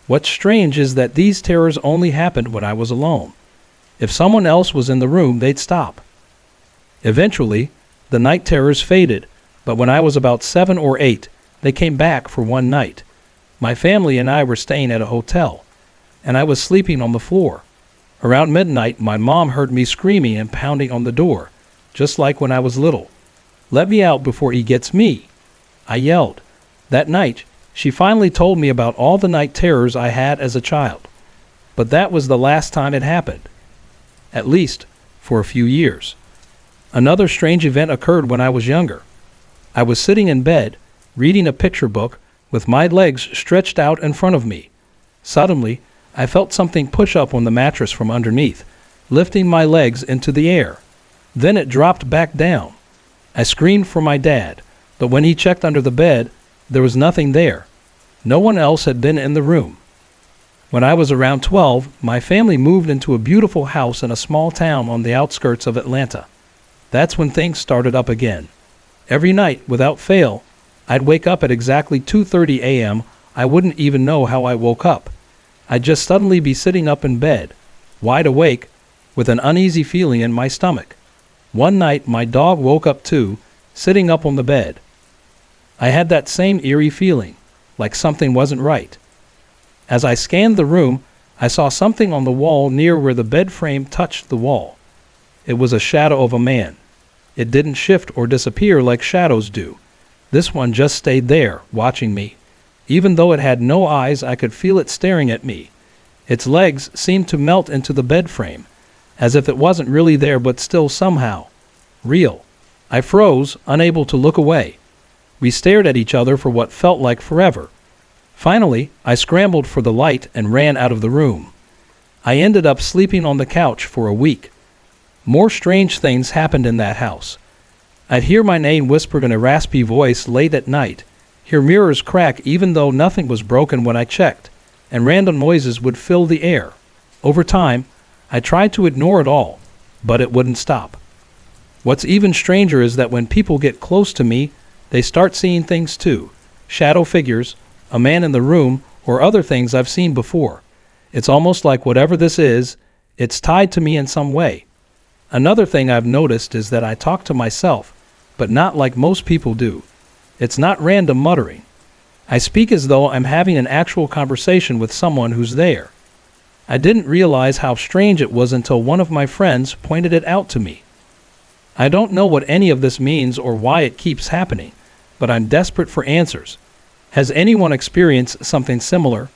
What's strange is that these terrors only happened when I was alone. If someone else was in the room, they'd stop. Eventually, the night terrors faded, but when I was about 7 or 8, they came back for one night. My family and I were staying at a hotel. and I was sleeping on the floor. Around midnight, my mom heard me screaming and pounding on the door, just like when I was little. "Let me out before he gets me," I yelled. That night, she finally told me about all the night terrors I had as a child. But that was the last time it happened. At least, for a few years. Another strange event occurred when I was younger. I was sitting in bed, reading a picture book, with my legs stretched out in front of me. Suddenly, I felt something push up on the mattress from underneath, lifting my legs into the air. Then it dropped back down. I screamed for my dad, but when he checked under the bed, there was nothing there. No one else had been in the room. When I was around 12, my family moved into a beautiful house in a small town on the outskirts of Atlanta. That's when things started up again. Every night, without fail, I'd wake up at exactly 2:30 a.m. I wouldn't even know how I woke up. I'd just suddenly be sitting up in bed, wide awake, with an uneasy feeling in my stomach. One night, my dog woke up too, sitting up on the bed. I had that same eerie feeling, like something wasn't right. As I scanned the room, I saw something on the wall near where the bed frame touched the wall. It was a shadow of a man. It didn't shift or disappear like shadows do. This one just stayed there, watching me. Even though it had no eyes, I could feel it staring at me. Its legs seemed to melt into the bed frame, as if it wasn't really there but still somehow real. I froze, unable to look away. We stared at each other for what felt like forever. Finally, I scrambled for the light and ran out of the room. I ended up sleeping on the couch for a week. More strange things happened in that house. I'd hear my name whispered in a raspy voice late at night, hear mirrors crack even though nothing was broken when I checked, and random noises would fill the air. Over time, I tried to ignore it all, but it wouldn't stop. What's even stranger is that when people get close to me, they start seeing things too. Shadow figures, a man in the room, or other things I've seen before. It's almost like whatever this is, it's tied to me in some way. Another thing I've noticed is that I talk to myself, but not like most people do. It's not random muttering. I speak as though I'm having an actual conversation with someone who's there. I didn't realize how strange it was until one of my friends pointed it out to me. I don't know what any of this means or why it keeps happening, but I'm desperate for answers. Has anyone experienced something similar?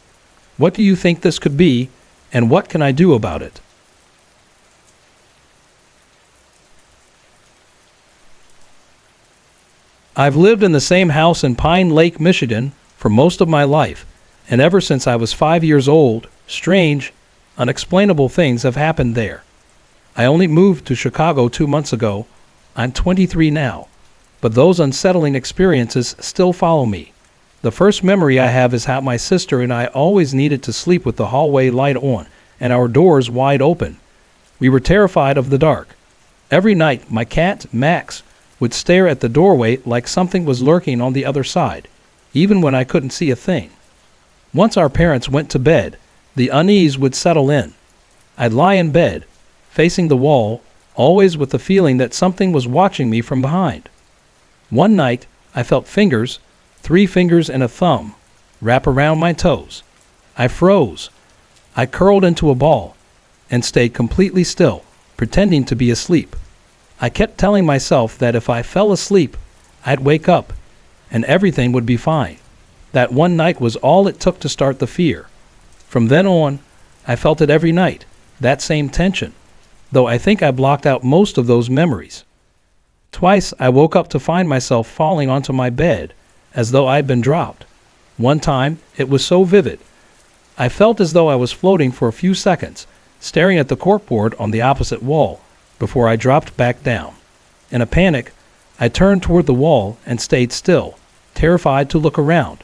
What do you think this could be, and what can I do about it? I've lived in the same house in Pine Lake, Michigan, for most of my life, and ever since I was 5 years old, strange, unexplainable things have happened there. I only moved to Chicago 2 months ago. I'm 23 now, but those unsettling experiences still follow me. The first memory I have is how my sister and I always needed to sleep with the hallway light on and our doors wide open. We were terrified of the dark. Every night, my cat, Max, would stare at the doorway like something was lurking on the other side, even when I couldn't see a thing. Once our parents went to bed, the unease would settle in. I'd lie in bed, facing the wall, always with the feeling that something was watching me from behind. One night, I felt fingers, 3 fingers and a thumb, wrap around my toes. I froze. I curled into a ball and stayed completely still, pretending to be asleep. I kept telling myself that if I fell asleep, I'd wake up, and everything would be fine. That one night was all it took to start the fear. From then on, I felt it every night, that same tension, though I think I blocked out most of those memories. Twice I woke up to find myself falling onto my bed, as though I'd been dropped. One time, it was so vivid. I felt as though I was floating for a few seconds, staring at the corkboard on the opposite wall, before I dropped back down. In a panic, I turned toward the wall and stayed still, terrified to look around.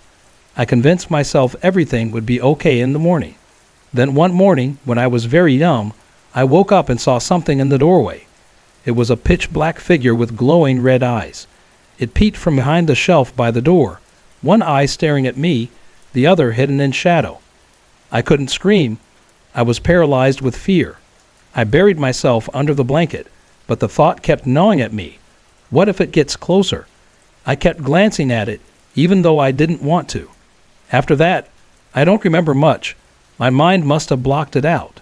I convinced myself everything would be okay in the morning. Then one morning, when I was very young, I woke up and saw something in the doorway. It was a pitch-black figure with glowing red eyes. It peeked from behind the shelf by the door, one eye staring at me, the other hidden in shadow. I couldn't scream. I was paralyzed with fear. I buried myself under the blanket, but the thought kept gnawing at me. What if it gets closer? I kept glancing at it, even though I didn't want to. After that, I don't remember much, My mind must have blocked it out.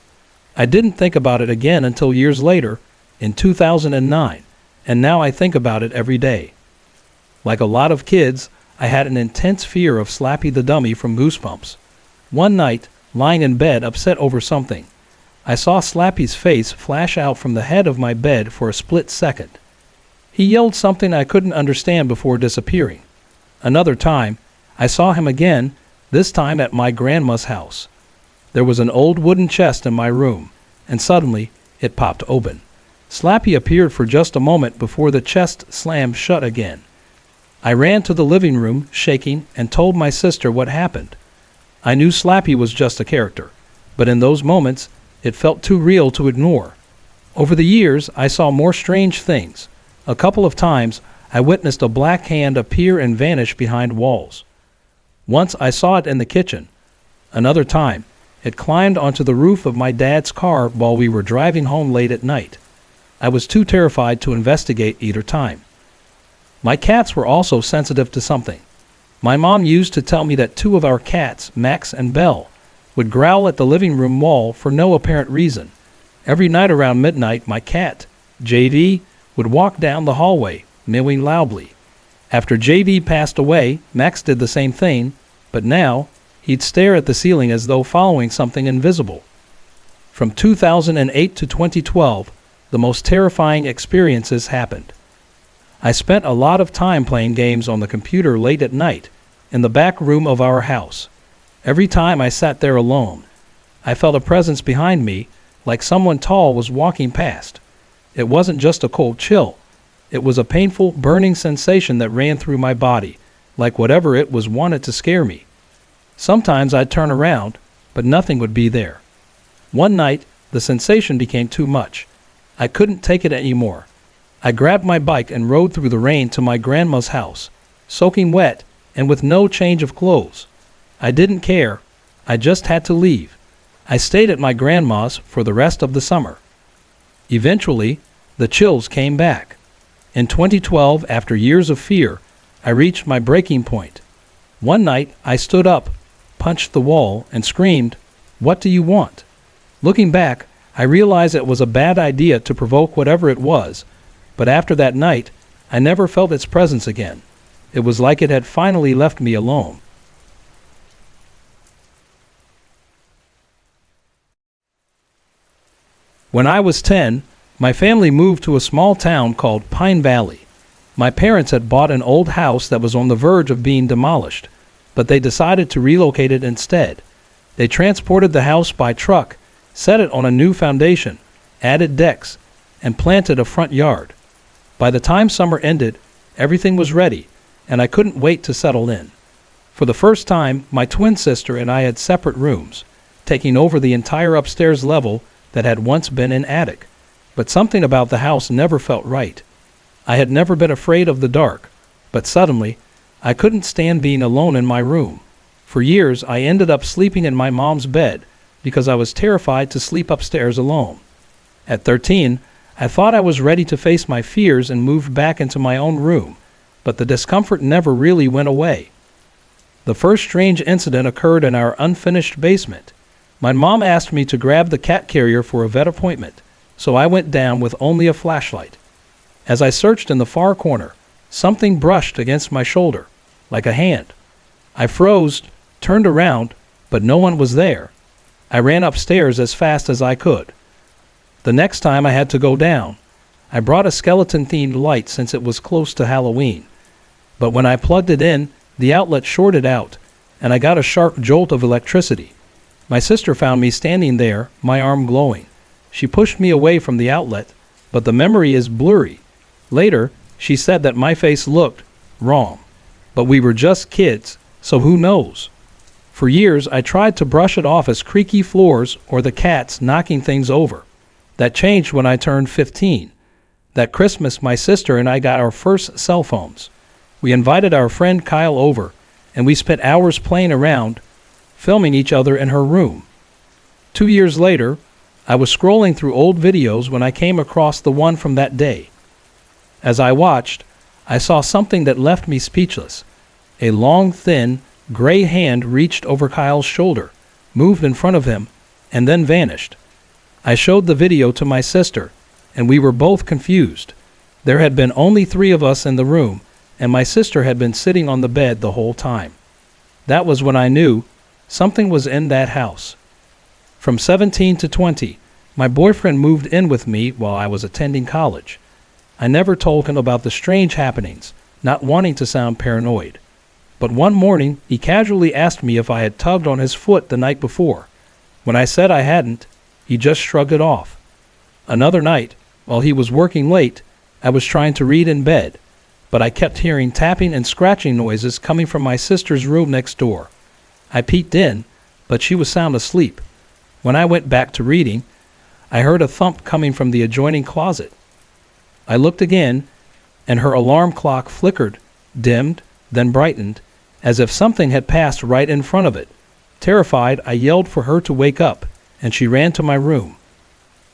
I didn't think about it again until years later, in 2009, and now I think about it every day. Like a lot of kids, I had an intense fear of Slappy the Dummy from Goosebumps. One night, lying in bed upset over something, I saw Slappy's face flash out from the head of my bed for a split second. He yelled something I couldn't understand before disappearing. Another time, I saw him again, this time at my grandma's house. There was an old wooden chest in my room, and suddenly it popped open. Slappy appeared for just a moment before the chest slammed shut again. I ran to the living room, shaking, and told my sister what happened. I knew Slappy was just a character, but in those moments, it felt too real to ignore. Over the years, I saw more strange things. A couple of times, I witnessed a black hand appear and vanish behind walls. Once I saw it in the kitchen. Another time, it climbed onto the roof of my dad's car while we were driving home late at night. I was too terrified to investigate either time. My cats were also sensitive to something. My mom used to tell me that two of our cats, Max and Belle, would growl at the living room wall for no apparent reason. Every night around midnight, my cat, JV, would walk down the hallway, mewing loudly. After JV passed away, Max did the same thing, but now he'd stare at the ceiling as though following something invisible. From 2008 to 2012, the most terrifying experiences happened. I spent a lot of time playing games on the computer late at night, in the back room of our house. Every time I sat there alone, I felt a presence behind me, like someone tall was walking past. It wasn't just a cold chill. It was a painful, burning sensation that ran through my body, like whatever it was wanted to scare me. Sometimes I'd turn around, but nothing would be there. One night, the sensation became too much. I couldn't take it anymore. I grabbed my bike and rode through the rain to my grandma's house, soaking wet and with no change of clothes. I didn't care. I just had to leave. I stayed at my grandma's for the rest of the summer. Eventually, the chills came back. In 2012, after years of fear, I reached my breaking point. One night, I stood up, punched the wall, and screamed, "What do you want?" Looking back, I realized it was a bad idea to provoke whatever it was, but after that night, I never felt its presence again. It was like it had finally left me alone. When I was 10, my family moved to a small town called Pine Valley. My parents had bought an old house that was on the verge of being demolished, but they decided to relocate it instead. They transported the house by truck, set it on a new foundation, added decks, and planted a front yard. By the time summer ended, everything was ready, and I couldn't wait to settle in. For the first time, my twin sister and I had separate rooms, taking over the entire upstairs level that had once been an attic. But something about the house never felt right. I had never been afraid of the dark, but suddenly, I couldn't stand being alone in my room. For years, I ended up sleeping in my mom's bed because I was terrified to sleep upstairs alone. At 13, I thought I was ready to face my fears and moved back into my own room, but the discomfort never really went away. The first strange incident occurred in our unfinished basement. My mom asked me to grab the cat carrier for a vet appointment, so I went down with only a flashlight. As I searched in the far corner, something brushed against my shoulder, like a hand. I froze, turned around, but no one was there. I ran upstairs as fast as I could. The next time I had to go down, I brought a skeleton-themed light since it was close to Halloween. But when I plugged it in, the outlet shorted out, and I got a sharp jolt of electricity. My sister found me standing there, my arm glowing. She pushed me away from the outlet, but the memory is blurry. Later, she said that my face looked wrong. But we were just kids, so who knows? For years, I tried to brush it off as creaky floors or the cats knocking things over. That changed when I turned 15. That Christmas, my sister and I got our first cell phones. We invited our friend Kyle over, and we spent hours playing around, filming each other in her room. 2 years later, I was scrolling through old videos when I came across the one from that day. As I watched, I saw something that left me speechless. A long, thin, gray hand reached over Kyle's shoulder, moved in front of him, and then vanished. I showed the video to my sister, and we were both confused. There had been only 3 of us in the room, and my sister had been sitting on the bed the whole time. That was when I knew something was in that house. From 17 to 20, my boyfriend moved in with me while I was attending college. I never told him about the strange happenings, not wanting to sound paranoid. But one morning, he casually asked me if I had tugged on his foot the night before. When I said I hadn't, he just shrugged it off. Another night, while he was working late, I was trying to read in bed, but I kept hearing tapping and scratching noises coming from my sister's room next door. I peeked in, but she was sound asleep. When I went back to reading, I heard a thump coming from the adjoining closet. I looked again, and her alarm clock flickered, dimmed, then brightened, as if something had passed right in front of it. Terrified, I yelled for her to wake up, and she ran to my room.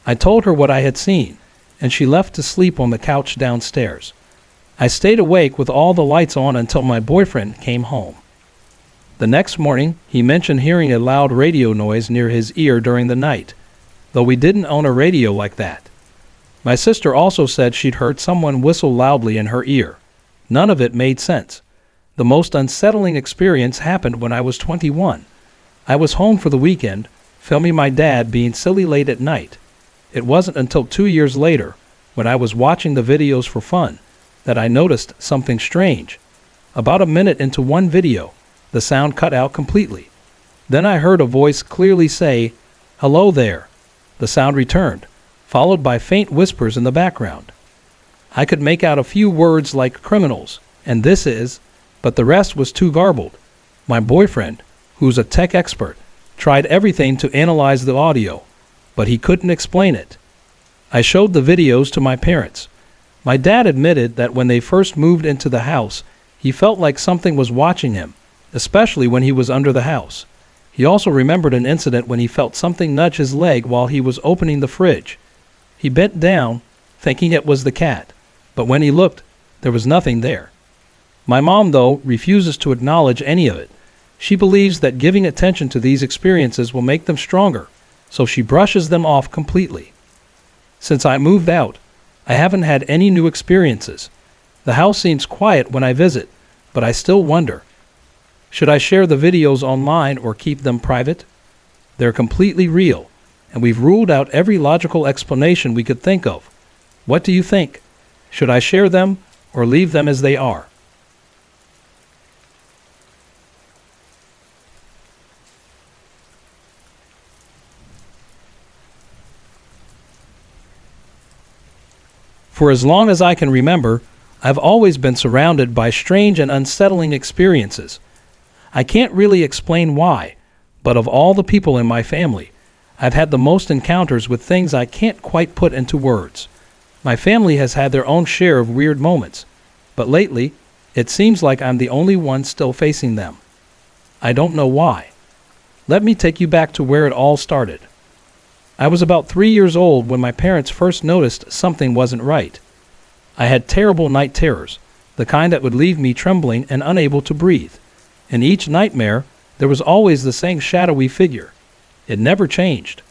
I told her what I had seen, and she left to sleep on the couch downstairs. I stayed awake with all the lights on until my boyfriend came home. The next morning, he mentioned hearing a loud radio noise near his ear during the night, though we didn't own a radio like that. My sister also said she'd heard someone whistle loudly in her ear. None of it made sense. The most unsettling experience happened when I was 21. I was home for the weekend, filming my dad being silly late at night. It wasn't until 2 years later, when I was watching the videos for fun, that I noticed something strange. About a minute into one video, the sound cut out completely. Then I heard a voice clearly say, "Hello there." The sound returned, followed by faint whispers in the background. I could make out a few words like criminals, and this is, but the rest was too garbled. My boyfriend, who's a tech expert, tried everything to analyze the audio, but he couldn't explain it. I showed the videos to my parents. My dad admitted that when they first moved into the house, he felt like something was watching him, especially when he was under the house. He also remembered an incident when he felt something nudge his leg while he was opening the fridge. He bent down, thinking it was the cat, but when he looked, there was nothing there. My mom, though, refuses to acknowledge any of it. She believes that giving attention to these experiences will make them stronger, so she brushes them off completely. Since I moved out, I haven't had any new experiences. The house seems quiet when I visit, but I still wonder. Should I share the videos online or keep them private? They're completely real, and we've ruled out every logical explanation we could think of. What do you think? Should I share them or leave them as they are? For as long as I can remember, I've always been surrounded by strange and unsettling experiences. I can't really explain why, but of all the people in my family, I've had the most encounters with things I can't quite put into words. My family has had their own share of weird moments, but lately, it seems like I'm the only one still facing them. I don't know why. Let me take you back to where it all started. I was about 3 years old when my parents first noticed something wasn't right. I had terrible night terrors, the kind that would leave me trembling and unable to breathe. In each nightmare, there was always the same shadowy figure. It never changed.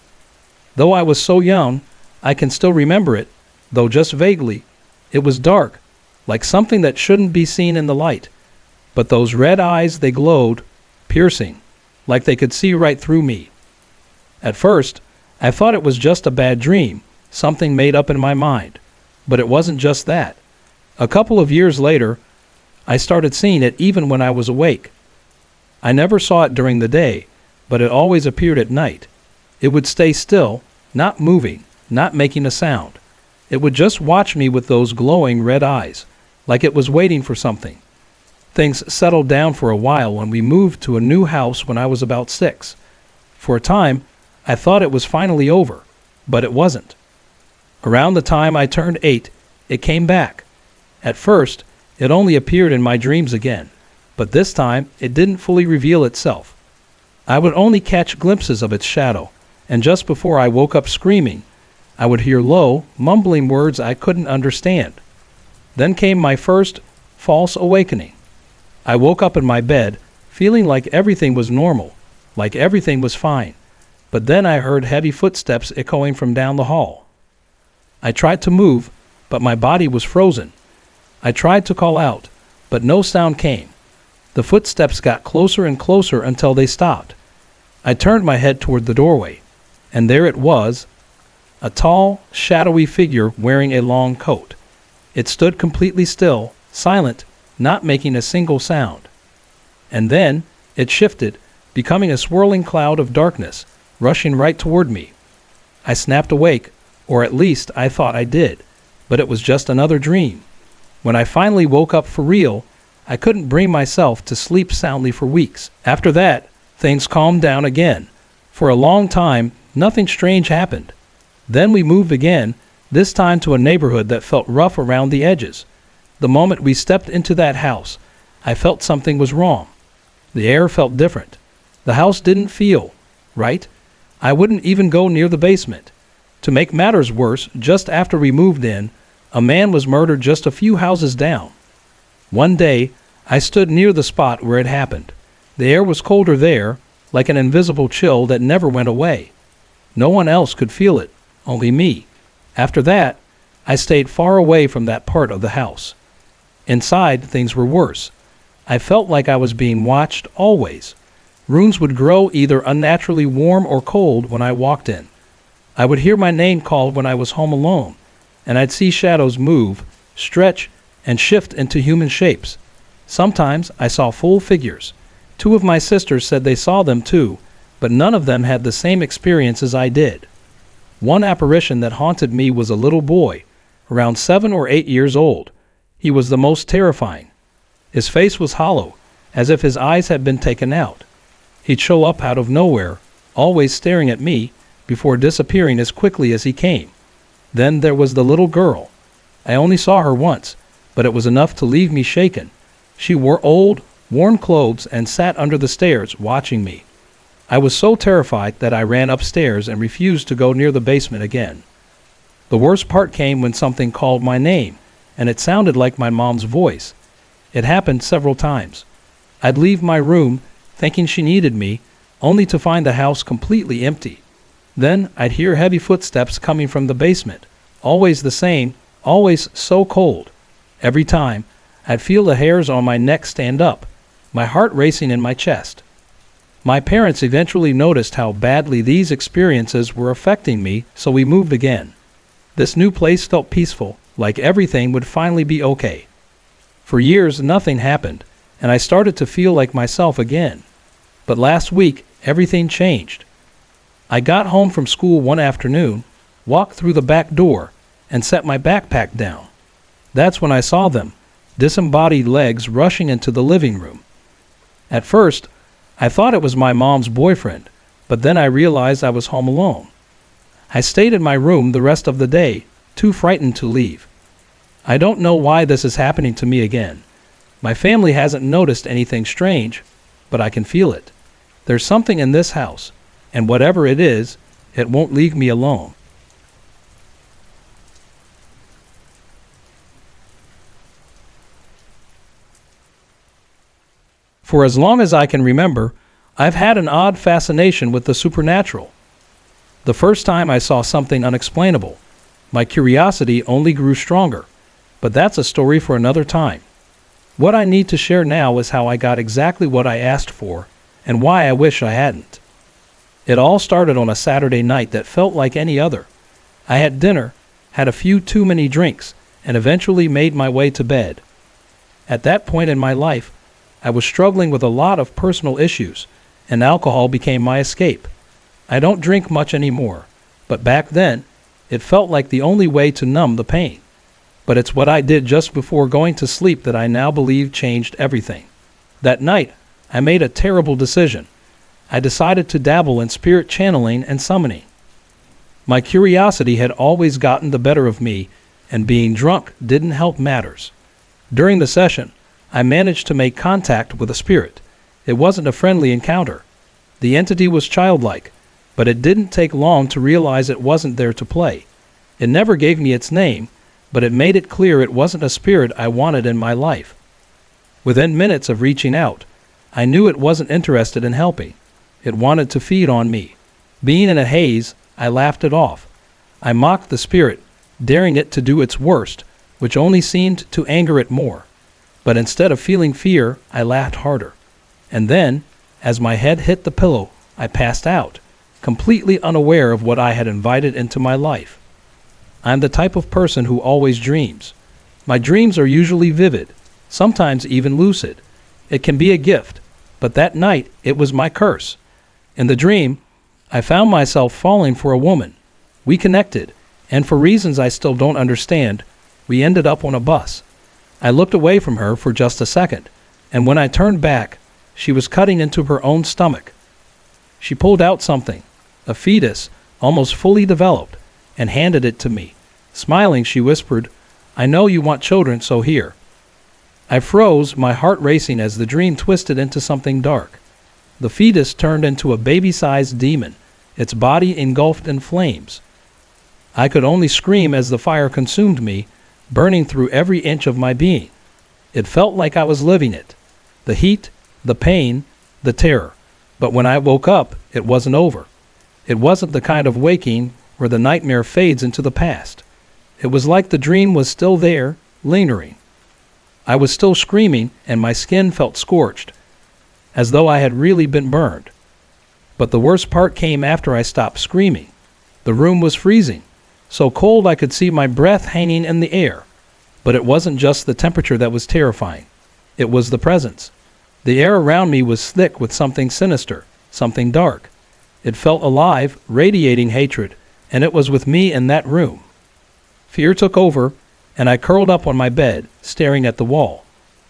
Though I was so young, I can still remember it, though just vaguely. It was dark, like something that shouldn't be seen in the light. But those red eyes, they glowed, piercing, like they could see right through me. At first, I thought it was just a bad dream, something made up in my mind. But it wasn't just that. A couple of years later, I started seeing it even when I was awake. I never saw it during the day, but it always appeared at night. It would stay still, not moving, not making a sound. It would just watch me with those glowing red eyes, like it was waiting for something. Things settled down for a while when we moved to a new house when I was about 6. For a time, I thought it was finally over, but it wasn't. Around the time I turned 8, it came back. At first, it only appeared in my dreams again, but this time it didn't fully reveal itself. I would only catch glimpses of its shadow, and just before I woke up screaming, I would hear low, mumbling words I couldn't understand. Then came my first false awakening. I woke up in my bed, feeling like everything was normal, like everything was fine. But then I heard heavy footsteps echoing from down the hall. I tried to move, but my body was frozen. I tried to call out, but no sound came. The footsteps got closer and closer until they stopped. I turned my head toward the doorway, and there it was, a tall, shadowy figure wearing a long coat. It stood completely still, silent, not making a single sound. And then it shifted, becoming a swirling cloud of darkness, rushing right toward me. I snapped awake, or at least I thought I did, but it was just another dream. When I finally woke up for real, I couldn't bring myself to sleep soundly for weeks. After that, things calmed down again. For a long time, nothing strange happened. Then we moved again, this time to a neighborhood that felt rough around the edges. The moment we stepped into that house, I felt something was wrong. The air felt different. The house didn't feel right. I wouldn't even go near the basement. To make matters worse, just after we moved in, a man was murdered just a few houses down. One day, I stood near the spot where it happened. The air was colder there, like an invisible chill that never went away. No one else could feel it, only me. After that, I stayed far away from that part of the house. Inside, things were worse. I felt like I was being watched always. Rooms would grow either unnaturally warm or cold when I walked in. I would hear my name called when I was home alone, and I'd see shadows move, stretch, and shift into human shapes. Sometimes I saw full figures. 2 of my sisters said they saw them too, but none of them had the same experience as I did. One apparition that haunted me was a little boy, around 7 or 8 years old. He was the most terrifying. His face was hollow, as if his eyes had been taken out. He'd show up out of nowhere, always staring at me, before disappearing as quickly as he came. Then there was the little girl. I only saw her once, but it was enough to leave me shaken. She wore old, worn clothes and sat under the stairs, watching me. I was so terrified that I ran upstairs and refused to go near the basement again. The worst part came when something called my name, and it sounded like my mom's voice. It happened several times. I'd leave my room, thinking she needed me, only to find the house completely empty. Then I'd hear heavy footsteps coming from the basement, always the same, always so cold. Every time, I'd feel the hairs on my neck stand up, my heart racing in my chest. My parents eventually noticed how badly these experiences were affecting me, so we moved again. This new place felt peaceful, like everything would finally be okay. For years, nothing happened, and I started to feel like myself again. But last week, everything changed. I got home from school one afternoon, walked through the back door, and set my backpack down. That's when I saw them, disembodied legs rushing into the living room. At first, I thought it was my mom's boyfriend, but then I realized I was home alone. I stayed in my room the rest of the day, too frightened to leave. I don't know why this is happening to me again. My family hasn't noticed anything strange, but I can feel it. There's something in this house, and whatever it is, it won't leave me alone. For as long as I can remember, I've had an odd fascination with the supernatural. The first time I saw something unexplainable, my curiosity only grew stronger, but that's a story for another time. What I need to share now is how I got exactly what I asked for, and why I wish I hadn't. It all started on a Saturday night that felt like any other. I had dinner, had a few too many drinks, and eventually made my way to bed. At that point in my life, I was struggling with a lot of personal issues, and alcohol became my escape. I don't drink much anymore, but back then, it felt like the only way to numb the pain. But it's what I did just before going to sleep that I now believe changed everything. That night, I made a terrible decision. I decided to dabble in spirit channeling and summoning. My curiosity had always gotten the better of me, and being drunk didn't help matters. During the session, I managed to make contact with a spirit. It wasn't a friendly encounter. The entity was childlike, but it didn't take long to realize it wasn't there to play. It never gave me its name, but it made it clear it wasn't a spirit I wanted in my life. Within minutes of reaching out, I knew it wasn't interested in helping. It wanted to feed on me. Being in a haze, I laughed it off. I mocked the spirit, daring it to do its worst, which only seemed to anger it more. But instead of feeling fear, I laughed harder. And then, as my head hit the pillow, I passed out, completely unaware of what I had invited into my life. I'm the type of person who always dreams. My dreams are usually vivid, sometimes even lucid. It can be a gift, but that night it was my curse. In the dream, I found myself falling for a woman. We connected, and for reasons I still don't understand, we ended up on a bus. I looked away from her for just a second, and when I turned back, she was cutting into her own stomach. She pulled out something, a fetus, almost fully developed, and handed it to me. Smiling, she whispered, "I know you want children, so here." I froze, my heart racing as the dream twisted into something dark. The fetus turned into a baby-sized demon, its body engulfed in flames. I could only scream as the fire consumed me, burning through every inch of my being. It felt like I was living it. The heat, the pain, the terror. But when I woke up, it wasn't over. It wasn't the kind of waking where the nightmare fades into the past. It was like the dream was still there, lingering. I was still screaming, and my skin felt scorched, as though I had really been burned. But the worst part came after I stopped screaming. The room was freezing, so cold I could see my breath hanging in the air. But it wasn't just the temperature that was terrifying. It was the presence. The air around me was thick with something sinister, something dark. It felt alive, radiating hatred, and it was with me in that room. Fear took over, and I curled up on my bed, staring at the wall.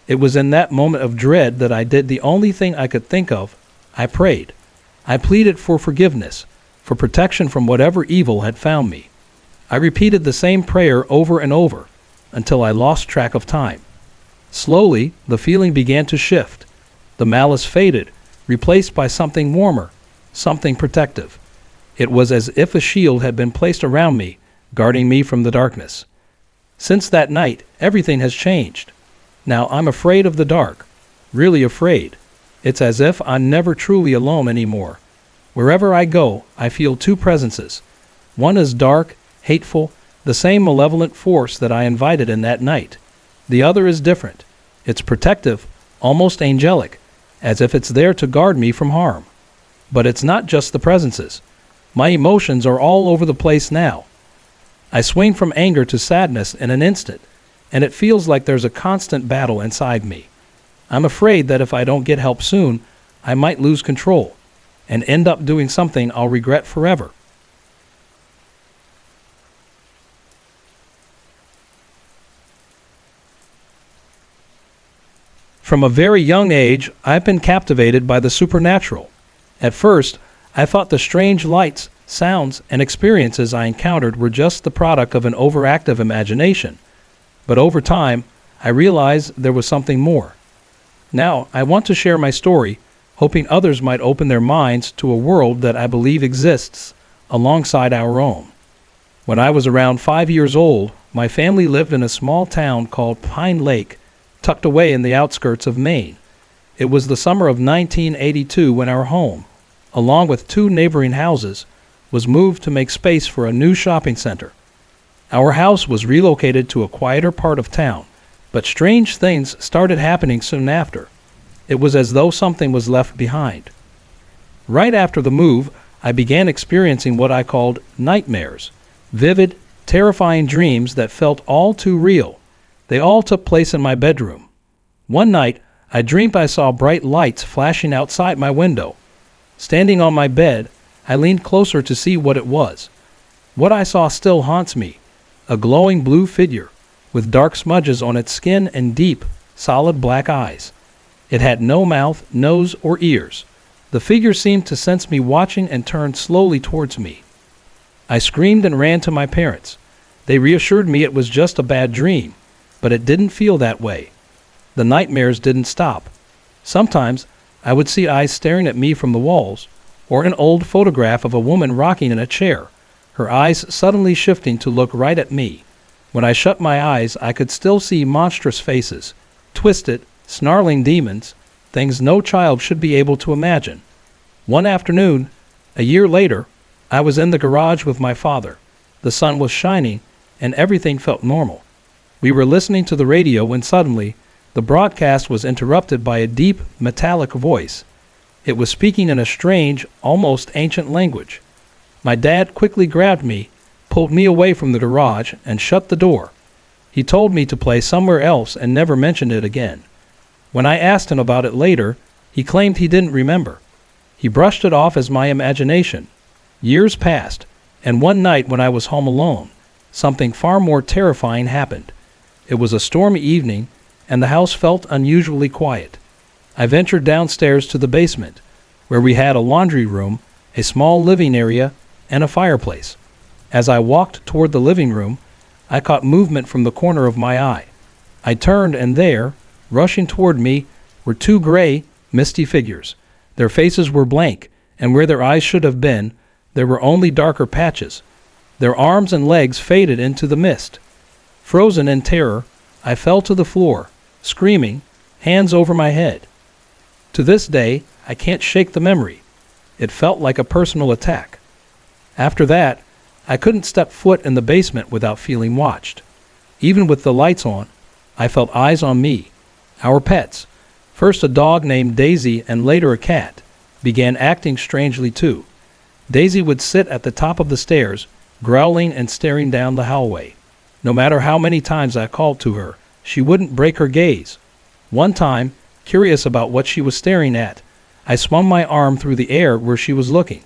It was in that moment of dread that I did the only thing I could think of. I prayed. I pleaded for forgiveness, for protection from whatever evil had found me. I repeated the same prayer over and over, until I lost track of time. Slowly, the feeling began to shift. The malice faded, replaced by something warmer, something protective. It was as if a shield had been placed around me, guarding me from the darkness. Since that night, everything has changed. Now I'm afraid of the dark, really afraid. It's as if I'm never truly alone anymore. Wherever I go, I feel two presences. One is dark, hateful, the same malevolent force that I invited in that night. The other is different. It's protective, almost angelic, as if it's there to guard me from harm. But it's not just the presences. My emotions are all over the place now. I swing from anger to sadness in an instant, and it feels like there's a constant battle inside me. I'm afraid that if I don't get help soon, I might lose control and end up doing something I'll regret forever. From a very young age, I've been captivated by the supernatural. At first, I thought the strange lights, sounds, and experiences I encountered were just the product of an overactive imagination. But over time, I realized there was something more. Now, I want to share my story, hoping others might open their minds to a world that I believe exists alongside our own. When I was around 5 years old, my family lived in a small town called Pine Lake, tucked away in the outskirts of Maine. It was the summer of 1982 when our home, along with 2 neighboring houses, was moved to make space for a new shopping center. Our house was relocated to a quieter part of town, but strange things started happening soon after. It was as though something was left behind. Right after the move, I began experiencing what I called nightmares, vivid, terrifying dreams that felt all too real. They all took place in my bedroom. One night, I dreamed I saw bright lights flashing outside my window. Standing on my bed, I leaned closer to see what it was. What I saw still haunts me, a glowing blue figure, with dark smudges on its skin and deep, solid black eyes. It had no mouth, nose, or ears. The figure seemed to sense me watching and turned slowly towards me. I screamed and ran to my parents. They reassured me it was just a bad dream, but it didn't feel that way. The nightmares didn't stop. Sometimes I would see eyes staring at me from the walls, or an old photograph of a woman rocking in a chair, her eyes suddenly shifting to look right at me. When I shut my eyes, I could still see monstrous faces, twisted, snarling demons, things no child should be able to imagine. One afternoon, a year later, I was in the garage with my father. The sun was shining, and everything felt normal. We were listening to the radio when suddenly, the broadcast was interrupted by a deep, metallic voice. It was speaking in a strange, almost ancient language. My dad quickly grabbed me, pulled me away from the garage, and shut the door. He told me to play somewhere else and never mentioned it again. When I asked him about it later, he claimed he didn't remember. He brushed it off as my imagination. Years passed, and one night when I was home alone, something far more terrifying happened. It was a stormy evening, and the house felt unusually quiet. I ventured downstairs to the basement, where we had a laundry room, a small living area, and a fireplace. As I walked toward the living room, I caught movement from the corner of my eye. I turned, and there, rushing toward me, were two gray, misty figures. Their faces were blank, and where their eyes should have been, there were only darker patches. Their arms and legs faded into the mist. Frozen in terror, I fell to the floor, screaming, hands over my head. To this day, I can't shake the memory. It felt like a personal attack. After that, I couldn't step foot in the basement without feeling watched. Even with the lights on, I felt eyes on me. Our pets, first a dog named Daisy and later a cat, began acting strangely too. Daisy would sit at the top of the stairs, growling and staring down the hallway. No matter how many times I called to her, she wouldn't break her gaze. One time, curious about what she was staring at, I swung my arm through the air where she was looking.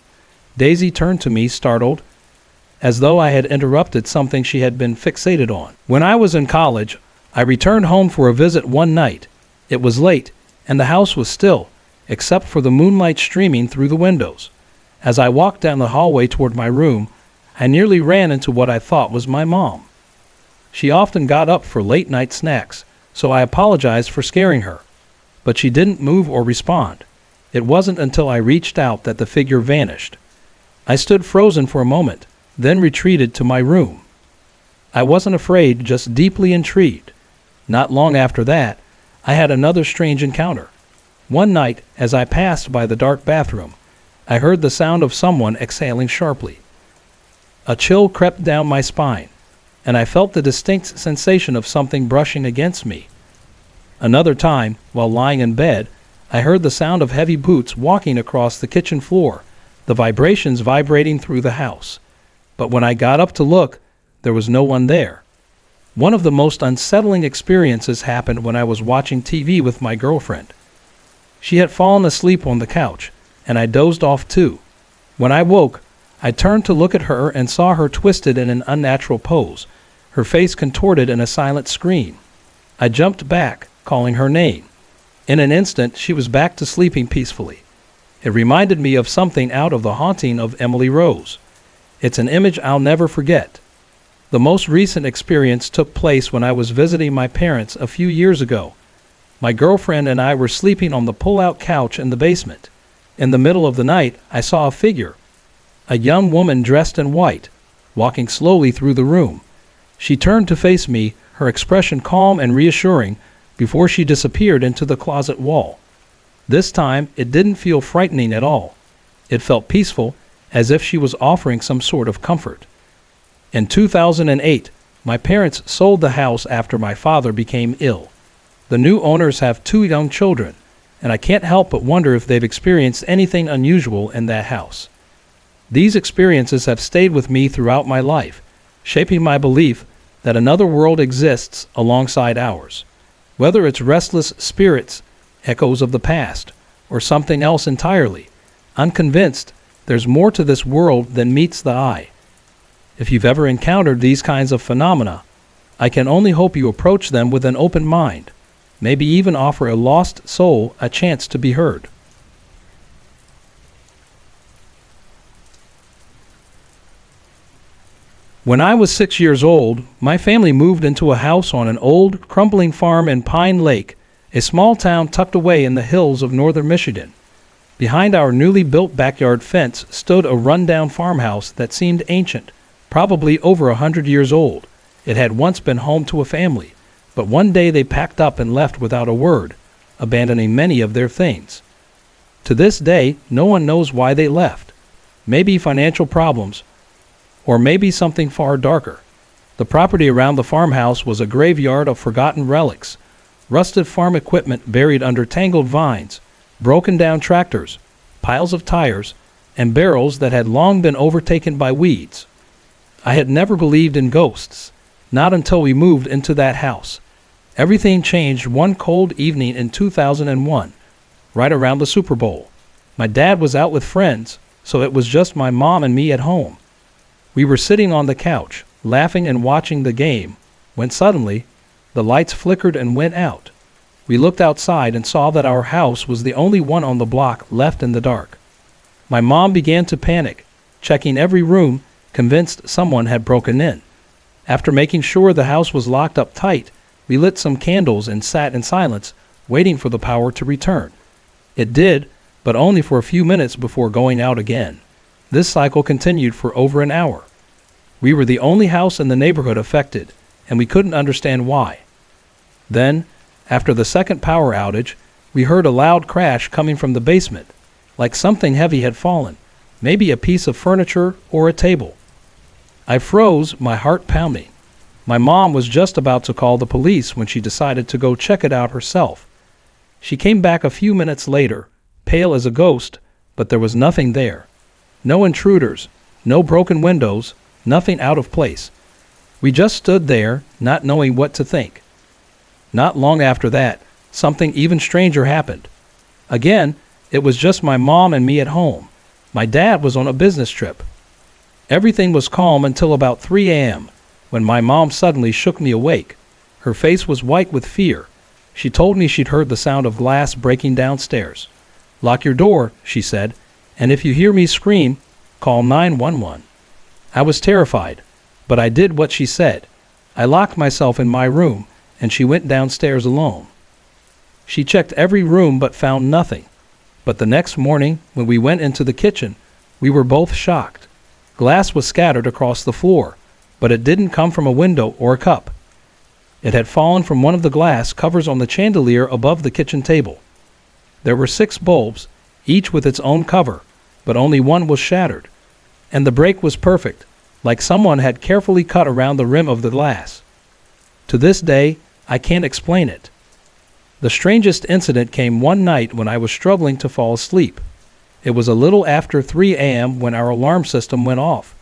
Daisy turned to me, startled, as though I had interrupted something she had been fixated on. When I was in college, I returned home for a visit one night. It was late, and the house was still, except for the moonlight streaming through the windows. As I walked down the hallway toward my room, I nearly ran into what I thought was my mom. She often got up for late-night snacks, so I apologized for scaring her. But she didn't move or respond. It wasn't until I reached out that the figure vanished. I stood frozen for a moment, then retreated to my room. I wasn't afraid, just deeply intrigued. Not long after that, I had another strange encounter. One night, as I passed by the dark bathroom, I heard the sound of someone exhaling sharply. A chill crept down my spine, and I felt the distinct sensation of something brushing against me. Another time, while lying in bed, I heard the sound of heavy boots walking across the kitchen floor, the vibrations vibrating through the house. But when I got up to look, there was no one there. One of the most unsettling experiences happened when I was watching TV with my girlfriend. She had fallen asleep on the couch, and I dozed off too. When I woke, I turned to look at her and saw her twisted in an unnatural pose, her face contorted in a silent scream. I jumped back, calling her name. In an instant, she was back to sleeping peacefully. It reminded me of something out of The Haunting of Emily Rose. It's an image I'll never forget. The most recent experience took place when I was visiting my parents a few years ago. My girlfriend and I were sleeping on the pull-out couch in the basement. In the middle of the night, I saw a figure, a young woman dressed in white, walking slowly through the room. She turned to face me, her expression calm and reassuring, before she disappeared into the closet wall. This time, it didn't feel frightening at all. It felt peaceful, as if she was offering some sort of comfort. In 2008, my parents sold the house after my father became ill. The new owners have 2 young children, and I can't help but wonder if they've experienced anything unusual in that house. These experiences have stayed with me throughout my life, shaping my belief that another world exists alongside ours. Whether it's restless spirits, echoes of the past, or something else entirely, I'm convinced there's more to this world than meets the eye. If you've ever encountered these kinds of phenomena, I can only hope you approach them with an open mind, maybe even offer a lost soul a chance to be heard. When I was 6 years old, my family moved into a house on an old, crumbling farm in Pine Lake, a small town tucked away in the hills of northern Michigan. Behind our newly built backyard fence stood a rundown farmhouse that seemed ancient, probably over 100 years old. It had once been home to a family, but one day they packed up and left without a word, abandoning many of their things. To this day, no one knows why they left. Maybe financial problems, or maybe something far darker. The property around the farmhouse was a graveyard of forgotten relics, rusted farm equipment buried under tangled vines, broken down tractors, piles of tires, and barrels that had long been overtaken by weeds. I had never believed in ghosts, not until we moved into that house. Everything changed one cold evening in 2001, right around the Super Bowl. My dad was out with friends, so it was just my mom and me at home. We were sitting on the couch, laughing and watching the game, when suddenly, the lights flickered and went out. We looked outside and saw that our house was the only one on the block left in the dark. My mom began to panic, checking every room, convinced someone had broken in. After making sure the house was locked up tight, we lit some candles and sat in silence, waiting for the power to return. It did, but only for a few minutes before going out again. This cycle continued for over an hour. We were the only house in the neighborhood affected, and we couldn't understand why. Then, after the second power outage, we heard a loud crash coming from the basement, like something heavy had fallen, maybe a piece of furniture or a table. I froze, my heart pounding. My mom was just about to call the police when she decided to go check it out herself. She came back a few minutes later, pale as a ghost, but there was nothing there. No intruders, no broken windows, nothing out of place. We just stood there, not knowing what to think. Not long after that, something even stranger happened. Again, it was just my mom and me at home. My dad was on a business trip. Everything was calm until about 3 a.m., when my mom suddenly shook me awake. Her face was white with fear. She told me she'd heard the sound of glass breaking downstairs. "Lock your door," she said, "and if you hear me scream, call 911. I was terrified, but I did what she said. I locked myself in my room, and she went downstairs alone. She checked every room but found nothing. But the next morning, when we went into the kitchen, we were both shocked. Glass was scattered across the floor, but it didn't come from a window or a cup. It had fallen from one of the glass covers on the chandelier above the kitchen table. There were 6 bulbs, each with its own cover, but only one was shattered. And the break was perfect, like someone had carefully cut around the rim of the glass. To this day, I can't explain it. The strangest incident came one night when I was struggling to fall asleep. It was a little after 3 a.m. when our alarm system went off.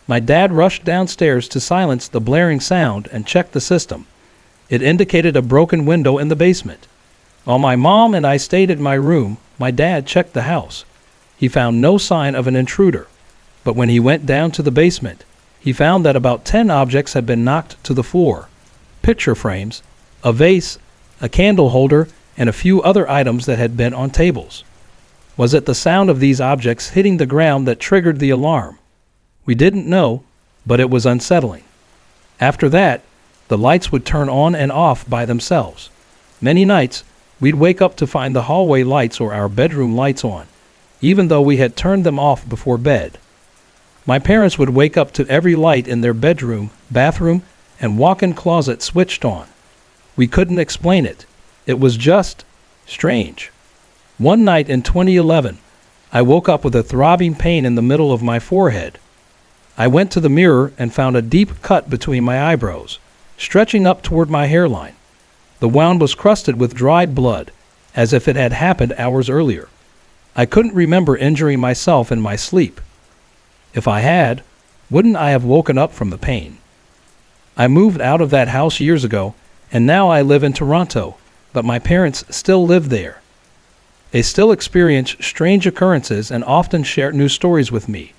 My dad rushed downstairs to silence the blaring sound and checked the system. It indicated a broken window in the basement. While my mom and I stayed in my room, my dad checked the house. He found no sign of an intruder. But when he went down to the basement, he found that about 10 objects had been knocked to the floor. Picture frames, a vase, a candle holder, and a few other items that had been on tables. Was it the sound of these objects hitting the ground that triggered the alarm? We didn't know, but it was unsettling. After that, the lights would turn on and off by themselves. Many nights, we'd wake up to find the hallway lights or our bedroom lights on, even though we had turned them off before bed. My parents would wake up to every light in their bedroom, bathroom, and walk-in closet switched on. We couldn't explain it. It was just strange. One night in 2011, I woke up with a throbbing pain in the middle of my forehead. I went to the mirror and found a deep cut between my eyebrows, stretching up toward my hairline. The wound was crusted with dried blood, as if it had happened hours earlier. I couldn't remember injuring myself in my sleep. If I had, wouldn't I have woken up from the pain? I moved out of that house years ago, and now I live in Toronto, but my parents still live there. They still experience strange occurrences and often share new stories with me.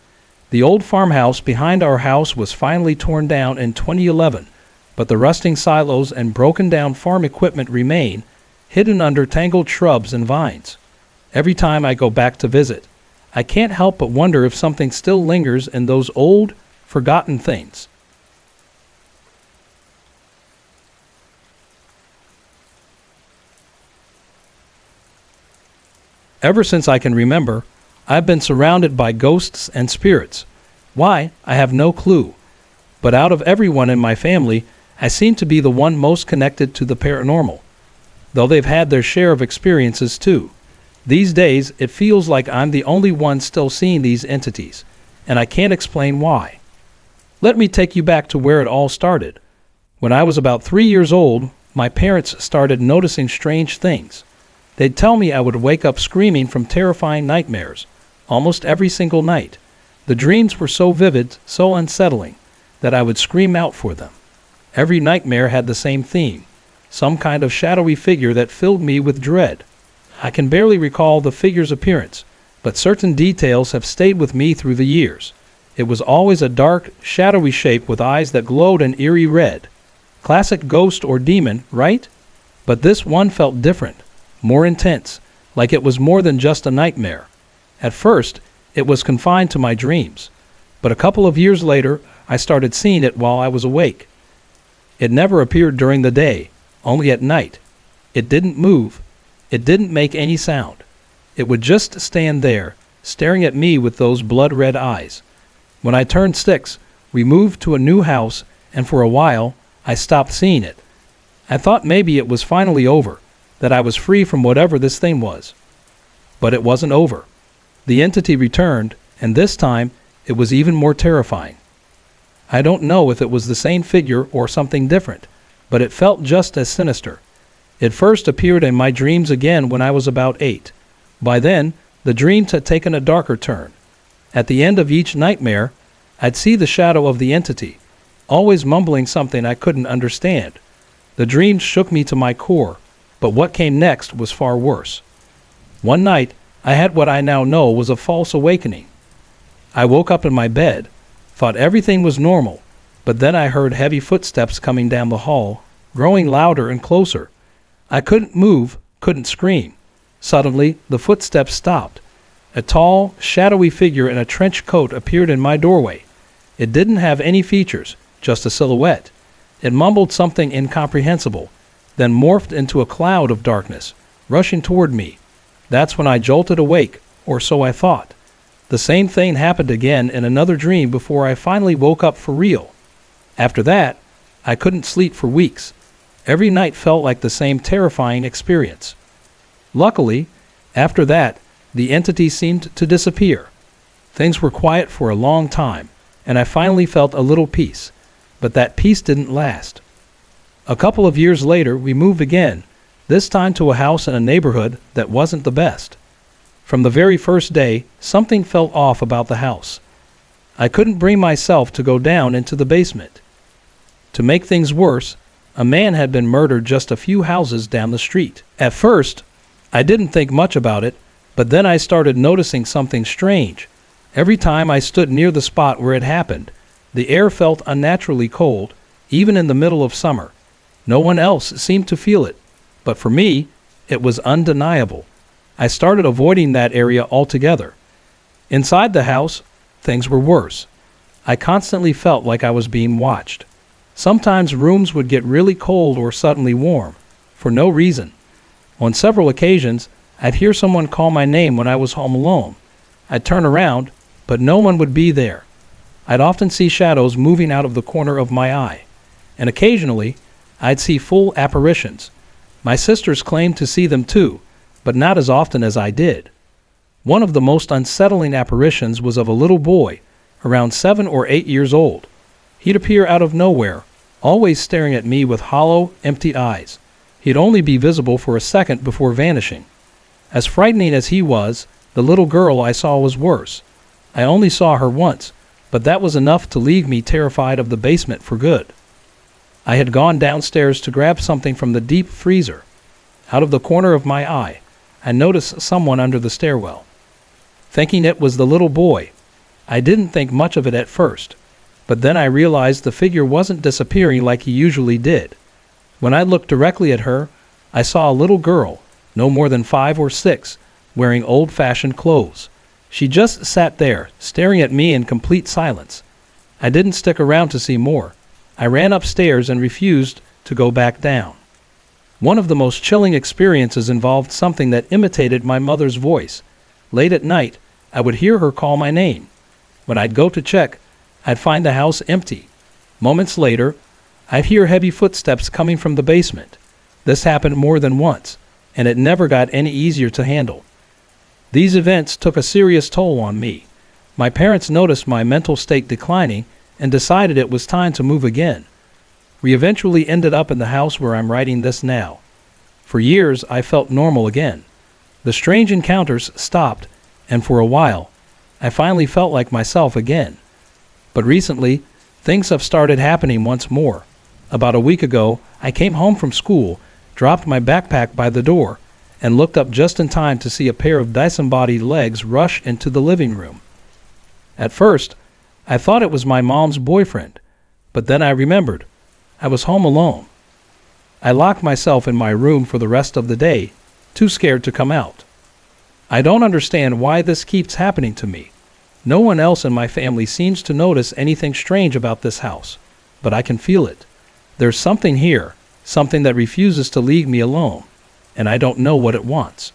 The old farmhouse behind our house was finally torn down in 2011, but the rusting silos and broken down farm equipment remain, hidden under tangled shrubs and vines. Every time I go back to visit, I can't help but wonder if something still lingers in those old, forgotten things. Ever since I can remember, I've been surrounded by ghosts and spirits. Why, I have no clue. But out of everyone in my family, I seem to be the one most connected to the paranormal, though they've had their share of experiences too. These days, it feels like I'm the only one still seeing these entities, and I can't explain why. Let me take you back to where it all started. When I was about 3 years old, my parents started noticing strange things. They'd tell me I would wake up screaming from terrifying nightmares, almost every single night. The dreams were so vivid, so unsettling, that I would scream out for them. Every nightmare had the same theme, some kind of shadowy figure that filled me with dread. I can barely recall the figure's appearance, but certain details have stayed with me through the years. It was always a dark, shadowy shape with eyes that glowed an eerie red. Classic ghost or demon, right? But this one felt different, more intense, like it was more than just a nightmare. At first, it was confined to my dreams, but a couple of years later, I started seeing it while I was awake. It never appeared during the day, only at night. It didn't move. It didn't make any sound. It would just stand there, staring at me with those blood-red eyes. When I turned 6, we moved to a new house, and for a while, I stopped seeing it. I thought maybe it was finally over, that I was free from whatever this thing was. But it wasn't over. The entity returned, and this time, it was even more terrifying. I don't know if it was the same figure or something different, but it felt just as sinister. It first appeared in my dreams again when I was about 8. By then, the dreams had taken a darker turn. At the end of each nightmare, I'd see the shadow of the entity, always mumbling something I couldn't understand. The dreams shook me to my core, but what came next was far worse. One night, I had what I now know was a false awakening. I woke up in my bed, thought everything was normal, but then I heard heavy footsteps coming down the hall, growing louder and closer. I couldn't move, couldn't scream. Suddenly, the footsteps stopped. A tall, shadowy figure in a trench coat appeared in my doorway. It didn't have any features, just a silhouette. It mumbled something incomprehensible, then morphed into a cloud of darkness, rushing toward me. That's when I jolted awake, or so I thought. The same thing happened again in another dream before I finally woke up for real. After that, I couldn't sleep for weeks. Every night felt like the same terrifying experience. Luckily, after that, the entity seemed to disappear. Things were quiet for a long time, and I finally felt a little peace. But that peace didn't last. A couple of years later, we moved again, this time to a house in a neighborhood that wasn't the best. From the very first day, something felt off about the house. I couldn't bring myself to go down into the basement. To make things worse, a man had been murdered just a few houses down the street. At first, I didn't think much about it, but then I started noticing something strange. Every time I stood near the spot where it happened, the air felt unnaturally cold, even in the middle of summer. No one else seemed to feel it, but for me, it was undeniable. I started avoiding that area altogether. Inside the house, things were worse. I constantly felt like I was being watched. Sometimes rooms would get really cold or suddenly warm, for no reason. On several occasions, I'd hear someone call my name when I was home alone. I'd turn around, but no one would be there. I'd often see shadows moving out of the corner of my eye, and occasionally, I'd see full apparitions. My sisters claimed to see them too, but not as often as I did. One of the most unsettling apparitions was of a little boy, around 7 or 8 years old. He'd appear out of nowhere, always staring at me with hollow, empty eyes. He'd only be visible for a second before vanishing. As frightening as he was, the little girl I saw was worse. I only saw her once, but that was enough to leave me terrified of the basement for good. I had gone downstairs to grab something from the deep freezer. Out of the corner of my eye, I noticed someone under the stairwell. Thinking it was the little boy, I didn't think much of it at first, but then I realized the figure wasn't disappearing like he usually did. When I looked directly at her, I saw a little girl, no more than 5 or 6, wearing old-fashioned clothes. She just sat there, staring at me in complete silence. I didn't stick around to see more. I ran upstairs and refused to go back down. One of the most chilling experiences involved something that imitated my mother's voice. Late at night, I would hear her call my name. When I'd go to check, I'd find the house empty. Moments later, I'd hear heavy footsteps coming from the basement. This happened more than once, and it never got any easier to handle. These events took a serious toll on me. My parents noticed my mental state declining and decided it was time to move again. We eventually ended up in the house where I'm writing this now. For years, I felt normal again. The strange encounters stopped, and for a while, I finally felt like myself again. But recently, things have started happening once more. About a week ago, I came home from school, dropped my backpack by the door, and looked up just in time to see a pair of disembodied legs rush into the living room. At first, I thought it was my mom's boyfriend, but then I remembered I was home alone. I locked myself in my room for the rest of the day, too scared to come out. I don't understand why this keeps happening to me. No one else in my family seems to notice anything strange about this house, but I can feel it. There's something here, something that refuses to leave me alone, and I don't know what it wants.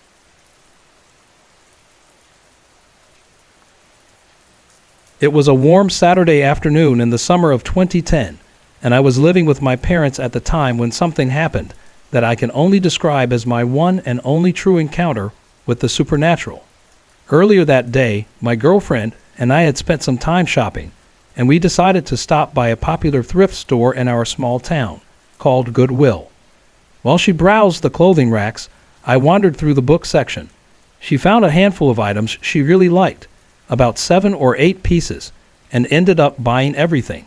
It was a warm Saturday afternoon in the summer of 2010, and I was living with my parents at the time when something happened that I can only describe as my one and only true encounter with the supernatural. Earlier that day, my girlfriend and I had spent some time shopping, and we decided to stop by a popular thrift store in our small town, called Goodwill. While she browsed the clothing racks, I wandered through the book section. She found a handful of items she really liked, about 7 or 8 pieces, and ended up buying everything.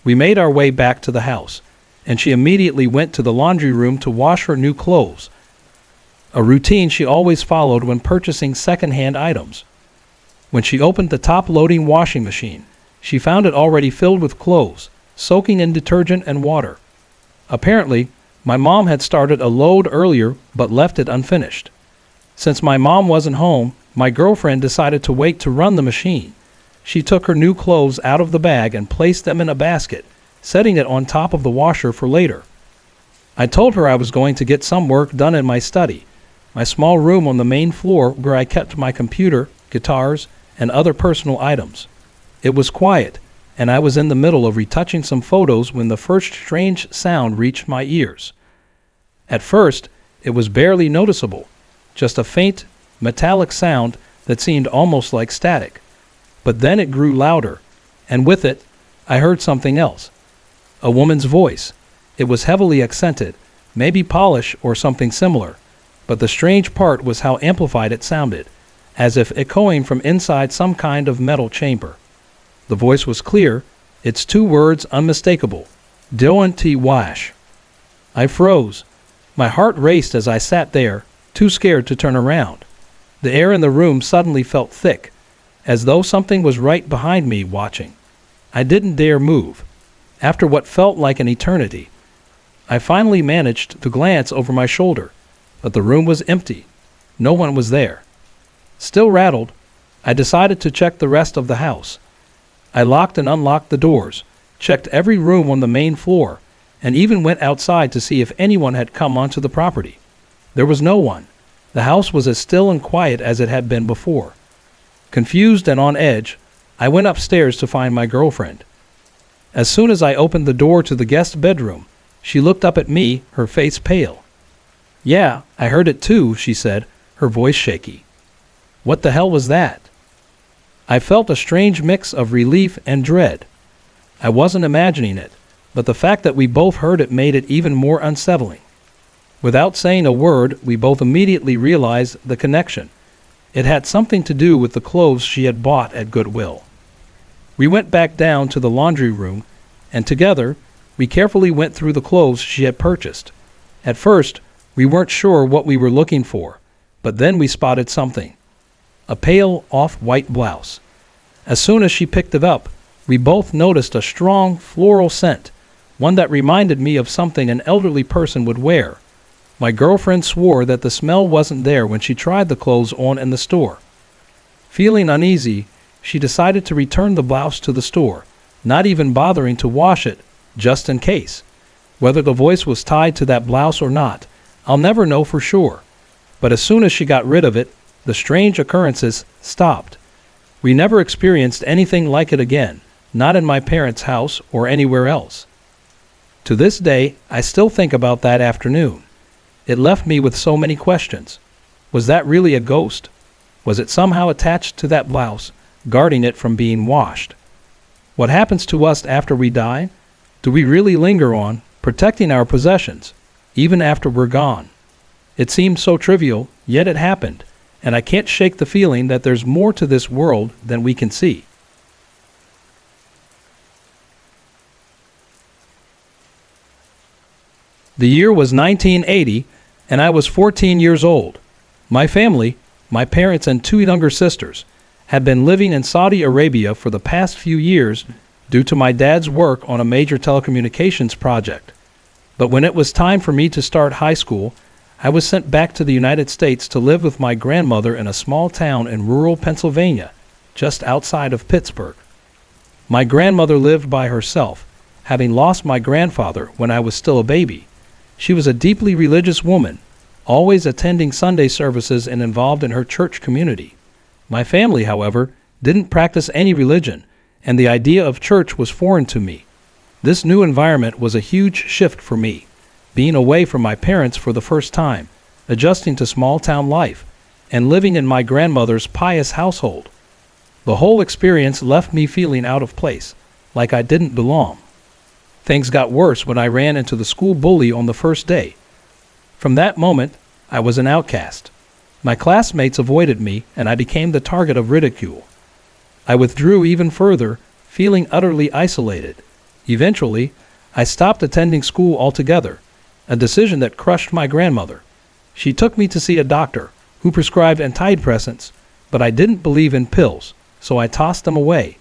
We made our way back to the house, and she immediately went to the laundry room to wash her new clothes, a routine she always followed when purchasing second-hand items. When she opened the top-loading washing machine, she found it already filled with clothes, soaking in detergent and water. Apparently, my mom had started a load earlier but left it unfinished. Since my mom wasn't home, my girlfriend decided to wait to run the machine. She took her new clothes out of the bag and placed them in a basket, setting it on top of the washer for later. I told her I was going to get some work done in my study, my small room on the main floor where I kept my computer, guitars, and other personal items. It was quiet, and I was in the middle of retouching some photos when the first strange sound reached my ears. At first, it was barely noticeable, just a faint, metallic sound that seemed almost like static. But then it grew louder, and with it, I heard something else. A woman's voice. It was heavily accented, maybe Polish or something similar, but the strange part was how amplified it sounded, as if echoing from inside some kind of metal chamber. The voice was clear, its 2 words unmistakable, "Doanty wash." I froze. My heart raced as I sat there, too scared to turn around. The air in the room suddenly felt thick, as though something was right behind me watching. I didn't dare move. After what felt like an eternity, I finally managed to glance over my shoulder, but the room was empty. No one was there. Still rattled, I decided to check the rest of the house. I locked and unlocked the doors, checked every room on the main floor, and even went outside to see if anyone had come onto the property. There was no one. The house was as still and quiet as it had been before. Confused and on edge, I went upstairs to find my girlfriend. As soon as I opened the door to the guest bedroom, she looked up at me, her face pale. "Yeah, I heard it too," she said, her voice shaky. "What the hell was that?" I felt a strange mix of relief and dread. I wasn't imagining it, but the fact that we both heard it made it even more unsettling. Without saying a word, we both immediately realized the connection. It had something to do with the clothes she had bought at Goodwill. We went back down to the laundry room, and together, we carefully went through the clothes she had purchased. At first, we weren't sure what we were looking for, but then we spotted something. A pale off-white blouse. As soon as she picked it up, we both noticed a strong floral scent, one that reminded me of something an elderly person would wear. My girlfriend swore that the smell wasn't there when she tried the clothes on in the store. Feeling uneasy, she decided to return the blouse to the store, not even bothering to wash it, just in case. Whether the voice was tied to that blouse or not, I'll never know for sure. But as soon as she got rid of it, the strange occurrences stopped. We never experienced anything like it again, not in my parents' house or anywhere else. To this day, I still think about that afternoon. It left me with so many questions. Was that really a ghost? Was it somehow attached to that blouse, guarding it from being washed? What happens to us after we die? Do we really linger on, protecting our possessions, even after we're gone? It seems so trivial, yet it happened, and I can't shake the feeling that there's more to this world than we can see. The year was 1980, and I was 14 years old. My family, my parents and two younger sisters, had been living in Saudi Arabia for the past few years due to my dad's work on a major telecommunications project. But when it was time for me to start high school, I was sent back to the United States to live with my grandmother in a small town in rural Pennsylvania, just outside of Pittsburgh. My grandmother lived by herself, having lost my grandfather when I was still a baby. She was a deeply religious woman, always attending Sunday services and involved in her church community. My family, however, didn't practice any religion, and the idea of church was foreign to me. This new environment was a huge shift for me, being away from my parents for the first time, adjusting to small-town life, and living in my grandmother's pious household. The whole experience left me feeling out of place, like I didn't belong. Things got worse when I ran into the school bully on the first day. From that moment, I was an outcast. My classmates avoided me, and I became the target of ridicule. I withdrew even further, feeling utterly isolated. Eventually, I stopped attending school altogether, a decision that crushed my grandmother. She took me to see a doctor who prescribed antidepressants, but I didn't believe in pills, so I tossed them away.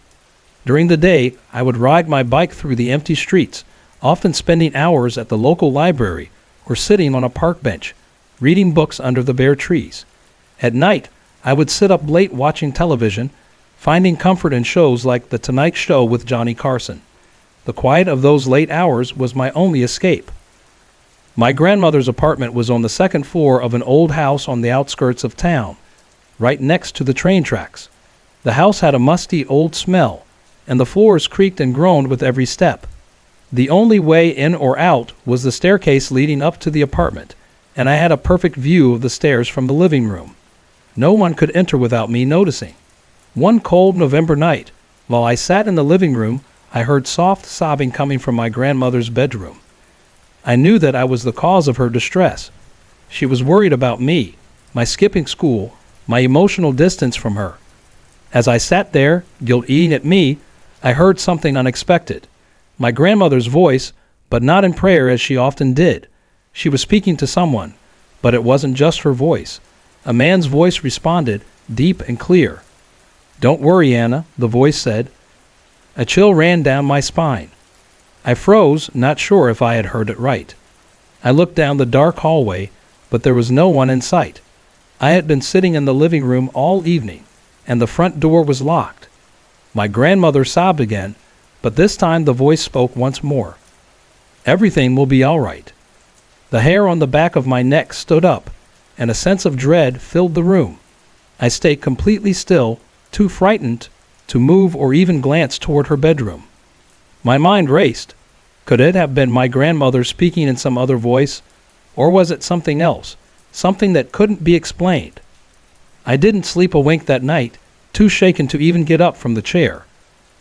During the day, I would ride my bike through the empty streets, often spending hours at the local library or sitting on a park bench, reading books under the bare trees. At night, I would sit up late watching television, finding comfort in shows like The Tonight Show with Johnny Carson. The quiet of those late hours was my only escape. My grandmother's apartment was on the second floor of an old house on the outskirts of town, right next to the train tracks. The house had a musty old smell, and the floors creaked and groaned with every step. The only way in or out was the staircase leading up to the apartment, and I had a perfect view of the stairs from the living room. No one could enter without me noticing. One cold November night, while I sat in the living room, I heard soft sobbing coming from my grandmother's bedroom. I knew that I was the cause of her distress. She was worried about me, my skipping school, my emotional distance from her. As I sat there, guilt eating at me, I heard something unexpected. My grandmother's voice, but not in prayer as she often did. She was speaking to someone, but it wasn't just her voice. A man's voice responded, deep and clear. "Don't worry, Anna," the voice said. A chill ran down my spine. I froze, not sure if I had heard it right. I looked down the dark hallway, but there was no one in sight. I had been sitting in the living room all evening, and the front door was locked. My grandmother sobbed again, but this time the voice spoke once more. "Everything will be all right." The hair on the back of my neck stood up, and a sense of dread filled the room. I stayed completely still, too frightened to move or even glance toward her bedroom. My mind raced. Could it have been my grandmother speaking in some other voice, or was it something else, something that couldn't be explained? I didn't sleep a wink that night, too shaken to even get up from the chair.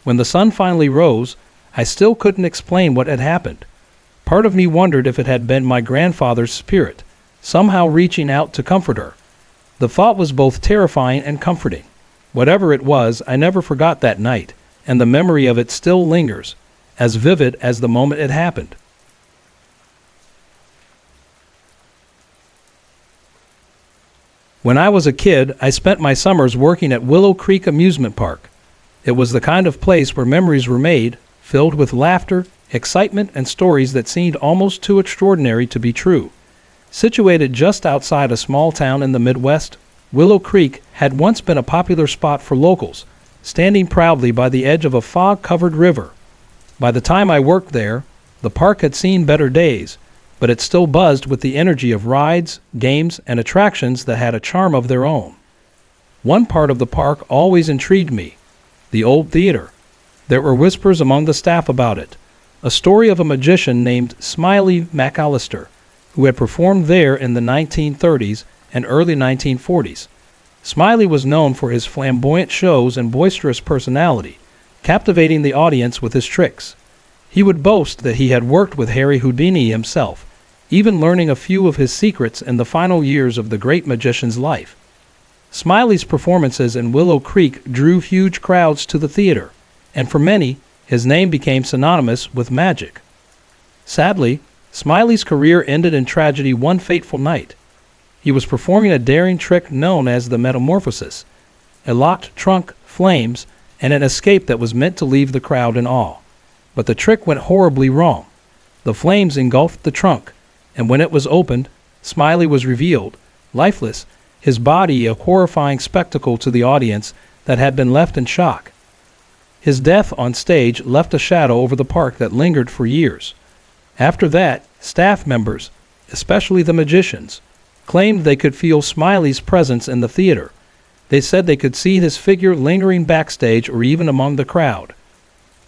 When the sun finally rose, I still couldn't explain what had happened. Part of me wondered if it had been my grandfather's spirit, somehow reaching out to comfort her. The thought was both terrifying and comforting. Whatever it was, I never forgot that night, and the memory of it still lingers, as vivid as the moment it happened. When I was a kid, I spent my summers working at Willow Creek Amusement Park. It was the kind of place where memories were made, filled with laughter, excitement, and stories that seemed almost too extraordinary to be true. Situated just outside a small town in the Midwest, Willow Creek had once been a popular spot for locals, standing proudly by the edge of a fog-covered river. By the time I worked there, the park had seen better days, but it still buzzed with the energy of rides, games, and attractions that had a charm of their own. One part of the park always intrigued me, the old theater. There were whispers among the staff about it, a story of a magician named Smiley McAllister, who had performed there in the 1930s and early 1940s. Smiley was known for his flamboyant shows and boisterous personality, captivating the audience with his tricks. He would boast that he had worked with Harry Houdini himself, even learning a few of his secrets in the final years of the great magician's life. Smiley's performances in Willow Creek drew huge crowds to the theater, and for many, his name became synonymous with magic. Sadly, Smiley's career ended in tragedy one fateful night. He was performing a daring trick known as the metamorphosis, a locked trunk, flames, and an escape that was meant to leave the crowd in awe. But the trick went horribly wrong. The flames engulfed the trunk, and when it was opened, Smiley was revealed, lifeless, his body a horrifying spectacle to the audience that had been left in shock. His death on stage left a shadow over the park that lingered for years. After that, staff members, especially the magicians, claimed they could feel Smiley's presence in the theater. They said they could see his figure lingering backstage or even among the crowd,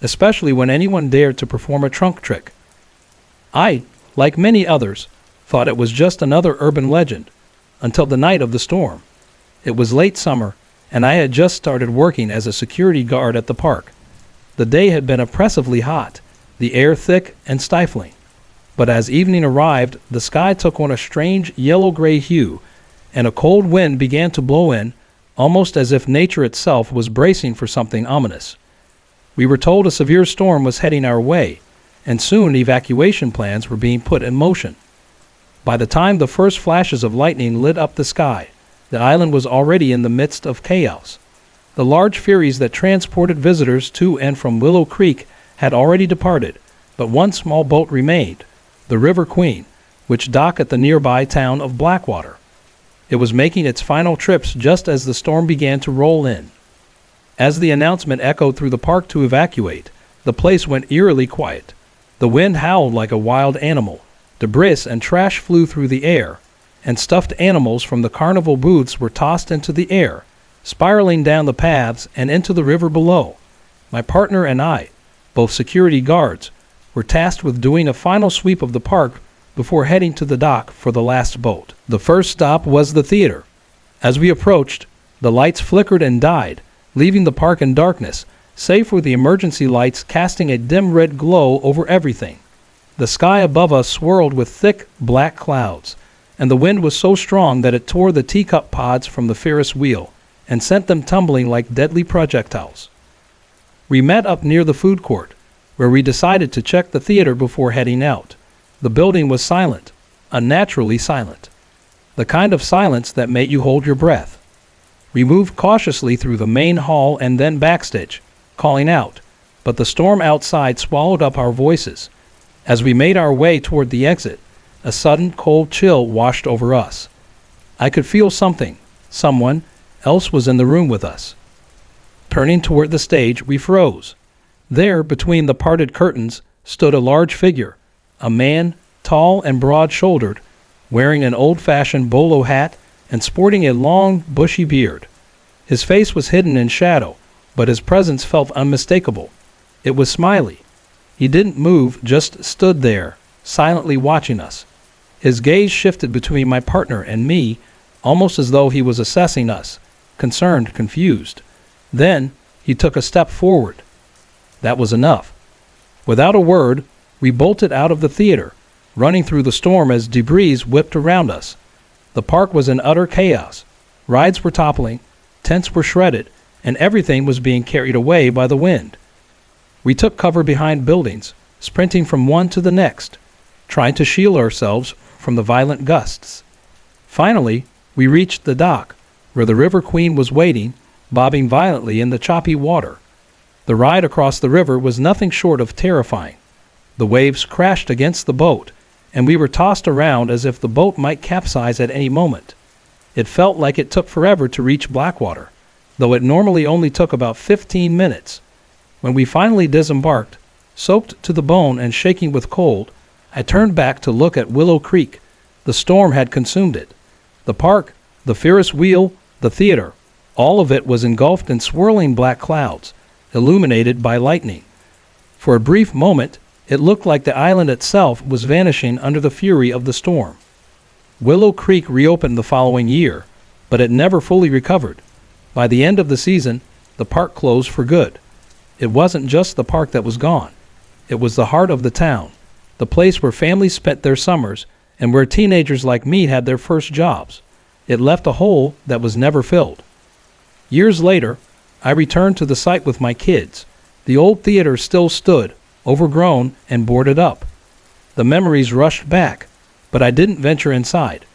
especially when anyone dared to perform a trunk trick. I, like many others, thought it was just another urban legend, until the night of the storm. It was late summer, and I had just started working as a security guard at the park. The day had been oppressively hot, the air thick and stifling. But as evening arrived, the sky took on a strange yellow-gray hue, and a cold wind began to blow in, almost as if nature itself was bracing for something ominous. We were told a severe storm was heading our way, and soon evacuation plans were being put in motion. By the time the first flashes of lightning lit up the sky, the island was already in the midst of chaos. The large ferries that transported visitors to and from Willow Creek had already departed, but one small boat remained, the River Queen, which docked at the nearby town of Blackwater. It was making its final trips just as the storm began to roll in. As the announcement echoed through the park to evacuate, the place went eerily quiet. The wind howled like a wild animal, debris and trash flew through the air, and stuffed animals from the carnival booths were tossed into the air, spiraling down the paths and into the river below. My partner and I, both security guards, were tasked with doing a final sweep of the park before heading to the dock for the last boat. The first stop was the theater. As we approached, the lights flickered and died, leaving the park in darkness, save for the emergency lights casting a dim red glow over everything. The sky above us swirled with thick, black clouds, and the wind was so strong that it tore the teacup pods from the Ferris wheel and sent them tumbling like deadly projectiles. We met up near the food court, where we decided to check the theater before heading out. The building was silent, unnaturally silent, the kind of silence that made you hold your breath. We moved cautiously through the main hall and then backstage, calling out, but the storm outside swallowed up our voices. As we made our way toward the exit, a sudden cold chill washed over us. I could feel someone else was in the room with us. Turning toward the stage, we froze. There, between the parted curtains, stood a large figure, a man, tall and broad-shouldered, wearing an old-fashioned bolo hat and sporting a long, bushy beard. His face was hidden in shadow, but his presence felt unmistakable. It was Smiley. He didn't move, just stood there, silently watching us. His gaze shifted between my partner and me, almost as though he was assessing us, concerned, confused. Then he took a step forward. That was enough. Without a word, we bolted out of the theater, running through the storm as debris whipped around us. The park was in utter chaos. Rides were toppling, tents were shredded, and everything was being carried away by the wind. We took cover behind buildings, sprinting from one to the next, trying to shield ourselves from the violent gusts. Finally, we reached the dock, where the River Queen was waiting, bobbing violently in the choppy water. The ride across the river was nothing short of terrifying. The waves crashed against the boat, and we were tossed around as if the boat might capsize at any moment. It felt like it took forever to reach Blackwater, though it normally only took about 15 minutes. When we finally disembarked, soaked to the bone and shaking with cold, I turned back to look at Willow Creek. The storm had consumed it. The park, the Ferris wheel, the theater, all of it was engulfed in swirling black clouds, illuminated by lightning. For a brief moment, it looked like the island itself was vanishing under the fury of the storm. Willow Creek reopened the following year, but it never fully recovered. By the end of the season, the park closed for good. It wasn't just the park that was gone. It was the heart of the town, the place where families spent their summers and where teenagers like me had their first jobs. It left a hole that was never filled. Years later, I returned to the site with my kids. The old theater still stood, overgrown and boarded up. The memories rushed back, but I didn't venture inside.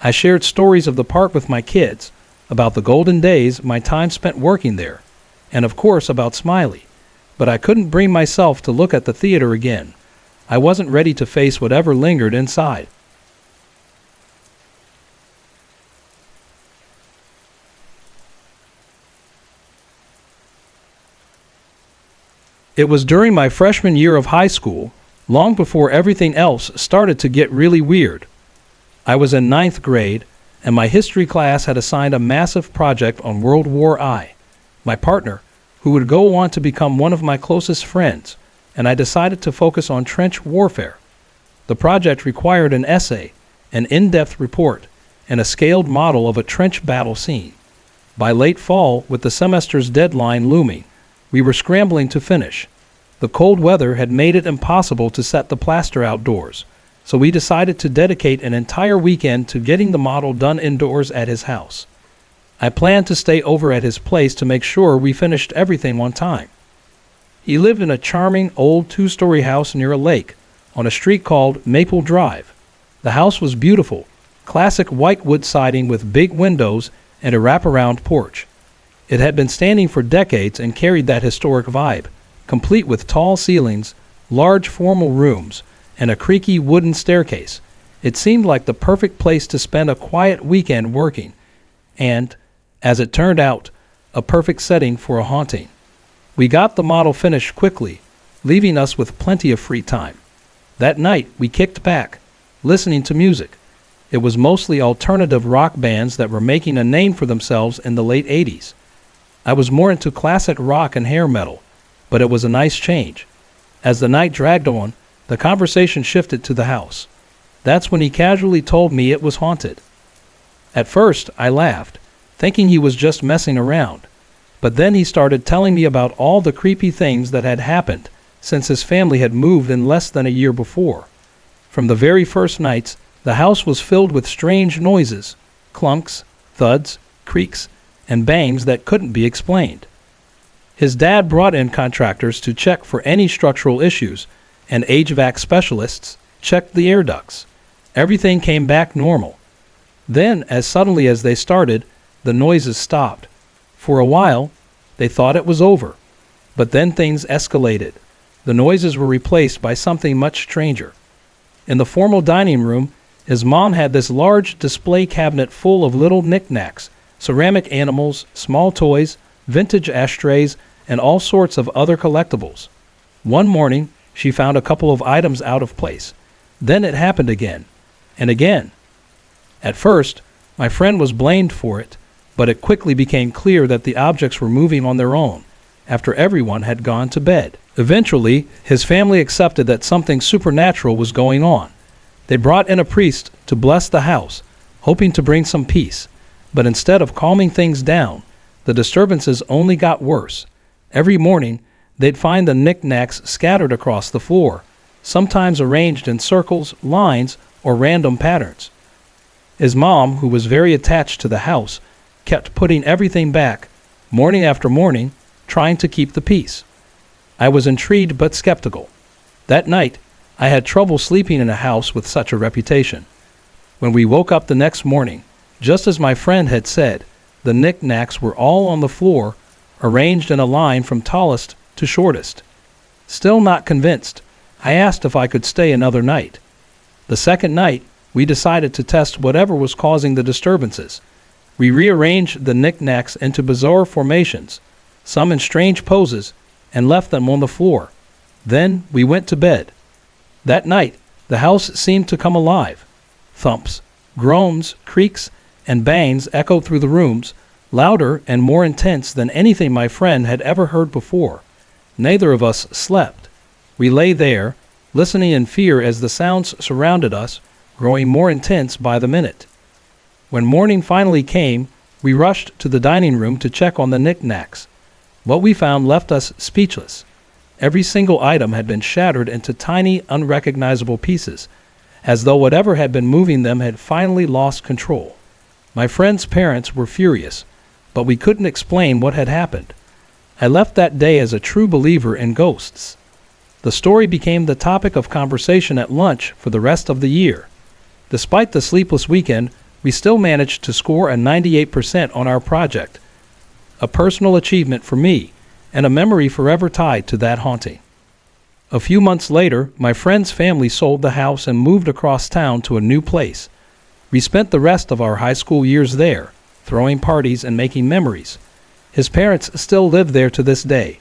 I shared stories of the park with my kids, about the golden days my time spent working there, and of course about Smiley. But I couldn't bring myself to look at the theater again. I wasn't ready to face whatever lingered inside. It was during my freshman year of high school, long before everything else started to get really weird. I was in ninth grade, and my history class had assigned a massive project on World War I. My partner, who would go on to become one of my closest friends, and I decided to focus on trench warfare. The project required an essay, an in-depth report, and a scaled model of a trench battle scene. By late fall, with the semester's deadline looming, we were scrambling to finish. The cold weather had made it impossible to set the plaster outdoors, so we decided to dedicate an entire weekend to getting the model done indoors at his house. I planned to stay over at his place to make sure we finished everything on time. He lived in a charming old two-story house near a lake, on a street called Maple Drive. The house was beautiful, classic white wood siding with big windows and a wraparound porch. It had been standing for decades and carried that historic vibe, complete with tall ceilings, large formal rooms, and a creaky wooden staircase. It seemed like the perfect place to spend a quiet weekend working, and, as it turned out, a perfect setting for a haunting. We got the model finished quickly, leaving us with plenty of free time. That night, we kicked back, listening to music. It was mostly alternative rock bands that were making a name for themselves in the late 80s. I was more into classic rock and hair metal, but it was a nice change. As the night dragged on, the conversation shifted to the house. That's when he casually told me it was haunted. At first, I laughed, thinking he was just messing around. But then he started telling me about all the creepy things that had happened since his family had moved in less than a year before. From the very first nights, the house was filled with strange noises, clunks, thuds, creaks, and bangs that couldn't be explained. His dad brought in contractors to check for any structural issues, and HVAC specialists checked the air ducts. Everything came back normal. Then, as suddenly as they started, the noises stopped. For a while, they thought it was over, but then things escalated. The noises were replaced by something much stranger. In the formal dining room, his mom had this large display cabinet full of little knickknacks, ceramic animals, small toys, vintage ashtrays, and all sorts of other collectibles. One morning, she found a couple of items out of place. Then it happened again, and again. At first, my friend was blamed for it, but it quickly became clear that the objects were moving on their own, after everyone had gone to bed. Eventually, his family accepted that something supernatural was going on. They brought in a priest to bless the house, hoping to bring some peace. But instead of calming things down, the disturbances only got worse. Every morning, they'd find the knickknacks scattered across the floor, sometimes arranged in circles, lines, or random patterns. His mom, who was very attached to the house, kept putting everything back, morning after morning, trying to keep the peace. I was intrigued but skeptical. That night, I had trouble sleeping in a house with such a reputation. When we woke up the next morning, just as my friend had said, the knickknacks were all on the floor, arranged in a line from tallest to shortest. Still not convinced, I asked if I could stay another night. The second night, we decided to test whatever was causing the disturbances. We rearranged the knickknacks into bizarre formations, some in strange poses, and left them on the floor. Then we went to bed. That night, the house seemed to come alive. Thumps, groans, creaks, and bangs echoed through the rooms, louder and more intense than anything my friend had ever heard before. Neither of us slept. We lay there, listening in fear as the sounds surrounded us, growing more intense by the minute. When morning finally came, We rushed to the dining room to check on the knickknacks. What we found left us speechless. Every single item had been shattered into tiny, unrecognizable pieces, as though whatever had been moving them had finally lost control. My friend's parents were furious, but we couldn't explain what had happened. I left that day as a true believer in ghosts. The story became the topic of conversation at lunch for the rest of the year. Despite the sleepless weekend, we still managed to score a 98% on our project, a personal achievement for me, and a memory forever tied to that haunting. A few months later, my friend's family sold the house and moved across town to a new place. We spent the rest of our high school years there, throwing parties and making memories. His parents still live there to this day.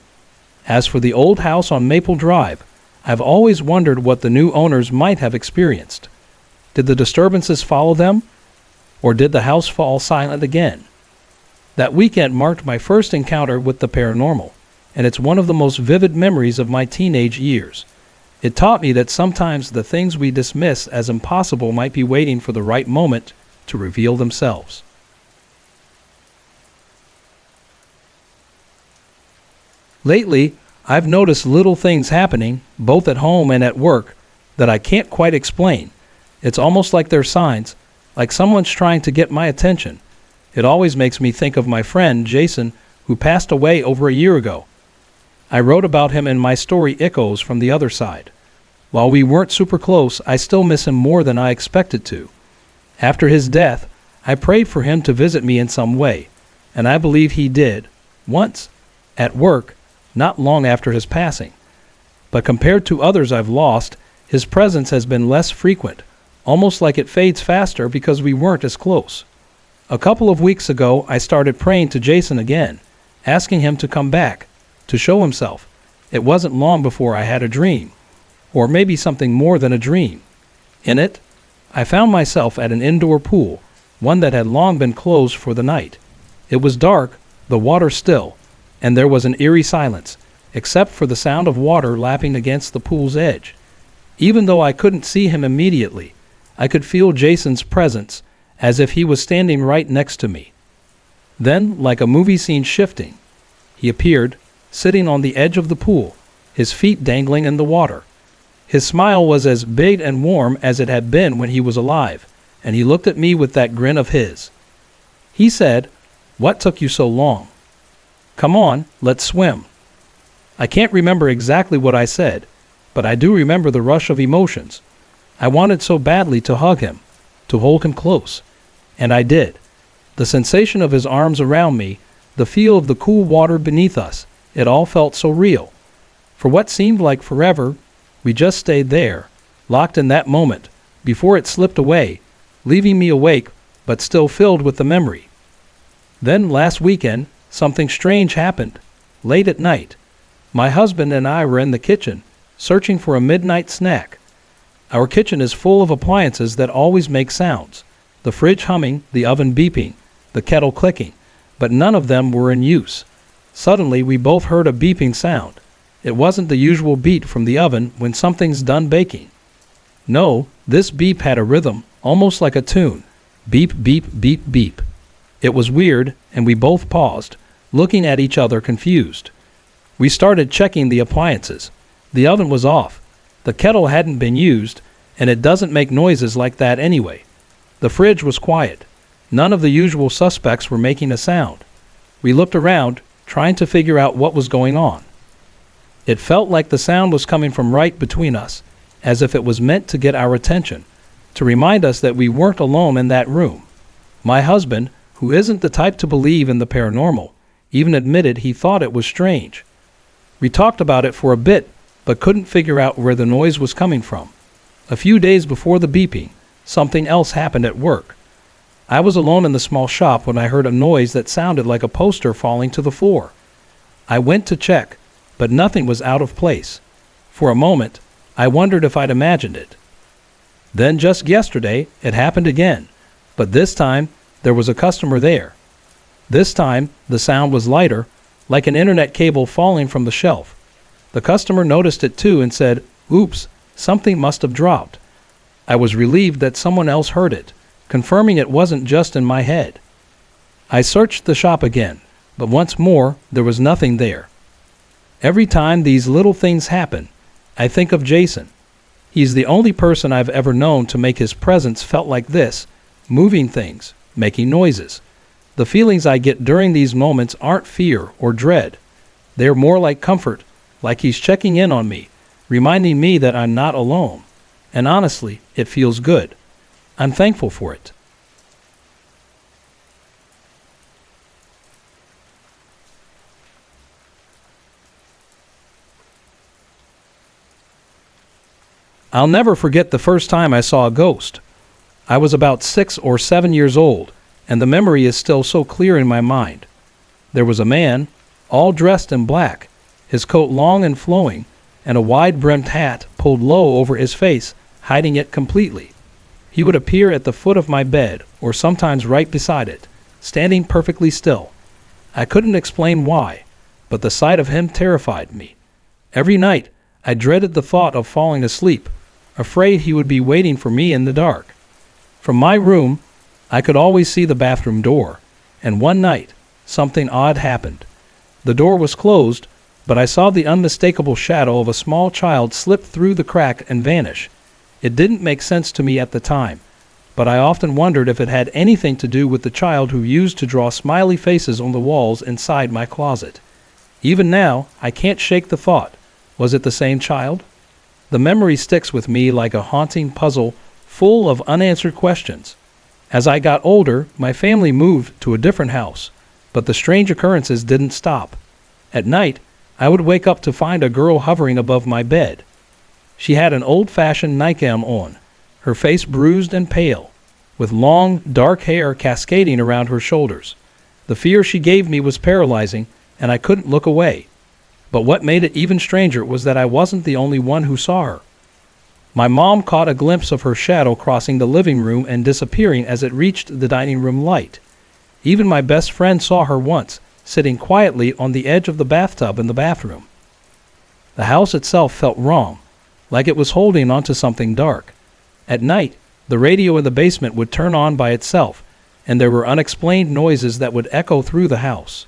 As for the old house on Maple Drive, I've always wondered what the new owners might have experienced. Did the disturbances follow them? Or did the house fall silent again? That weekend marked my first encounter with the paranormal, and it's one of the most vivid memories of my teenage years. It taught me that sometimes the things we dismiss as impossible might be waiting for the right moment to reveal themselves. Lately, I've noticed little things happening, both at home and at work, that I can't quite explain. It's almost like they're signs, like someone's trying to get my attention. It always makes me think of my friend, Jason, who passed away over a year ago. I wrote about him in my story Echoes from the Other Side. While we weren't super close, I still miss him more than I expected to. After his death, I prayed for him to visit me in some way, and I believe he did, once, at work, not long after his passing. But compared to others I've lost, his presence has been less frequent, almost like it fades faster because we weren't as close. A couple of weeks ago, I started praying to Jason again, asking him to come back, to show himself. It wasn't long before I had a dream, or maybe something more than a dream. In it, I found myself at an indoor pool, one that had long been closed for the night. It was dark, the water still, and there was an eerie silence, except for the sound of water lapping against the pool's edge. Even though I couldn't see him immediately, I could feel Jason's presence, as if he was standing right next to me. Then, like a movie scene shifting, he appeared, sitting on the edge of the pool, his feet dangling in the water. His smile was as big and warm as it had been when he was alive, and he looked at me with that grin of his. He said, "What took you so long? Come on, let's swim." I can't remember exactly what I said, but I do remember the rush of emotions. I wanted so badly to hug him, to hold him close, and I did. The sensation of his arms around me, the feel of the cool water beneath us, it all felt so real. For what seemed like forever, we just stayed there, locked in that moment, before it slipped away, leaving me awake but still filled with the memory. Then last weekend, something strange happened. Late at night, my husband and I were in the kitchen, searching for a midnight snack. Our kitchen is full of appliances that always make sounds, the fridge humming, the oven beeping, the kettle clicking, but none of them were in use. Suddenly, we both heard a beeping sound. It wasn't the usual beat from the oven when something's done baking. No, this beep had a rhythm, almost like a tune. Beep, beep, beep, beep. It was weird, and we both paused, looking at each other confused. We started checking the appliances. The oven was off. The kettle hadn't been used, and it doesn't make noises like that anyway. The fridge was quiet. None of the usual suspects were making a sound. We looked around, trying to figure out what was going on. It felt like the sound was coming from right between us, as if it was meant to get our attention, to remind us that we weren't alone in that room. My husband, who isn't the type to believe in the paranormal, even admitted he thought it was strange. We talked about it for a bit, but couldn't figure out where the noise was coming from. A few days before the beeping, something else happened at work. I was alone in the small shop when I heard a noise that sounded like a poster falling to the floor. I went to check, but nothing was out of place. For a moment, I wondered if I'd imagined it. Then just yesterday, it happened again, but this time there was a customer there. This time, the sound was lighter, like an internet cable falling from the shelf. The customer noticed it too and said, "Oops, something must have dropped." I was relieved that someone else heard it, confirming it wasn't just in my head. I searched the shop again, but once more there was nothing there. Every time these little things happen, I think of Jason. He's the only person I've ever known to make his presence felt like this, moving things, making noises. The feelings I get during these moments aren't fear or dread. They're more like comfort, like he's checking in on me, reminding me that I'm not alone. And honestly, it feels good. I'm thankful for it. I'll never forget the first time I saw a ghost. I was about 6 or 7 years old, and the memory is still so clear in my mind. There was a man, all dressed in black, his coat long and flowing, and a wide-brimmed hat pulled low over his face, hiding it completely. He would appear at the foot of my bed, or sometimes right beside it, standing perfectly still. I couldn't explain why, but the sight of him terrified me. Every night, I dreaded the thought of falling asleep, afraid he would be waiting for me in the dark. From my room, I could always see the bathroom door, and one night, something odd happened. The door was closed, but I saw the unmistakable shadow of a small child slip through the crack and vanish. It didn't make sense to me at the time, but I often wondered if it had anything to do with the child who used to draw smiley faces on the walls inside my closet. Even now, I can't shake the thought. Was it the same child? The memory sticks with me like a haunting puzzle full of unanswered questions. As I got older, my family moved to a different house, but the strange occurrences didn't stop. At night, I would wake up to find a girl hovering above my bed. She had an old-fashioned nightgown on, her face bruised and pale, with long, dark hair cascading around her shoulders. The fear she gave me was paralyzing, and I couldn't look away. But what made it even stranger was that I wasn't the only one who saw her. My mom caught a glimpse of her shadow crossing the living room and disappearing as it reached the dining room light. Even my best friend saw her once, sitting quietly on the edge of the bathtub in the bathroom. The house itself felt wrong, like it was holding onto something dark. At night, the radio in the basement would turn on by itself, and there were unexplained noises that would echo through the house.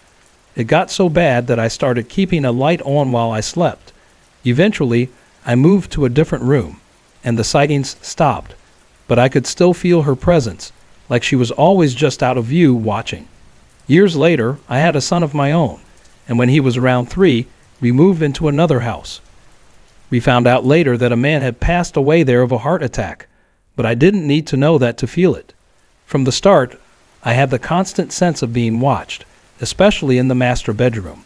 It got so bad that I started keeping a light on while I slept. Eventually, I moved to a different room, and the sightings stopped, but I could still feel her presence, like she was always just out of view watching. Years later, I had a son of my own, and when he was around 3, we moved into another house. We found out later that a man had passed away there of a heart attack, but I didn't need to know that to feel it. From the start, I had the constant sense of being watched, especially in the master bedroom.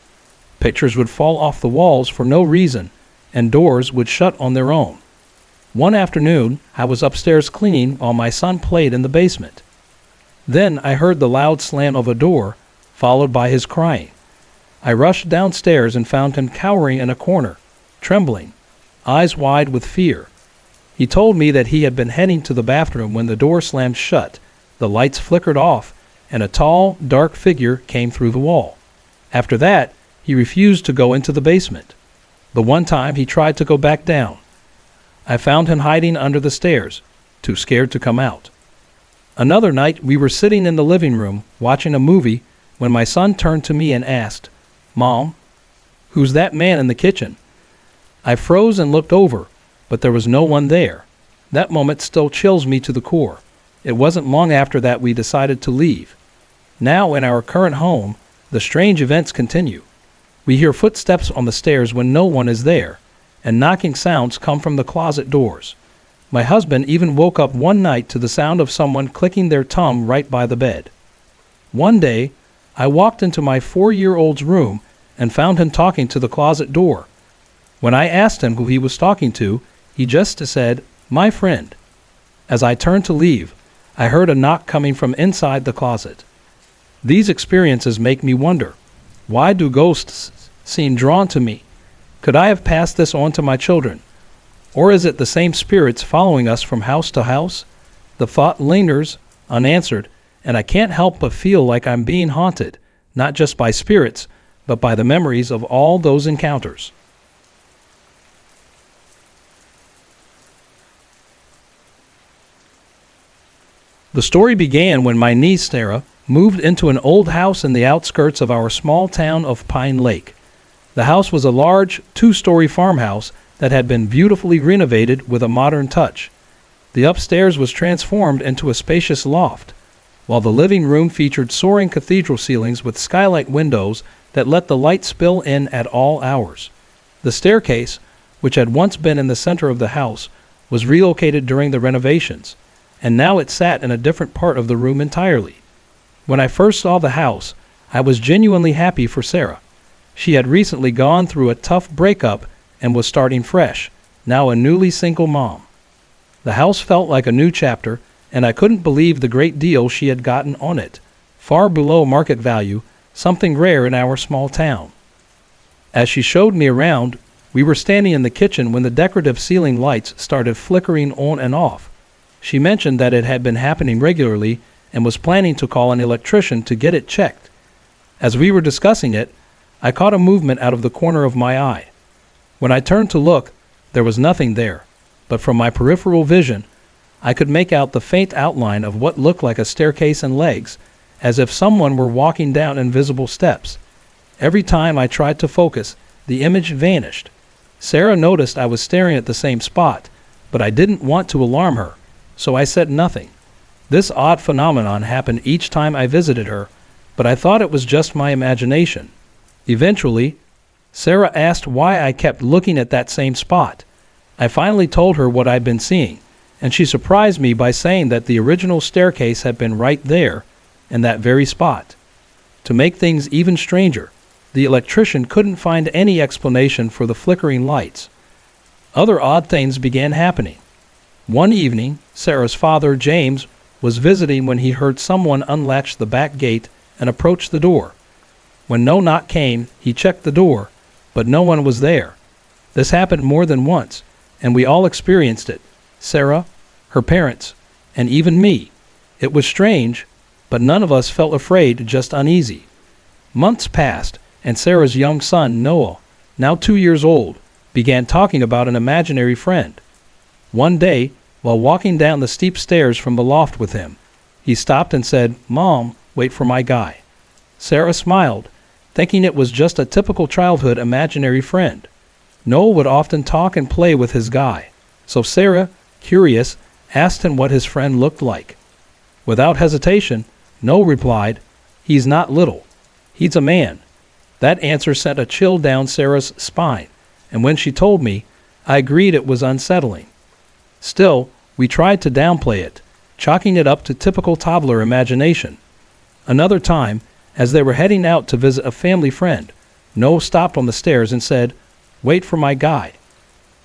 Pictures would fall off the walls for no reason, and doors would shut on their own. One afternoon, I was upstairs cleaning while my son played in the basement. Then I heard the loud slam of a door, followed by his crying. I rushed downstairs and found him cowering in a corner, trembling, eyes wide with fear. He told me that he had been heading to the bathroom when the door slammed shut, the lights flickered off, and a tall, dark figure came through the wall. After that, he refused to go into the basement. The one time he tried to go back down. I found him hiding under the stairs, too scared to come out. Another night, we were sitting in the living room watching a movie when my son turned to me and asked, "Mom, who's that man in the kitchen?" I froze and looked over, but there was no one there. That moment still chills me to the core. It wasn't long after that we decided to leave. Now in our current home, the strange events continue. We hear footsteps on the stairs when no one is there, and knocking sounds come from the closet doors. My husband even woke up one night to the sound of someone clicking their tongue right by the bed. One day, I walked into my 4-year-old's room and found him talking to the closet door. When I asked him who he was talking to, he just said, "My friend." As I turned to leave, I heard a knock coming from inside the closet. These experiences make me wonder, why do ghosts seem drawn to me? Could I have passed this on to my children? Or is it the same spirits following us from house to house? The thought lingers unanswered, and I can't help but feel like I'm being haunted, not just by spirits, but by the memories of all those encounters. The story began when my niece, Sarah, moved into an old house in the outskirts of our small town of Pine Lake. The house was a large, two-story farmhouse that had been beautifully renovated with a modern touch. The upstairs was transformed into a spacious loft, while the living room featured soaring cathedral ceilings with skylight windows that let the light spill in at all hours. The staircase, which had once been in the center of the house, was relocated during the renovations, and now it sat in a different part of the room entirely. When I first saw the house, I was genuinely happy for Sarah. She had recently gone through a tough breakup and was starting fresh, now a newly single mom. The house felt like a new chapter, and I couldn't believe the great deal she had gotten on it, far below market value, something rare in our small town. As she showed me around, we were standing in the kitchen when the decorative ceiling lights started flickering on and off. She mentioned that it had been happening regularly and was planning to call an electrician to get it checked. As we were discussing it, I caught a movement out of the corner of my eye. When I turned to look, there was nothing there, but from my peripheral vision, I could make out the faint outline of what looked like a staircase and legs, as if someone were walking down invisible steps. Every time I tried to focus, the image vanished. Sarah noticed I was staring at the same spot, but I didn't want to alarm her, so I said nothing. This odd phenomenon happened each time I visited her, but I thought it was just my imagination. Eventually, Sarah asked why I kept looking at that same spot. I finally told her what I'd been seeing, and she surprised me by saying that the original staircase had been right there, in that very spot. To make things even stranger, the electrician couldn't find any explanation for the flickering lights. Other odd things began happening. One evening, Sarah's father, James, was visiting when he heard someone unlatch the back gate and approach the door. When no knock came, he checked the door, but no one was there. This happened more than once, and we all experienced it. Sarah, her parents, and even me. It was strange, but none of us felt afraid, just uneasy. Months passed, and Sarah's young son, Noah, now 2 years old, began talking about an imaginary friend. One day, while walking down the steep stairs from the loft with him, he stopped and said, "Mom, wait for my guy." Sarah smiled, thinking it was just a typical childhood imaginary friend. Noah would often talk and play with his guy, so Sarah, curious, asked him what his friend looked like. Without hesitation, Noah replied, "He's not little. He's a man." That answer sent a chill down Sarah's spine, and when she told me, I agreed it was unsettling. Still, we tried to downplay it, chalking it up to typical toddler imagination. Another time, as they were heading out to visit a family friend, Noah stopped on the stairs and said, "Wait for my guy."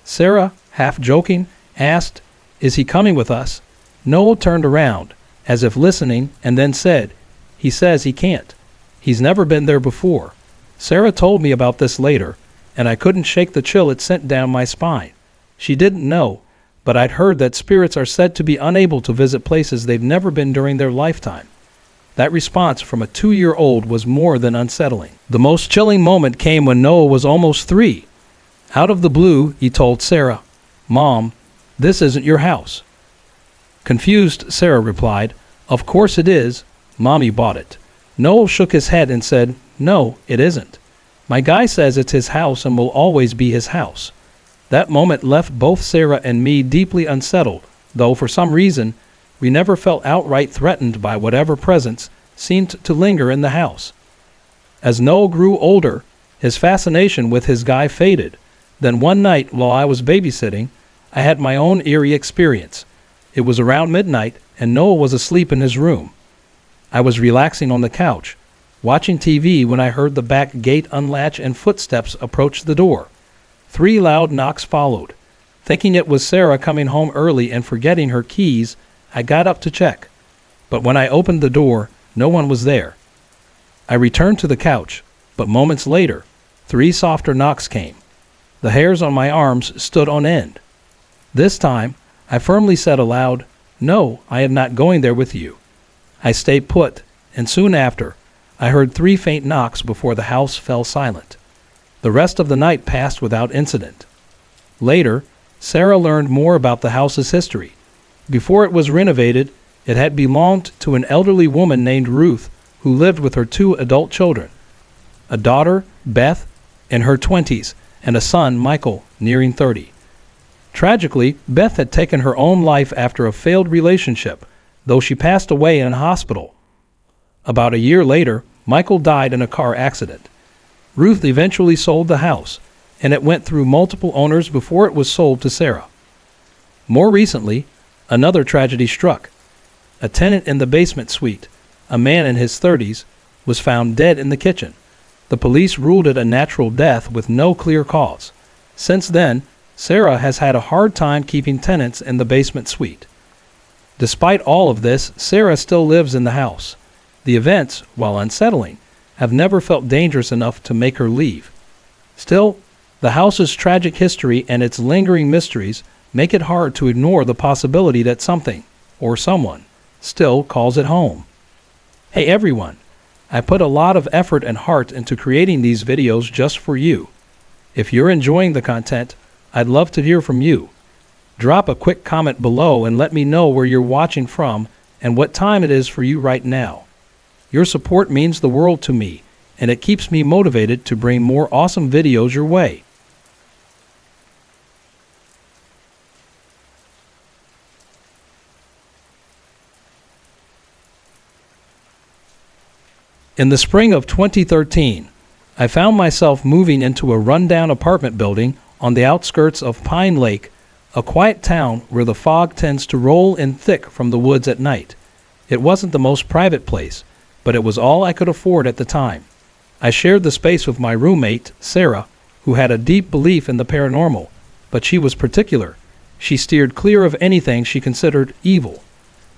Sarah, half joking, asked, "Is he coming with us?" Noah turned around, as if listening, and then said, "He says he can't. He's never been there before." Sarah told me about this later, and I couldn't shake the chill it sent down my spine. She didn't know, but I'd heard that spirits are said to be unable to visit places they've never been during their lifetime. That response from a 2-year-old was more than unsettling. The most chilling moment came when Noah was almost 3. Out of the blue, he told Sarah, "Mom, this isn't your house." Confused, Sarah replied, "Of course it is. Mommy bought it." Noah shook his head and said, "No, it isn't. My guy says it's his house and will always be his house." That moment left both Sarah and me deeply unsettled, though for some reason, we never felt outright threatened by whatever presence seemed to linger in the house. As Noah grew older, his fascination with his guy faded. Then one night, while I was babysitting, I had my own eerie experience. It was around midnight, and Noah was asleep in his room. I was relaxing on the couch, watching TV when I heard the back gate unlatch and footsteps approach the door. 3 loud knocks followed. Thinking it was Sarah coming home early and forgetting her keys, I got up to check. But when I opened the door, no one was there. I returned to the couch, but moments later, 3 softer knocks came. The hairs on my arms stood on end. This time, I firmly said aloud, "No, I am not going there with you." I stayed put, and soon after, I heard 3 faint knocks before the house fell silent. The rest of the night passed without incident. Later, Sarah learned more about the house's history. Before it was renovated, it had belonged to an elderly woman named Ruth, who lived with her 2 adult children, a daughter, Beth, in her 20s, and a son, Michael, nearing 30. Tragically, Beth had taken her own life after a failed relationship, though she passed away in a hospital. About a year later, Michael died in a car accident. Ruth eventually sold the house, and it went through multiple owners before it was sold to Sarah. More recently, another tragedy struck. A tenant in the basement suite, a man in his 30s, was found dead in the kitchen. The police ruled it a natural death with no clear cause. Since then, Sarah has had a hard time keeping tenants in the basement suite. Despite all of this, Sarah still lives in the house. The events, while unsettling, have never felt dangerous enough to make her leave. Still, the house's tragic history and its lingering mysteries make it hard to ignore the possibility that something, or someone, still calls it home. Hey everyone, I put a lot of effort and heart into creating these videos just for you. If you're enjoying the content, I'd love to hear from you. Drop a quick comment below and let me know where you're watching from and what time it is for you right now. Your support means the world to me, and it keeps me motivated to bring more awesome videos your way. In the spring of 2013, I found myself moving into a rundown apartment building on the outskirts of Pine Lake, a quiet town where the fog tends to roll in thick from the woods at night. It wasn't the most private place, but it was all I could afford at the time. I shared the space with my roommate, Sarah, who had a deep belief in the paranormal, but she was particular. She steered clear of anything she considered evil.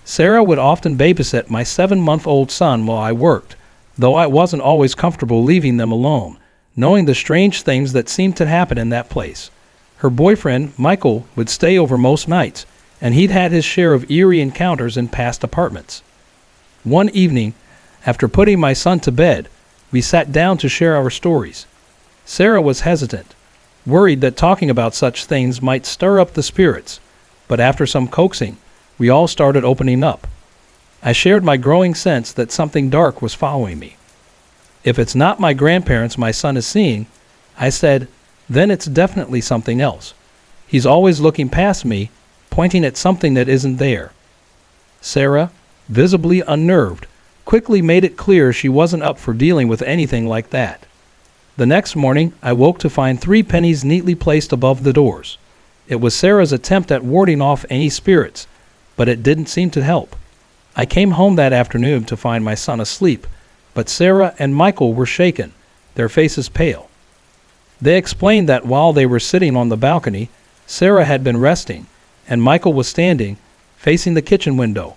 Sarah would often babysit my 7-month-old son while I worked, though I wasn't always comfortable leaving them alone, knowing the strange things that seemed to happen in that place. Her boyfriend, Michael, would stay over most nights, and he'd had his share of eerie encounters in past apartments. One evening, after putting my son to bed, we sat down to share our stories. Sarah was hesitant, worried that talking about such things might stir up the spirits, but after some coaxing, we all started opening up. I shared my growing sense that something dark was following me. If it's not my grandparents my son is seeing, I said, then it's definitely something else. He's always looking past me, pointing at something that isn't there. Sarah, visibly unnerved, quickly made it clear she wasn't up for dealing with anything like that. The next morning, I woke to find 3 pennies neatly placed above the doors. It was Sarah's attempt at warding off any spirits, but it didn't seem to help. I came home that afternoon to find my son asleep, but Sarah and Michael were shaken, their faces pale. They explained that while they were sitting on the balcony, Sarah had been resting, and Michael was standing, facing the kitchen window.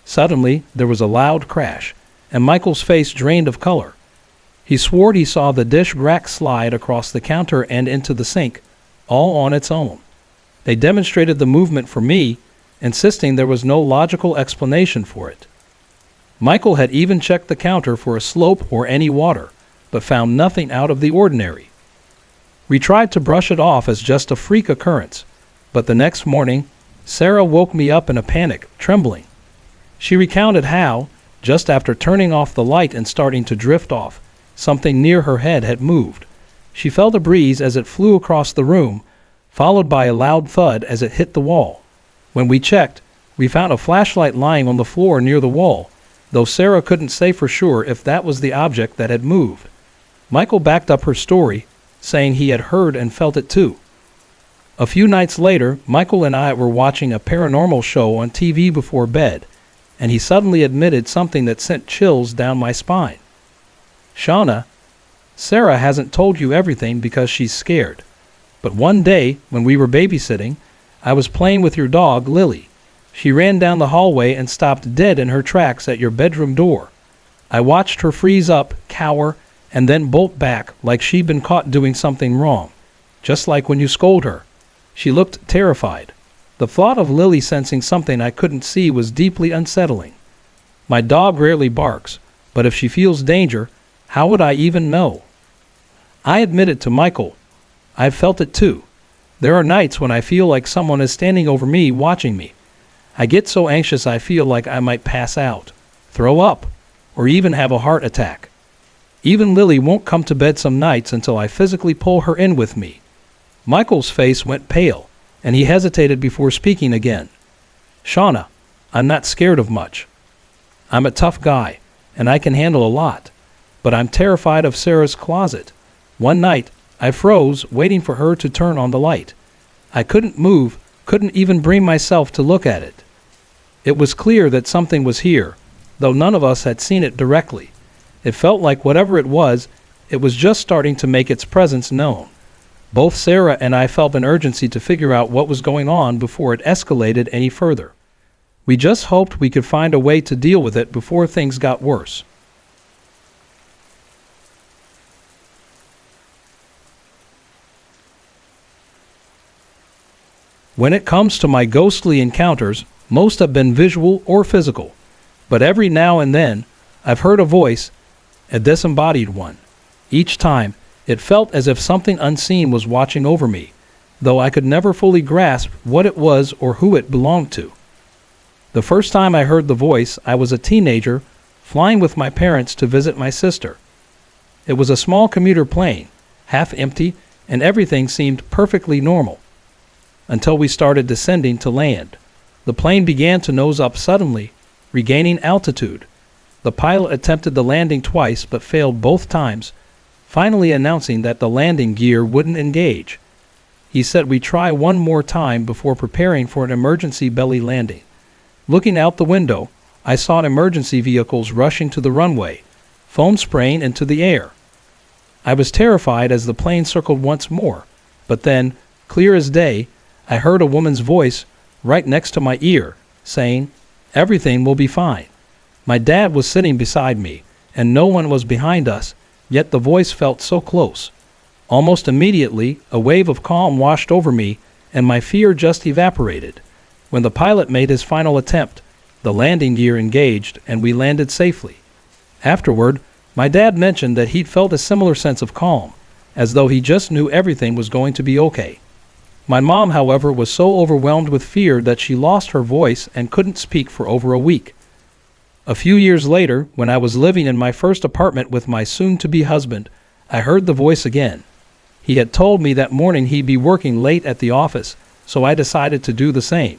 Suddenly, there was a loud crash, and Michael's face drained of color. He swore he saw the dish rack slide across the counter and into the sink, all on its own. They demonstrated the movement for me, insisting there was no logical explanation for it. Michael had even checked the counter for a slope or any water, but found nothing out of the ordinary. We tried to brush it off as just a freak occurrence, but the next morning, Sarah woke me up in a panic, trembling. She recounted how, just after turning off the light and starting to drift off, something near her head had moved. She felt a breeze as it flew across the room, followed by a loud thud as it hit the wall. When we checked, we found a flashlight lying on the floor near the wall, though Sarah couldn't say for sure if that was the object that had moved. Michael backed up her story, saying he had heard and felt it too. A few nights later, Michael and I were watching a paranormal show on TV before bed, and he suddenly admitted something that sent chills down my spine. Shauna, Sarah hasn't told you everything because she's scared. But one day, when we were babysitting, I was playing with your dog, Lily. She ran down the hallway and stopped dead in her tracks at your bedroom door. I watched her freeze up, cower, and then bolt back like she'd been caught doing something wrong, just like when you scold her. She looked terrified. The thought of Lily sensing something I couldn't see was deeply unsettling. My dog rarely barks, but if she feels danger, how would I even know? I admitted to Michael, I've felt it too. There are nights when I feel like someone is standing over me, watching me. I get so anxious I feel like I might pass out, throw up, or even have a heart attack. Even Lily won't come to bed some nights until I physically pull her in with me. Michael's face went pale, and he hesitated before speaking again. Shauna, I'm not scared of much. I'm a tough guy, and I can handle a lot, but I'm terrified of Sarah's closet. One night, I froze, waiting for her to turn on the light. I couldn't move, couldn't even bring myself to look at it. It was clear that something was here, though none of us had seen it directly. It felt like whatever it was just starting to make its presence known. Both Sarah and I felt an urgency to figure out what was going on before it escalated any further. We just hoped we could find a way to deal with it before things got worse. When it comes to my ghostly encounters, most have been visual or physical, but every now and then I've heard a voice, a disembodied one. Each time, it felt as if something unseen was watching over me, though I could never fully grasp what it was or who it belonged to. The first time I heard the voice, I was a teenager flying with my parents to visit my sister. It was a small commuter plane, half empty, and everything seemed perfectly normal. Until we started descending to land. The plane began to nose up suddenly, regaining altitude. The pilot attempted the landing twice but failed both times, finally announcing that the landing gear wouldn't engage. He said we try one more time before preparing for an emergency belly landing. Looking out the window, I saw emergency vehicles rushing to the runway, foam spraying into the air. I was terrified as the plane circled once more, but then, clear as day, I heard a woman's voice right next to my ear, saying, "Everything will be fine." My dad was sitting beside me, and no one was behind us, yet the voice felt so close. Almost immediately, a wave of calm washed over me, and my fear just evaporated. When the pilot made his final attempt, the landing gear engaged, and we landed safely. Afterward, my dad mentioned that he'd felt a similar sense of calm, as though he just knew everything was going to be okay. My mom, however, was so overwhelmed with fear that she lost her voice and couldn't speak for over a week. A few years later, when I was living in my first apartment with my soon-to-be husband, I heard the voice again. He had told me that morning he'd be working late at the office, so I decided to do the same.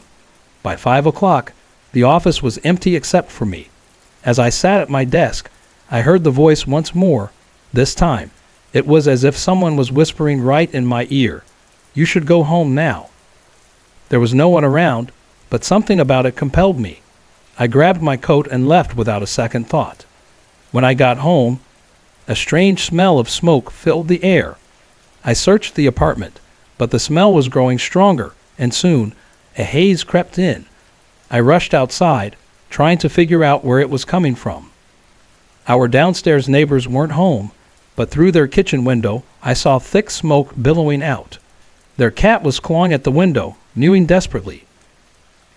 By 5 o'clock, the office was empty except for me. As I sat at my desk, I heard the voice once more. This time, it was as if someone was whispering right in my ear, "You should go home now." There was no one around, but something about it compelled me. I grabbed my coat and left without a second thought. When I got home, a strange smell of smoke filled the air. I searched the apartment, but the smell was growing stronger, and soon, a haze crept in. I rushed outside, trying to figure out where it was coming from. Our downstairs neighbors weren't home, but through their kitchen window, I saw thick smoke billowing out. Their cat was clawing at the window, mewing desperately.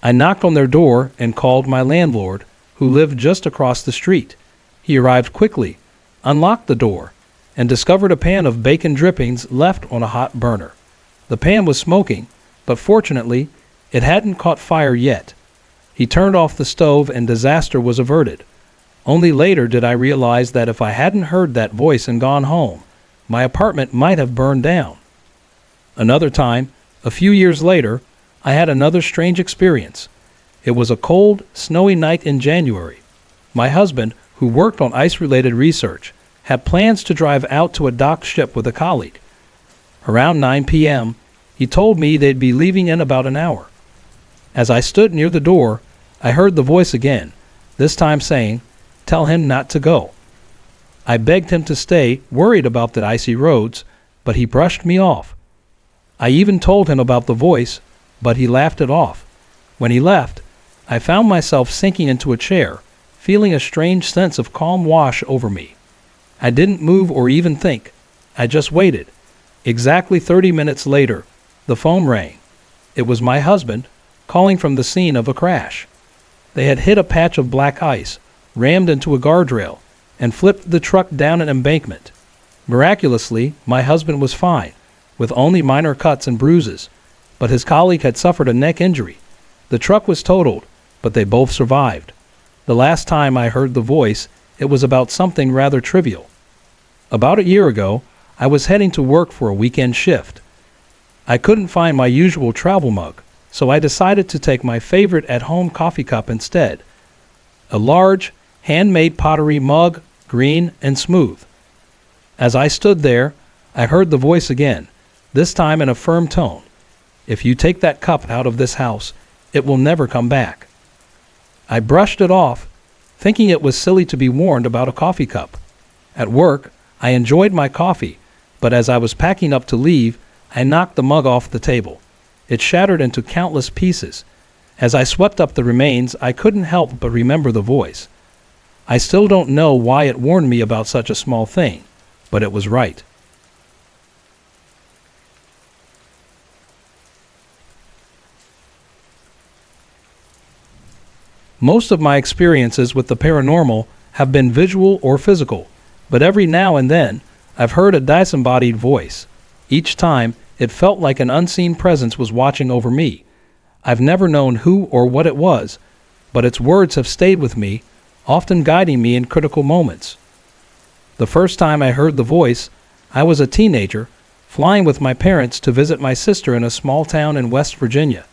I knocked on their door and called my landlord, who lived just across the street. He arrived quickly, unlocked the door, and discovered a pan of bacon drippings left on a hot burner. The pan was smoking, but fortunately, it hadn't caught fire yet. He turned off the stove and disaster was averted. Only later did I realize that if I hadn't heard that voice and gone home, my apartment might have burned down. Another time, a few years later, I had another strange experience. It was a cold, snowy night in January. My husband, who worked on ice-related research, had plans to drive out to a docked ship with a colleague. Around 9 p.m., he told me they'd be leaving in about an hour. As I stood near the door, I heard the voice again, this time saying, "Tell him not to go." I begged him to stay, worried about the icy roads, but he brushed me off. I even told him about the voice, but he laughed it off. When he left, I found myself sinking into a chair, feeling a strange sense of calm wash over me. I didn't move or even think. I just waited. Exactly 30 minutes later, the phone rang. It was my husband, calling from the scene of a crash. They had hit a patch of black ice, rammed into a guardrail, and flipped the truck down an embankment. Miraculously, my husband was fine, with only minor cuts and bruises, but his colleague had suffered a neck injury. The truck was totaled, but they both survived. The last time I heard the voice, it was about something rather trivial. About a year ago, I was heading to work for a weekend shift. I couldn't find my usual travel mug, so I decided to take my favorite at-home coffee cup instead. A large, handmade pottery mug, green and smooth. As I stood there, I heard the voice again, this time in a firm tone. If you take that cup out of this house, it will never come back. I brushed it off, thinking it was silly to be warned about a coffee cup. At work, I enjoyed my coffee, but as I was packing up to leave, I knocked the mug off the table. It shattered into countless pieces. As I swept up the remains, I couldn't help but remember the voice. I still don't know why it warned me about such a small thing, but it was right. Most of my experiences with the paranormal have been visual or physical, but every now and then I've heard a disembodied voice. Each time, it felt like an unseen presence was watching over me. I've never known who or what it was, but its words have stayed with me, often guiding me in critical moments. The first time I heard the voice, I was a teenager, flying with my parents to visit my sister in a small town in West Virginia.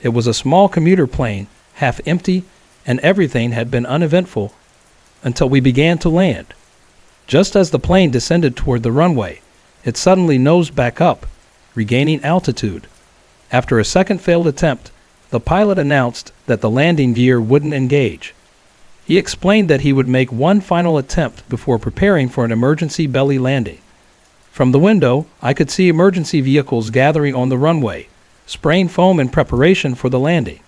It was a small commuter plane, half empty, and everything had been uneventful until we began to land. Just as the plane descended toward the runway, it suddenly nosed back up, regaining altitude. After a second failed attempt, the pilot announced that the landing gear wouldn't engage. He explained that he would make one final attempt before preparing for an emergency belly landing. From the window, I could see emergency vehicles gathering on the runway, spraying foam in preparation for the landing.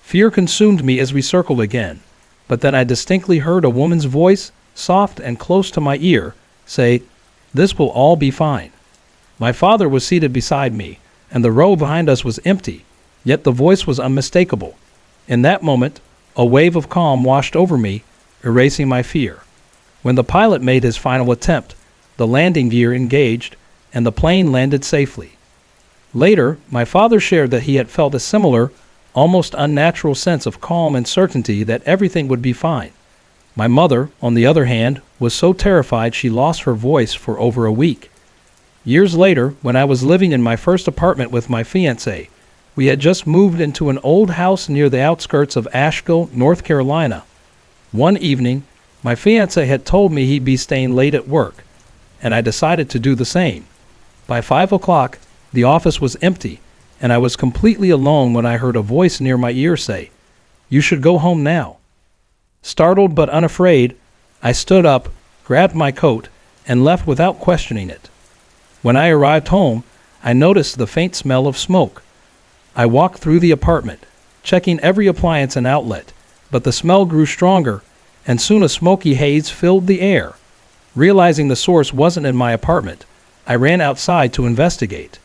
Fear consumed me as we circled again, but then I distinctly heard a woman's voice, soft and close to my ear, say, "This will all be fine." My father was seated beside me, and the row behind us was empty, yet the voice was unmistakable. In that moment, a wave of calm washed over me, erasing my fear. When the pilot made his final attempt, the landing gear engaged, and the plane landed safely. Later, my father shared that he had felt a similar, almost unnatural sense of calm and certainty that everything would be fine. My mother, on the other hand, was so terrified she lost her voice for over a week. Years later, when I was living in my first apartment with my fiancée, we had just moved into an old house near the outskirts of Asheville, North Carolina. One evening, my fiancé had told me he'd be staying late at work, and I decided to do the same. By 5 o'clock, the office was empty, and I was completely alone when I heard a voice near my ear say, "You should go home now." Startled but unafraid, I stood up, grabbed my coat, and left without questioning it. When I arrived home, I noticed the faint smell of smoke. I walked through the apartment, checking every appliance and outlet, but the smell grew stronger, and soon a smoky haze filled the air. Realizing the source wasn't in my apartment, I ran outside to investigate.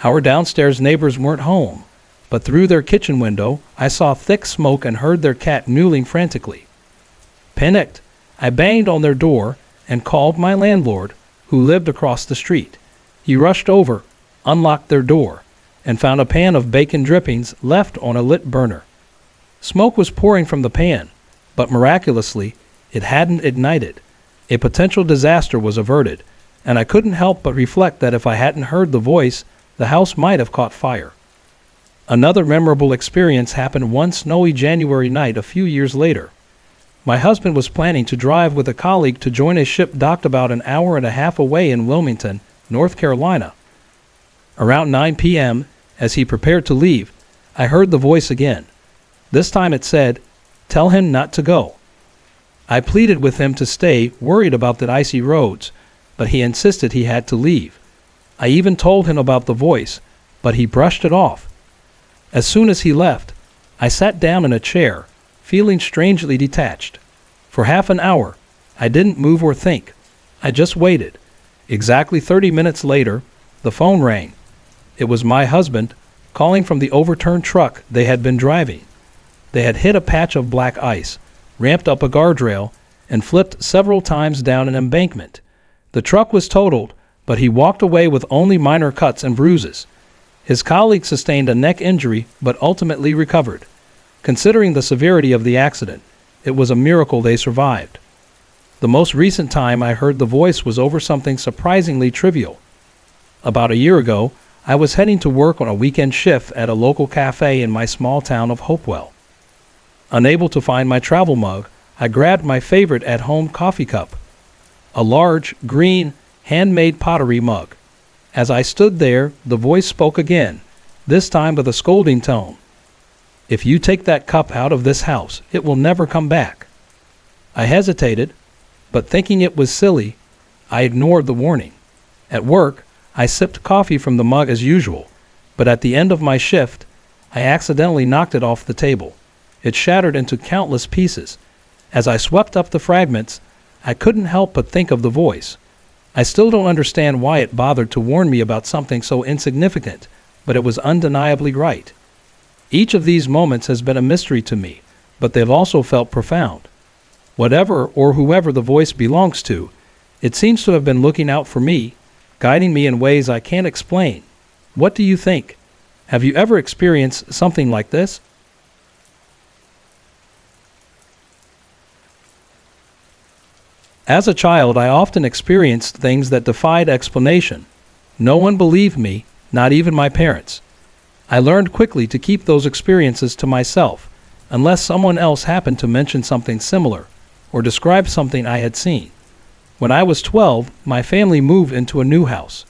Our downstairs neighbors weren't home, but through their kitchen window, I saw thick smoke and heard their cat mewling frantically. Panicked, I banged on their door and called my landlord, who lived across the street. He rushed over, unlocked their door, and found a pan of bacon drippings left on a lit burner. Smoke was pouring from the pan, but miraculously, it hadn't ignited. A potential disaster was averted, and I couldn't help but reflect that if I hadn't heard the voice, the house might have caught fire. Another memorable experience happened one snowy January night a few years later. My husband was planning to drive with a colleague to join a ship docked about an hour and a half away in Wilmington, North Carolina. Around 9 p.m., as he prepared to leave, I heard the voice again. This time it said, "Tell him not to go." I pleaded with him to stay, worried about the icy roads, but he insisted he had to leave. I even told him about the voice, but he brushed it off. As soon as he left, I sat down in a chair, feeling strangely detached. For half an hour, I didn't move or think. I just waited. Exactly 30 minutes later, the phone rang. It was my husband, calling from the overturned truck they had been driving. They had hit a patch of black ice, ramped up a guardrail, and flipped several times down an embankment. The truck was totaled, but he walked away with only minor cuts and bruises. His colleague sustained a neck injury, but ultimately recovered. Considering the severity of the accident, it was a miracle they survived. The most recent time I heard the voice was over something surprisingly trivial. About a year ago, I was heading to work on a weekend shift at a local cafe in my small town of Hopewell. Unable to find my travel mug, I grabbed my favorite at-home coffee cup, a large, green, handmade pottery mug. As I stood there, the voice spoke again, this time with a scolding tone. "If you take that cup out of this house, it will never come back." I hesitated, but thinking it was silly, I ignored the warning. At work, I sipped coffee from the mug as usual, but at the end of my shift, I accidentally knocked it off the table. It shattered into countless pieces. As I swept up the fragments, I couldn't help but think of the voice. I still don't understand why it bothered to warn me about something so insignificant, but it was undeniably right. Each of these moments has been a mystery to me, but they've also felt profound. Whatever or whoever the voice belongs to, it seems to have been looking out for me, guiding me in ways I can't explain. What do you think? Have you ever experienced something like this? As a child, I often experienced things that defied explanation. No one believed me, not even my parents. I learned quickly to keep those experiences to myself, unless someone else happened to mention something similar or describe something I had seen. When I was 12, my family moved into a new house.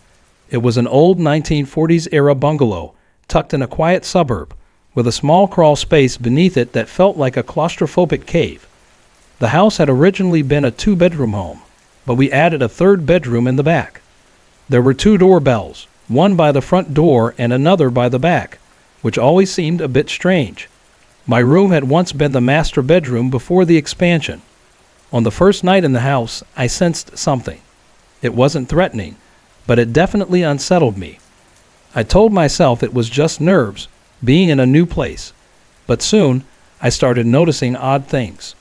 It was an old 1940s-era bungalow tucked in a quiet suburb, with a small crawl space beneath it that felt like a claustrophobic cave. The house had originally been a two-bedroom home, but we added a third bedroom in the back. There were two doorbells, one by the front door and another by the back, which always seemed a bit strange. My room had once been the master bedroom before the expansion. On the first night in the house, I sensed something. It wasn't threatening, but it definitely unsettled me. I told myself it was just nerves, being in a new place. But soon, I started noticing odd things.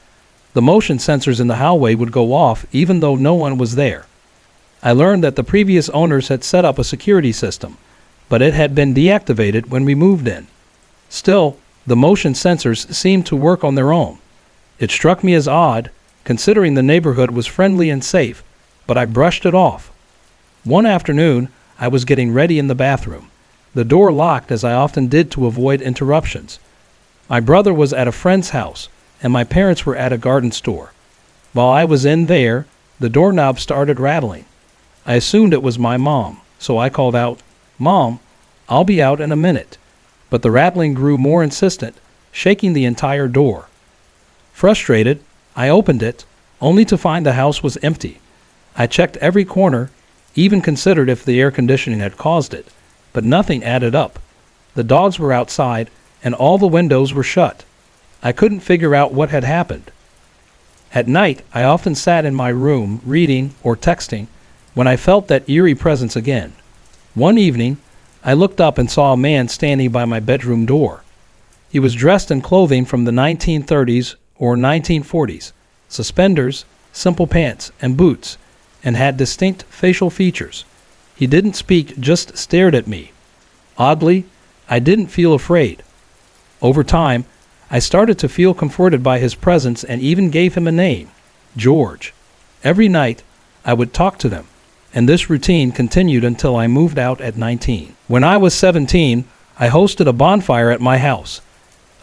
The motion sensors in the hallway would go off even though no one was there. I learned that the previous owners had set up a security system, but it had been deactivated when we moved in. Still, the motion sensors seemed to work on their own. It struck me as odd, considering the neighborhood was friendly and safe, but I brushed it off. One afternoon, I was getting ready in the bathroom. The door locked as I often did to avoid interruptions. My brother was at a friend's house, and my parents were at a garden store. While I was in there, the doorknob started rattling. I assumed it was my mom, so I called out, "Mom, I'll be out in a minute." But the rattling grew more insistent, shaking the entire door. Frustrated, I opened it, only to find the house was empty. I checked every corner, even considered if the air conditioning had caused it, but nothing added up. The dogs were outside, and all the windows were shut. I couldn't figure out what had happened. At night, I often sat in my room reading or texting when I felt that eerie presence again. One evening, I looked up and saw a man standing by my bedroom door. He was dressed in clothing from the 1930s or 1940s, suspenders, simple pants, and boots, and had distinct facial features. He didn't speak, just stared at me. Oddly, I didn't feel afraid. Over time, I started to feel comforted by his presence and even gave him a name, George. Every night, I would talk to them, and this routine continued until I moved out at 19. When I was 17, I hosted a bonfire at my house.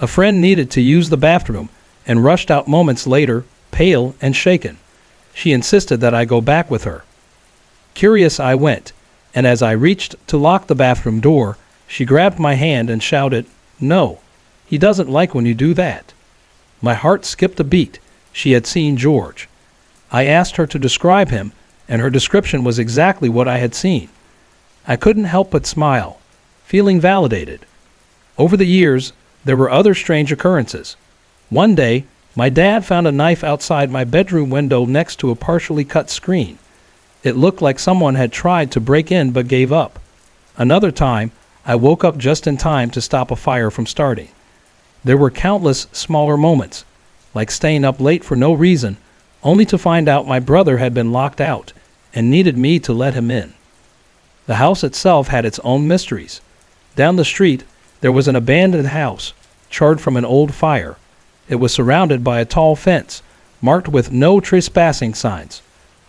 A friend needed to use the bathroom and rushed out moments later, pale and shaken. She insisted that I go back with her. Curious, I went, and as I reached to lock the bathroom door, she grabbed my hand and shouted, "No, he doesn't like when you do that." My heart skipped a beat. She had seen George. I asked her to describe him, and her description was exactly what I had seen. I couldn't help but smile, feeling validated. Over the years, there were other strange occurrences. One day, my dad found a knife outside my bedroom window next to a partially cut screen. It looked like someone had tried to break in but gave up. Another time, I woke up just in time to stop a fire from starting. There were countless smaller moments, like staying up late for no reason, only to find out my brother had been locked out and needed me to let him in. The house itself had its own mysteries. Down the street, there was an abandoned house, charred from an old fire. It was surrounded by a tall fence, marked with no trespassing signs.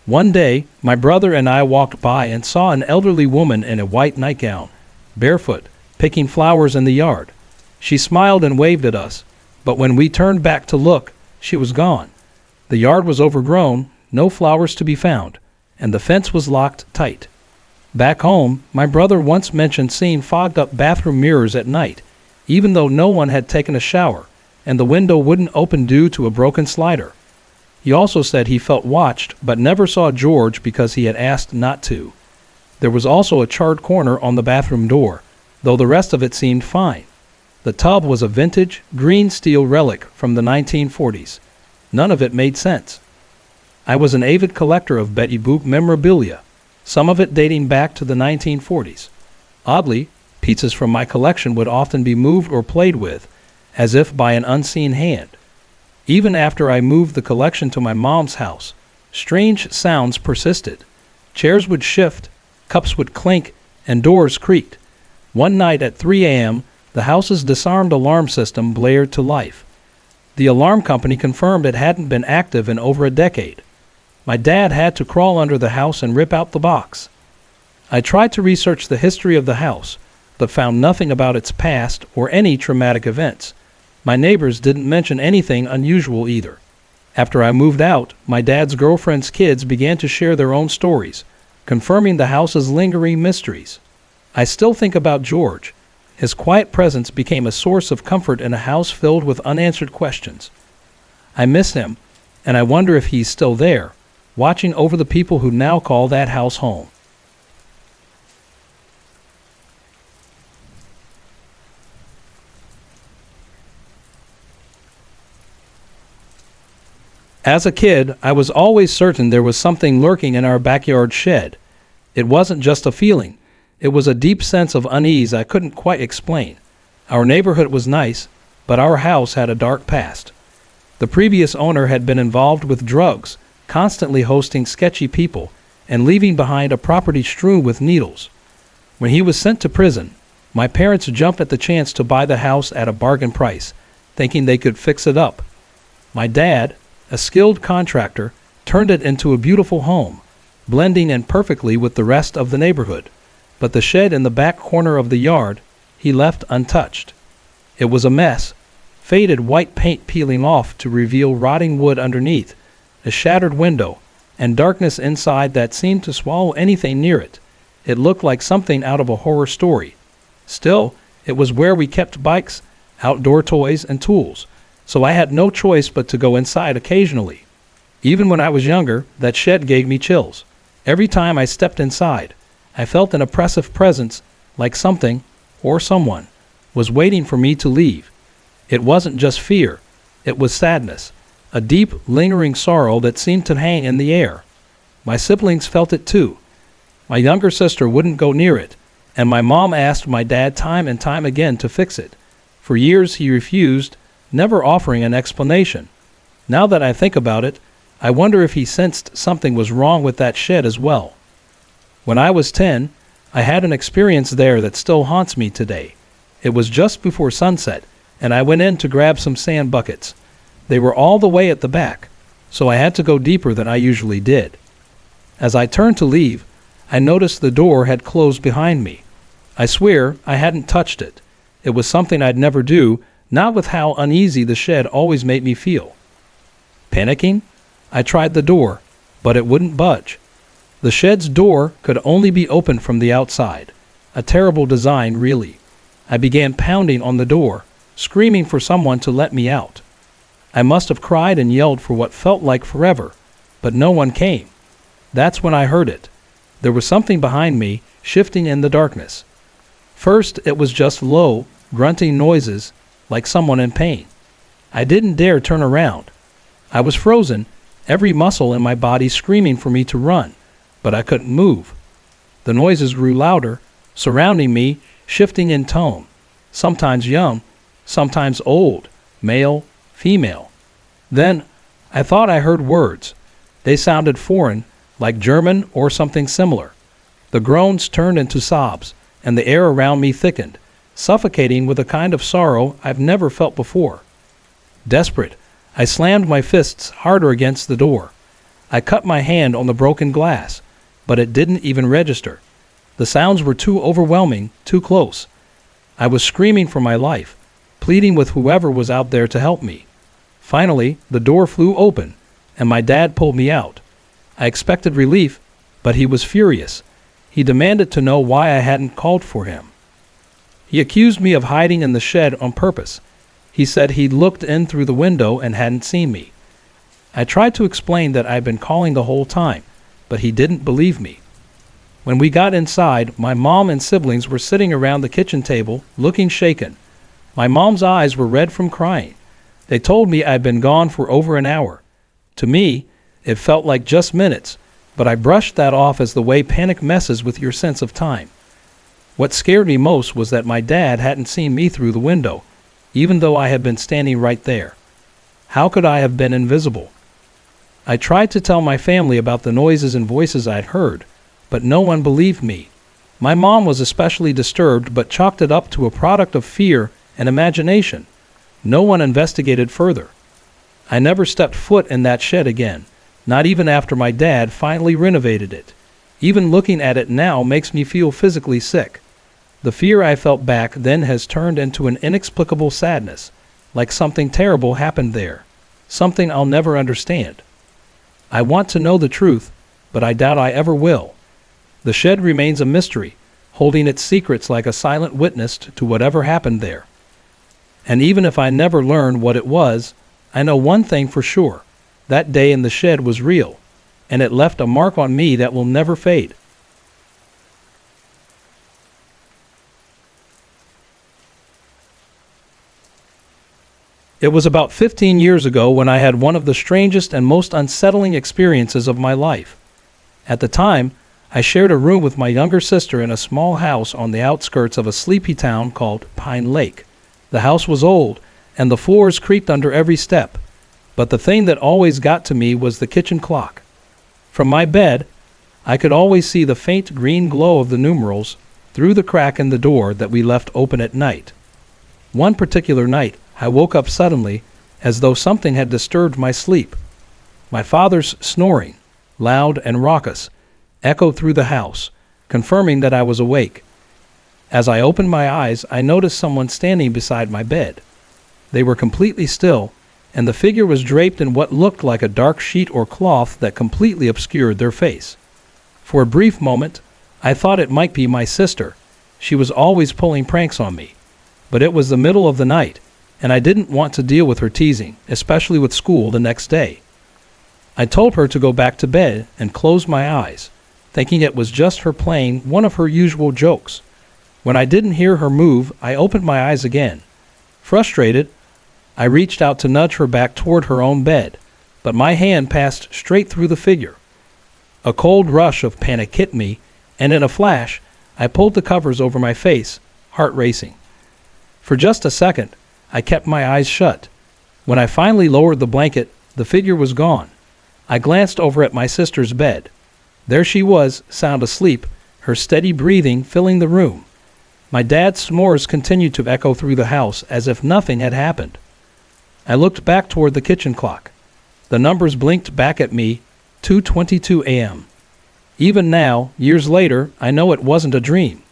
One day, my brother and I walked by and saw an elderly woman in a white nightgown, barefoot, picking flowers in the yard. She smiled and waved at us, but when we turned back to look, she was gone. The yard was overgrown, no flowers to be found, and the fence was locked tight. Back home, my brother once mentioned seeing fogged-up bathroom mirrors at night, even though no one had taken a shower, and the window wouldn't open due to a broken slider. He also said he felt watched but never saw George because he had asked not to. There was also a charred corner on the bathroom door, though the rest of it seemed fine. The tub was a vintage, green steel relic from the 1940s. None of it made sense. I was an avid collector of Betty Boop memorabilia, some of it dating back to the 1940s. Oddly, pieces from my collection would often be moved or played with, as if by an unseen hand. Even after I moved the collection to my mom's house, strange sounds persisted. Chairs would shift, cups would clink, and doors creaked. One night at 3 a.m., the house's disarmed alarm system blared to life. The alarm company confirmed it hadn't been active in over a decade. My dad had to crawl under the house and rip out the box. I tried to research the history of the house, but found nothing about its past or any traumatic events. My neighbors didn't mention anything unusual either. After I moved out, my dad's girlfriend's kids began to share their own stories, confirming the house's lingering mysteries. I still think about George. His quiet presence became a source of comfort in a house filled with unanswered questions. I miss him, and I wonder if he's still there, watching over the people who now call that house home. As a kid, I was always certain there was something lurking in our backyard shed. It wasn't just a feeling. It was a deep sense of unease I couldn't quite explain. Our neighborhood was nice, but our house had a dark past. The previous owner had been involved with drugs, constantly hosting sketchy people, and leaving behind a property strewn with needles. When he was sent to prison, my parents jumped at the chance to buy the house at a bargain price, thinking they could fix it up. My dad, a skilled contractor, turned it into a beautiful home, blending in perfectly with the rest of the neighborhood. But the shed in the back corner of the yard he left untouched. It was a mess, faded white paint peeling off to reveal rotting wood underneath, a shattered window, and darkness inside that seemed to swallow anything near it. It looked like something out of a horror story. Still, it was where we kept bikes, outdoor toys, and tools, so I had no choice but to go inside occasionally. Even when I was younger, that shed gave me chills. Every time I stepped inside, I felt an oppressive presence, like something, or someone, was waiting for me to leave. It wasn't just fear, it was sadness, a deep, lingering sorrow that seemed to hang in the air. My siblings felt it too. My younger sister wouldn't go near it, and my mom asked my dad time and time again to fix it. For years he refused, never offering an explanation. Now that I think about it, I wonder if he sensed something was wrong with that shed as well. When I was 10, I had an experience there that still haunts me today. It was just before sunset, and I went in to grab some sand buckets. They were all the way at the back, so I had to go deeper than I usually did. As I turned to leave, I noticed the door had closed behind me. I swear I hadn't touched it. It was something I'd never do, not with how uneasy the shed always made me feel. Panicking, I tried the door, but it wouldn't budge. The shed's door could only be opened from the outside. A terrible design, really. I began pounding on the door, screaming for someone to let me out. I must have cried and yelled for what felt like forever, but no one came. That's when I heard it. There was something behind me, shifting in the darkness. First, it was just low, grunting noises, like someone in pain. I didn't dare turn around. I was frozen, every muscle in my body screaming for me to run, but I couldn't move. The noises grew louder, surrounding me, shifting in tone, sometimes young, sometimes old, male, female. Then I thought I heard words. They sounded foreign, like German or something similar. The groans turned into sobs, and the air around me thickened, suffocating with a kind of sorrow I've never felt before. Desperate, I slammed my fists harder against the door. I cut my hand on the broken glass, but it didn't even register. The sounds were too overwhelming, too close. I was screaming for my life, pleading with whoever was out there to help me. Finally, the door flew open, and my dad pulled me out. I expected relief, but he was furious. He demanded to know why I hadn't called for him. He accused me of hiding in the shed on purpose. He said he'd looked in through the window and hadn't seen me. I tried to explain that I'd been calling the whole time, but he didn't believe me. When we got inside, my mom and siblings were sitting around the kitchen table, looking shaken. My mom's eyes were red from crying. They told me I'd been gone for over an hour. To me, it felt like just minutes, but I brushed that off as the way panic messes with your sense of time. What scared me most was that my dad hadn't seen me through the window, even though I had been standing right there. How could I have been invisible? I tried to tell my family about the noises and voices I'd heard, but no one believed me. My mom was especially disturbed, but chalked it up to a product of fear and imagination. No one investigated further. I never stepped foot in that shed again, not even after my dad finally renovated it. Even looking at it now makes me feel physically sick. The fear I felt back then has turned into an inexplicable sadness, like something terrible happened there, something I'll never understand. I want to know the truth, but I doubt I ever will. The shed remains a mystery, holding its secrets like a silent witness to whatever happened there. And even if I never learn what it was, I know one thing for sure. That day in the shed was real, and it left a mark on me that will never fade. It was about 15 years ago when I had one of the strangest and most unsettling experiences of my life. At the time, I shared a room with my younger sister in a small house on the outskirts of a sleepy town called Pine Lake. The house was old, and the floors creaked under every step. But the thing that always got to me was the kitchen clock. From my bed, I could always see the faint green glow of the numerals through the crack in the door that we left open at night. One particular night, I woke up suddenly, as though something had disturbed my sleep. My father's snoring, loud and raucous, echoed through the house, confirming that I was awake. As I opened my eyes, I noticed someone standing beside my bed. They were completely still, and the figure was draped in what looked like a dark sheet or cloth that completely obscured their face. For a brief moment, I thought it might be my sister. She was always pulling pranks on me. But it was the middle of the night, and I didn't want to deal with her teasing, especially with school the next day. I told her to go back to bed and closed my eyes, thinking it was just her playing one of her usual jokes. When I didn't hear her move, I opened my eyes again. Frustrated, I reached out to nudge her back toward her own bed, but my hand passed straight through the figure. A cold rush of panic hit me, and in a flash, I pulled the covers over my face, heart racing. For just a second, I kept my eyes shut. When I finally lowered the blanket, the figure was gone. I glanced over at my sister's bed. There she was, sound asleep, her steady breathing filling the room. My dad's snores continued to echo through the house as if nothing had happened. I looked back toward the kitchen clock. The numbers blinked back at me, 2:22 a.m. Even now, years later, I know it wasn't a dream.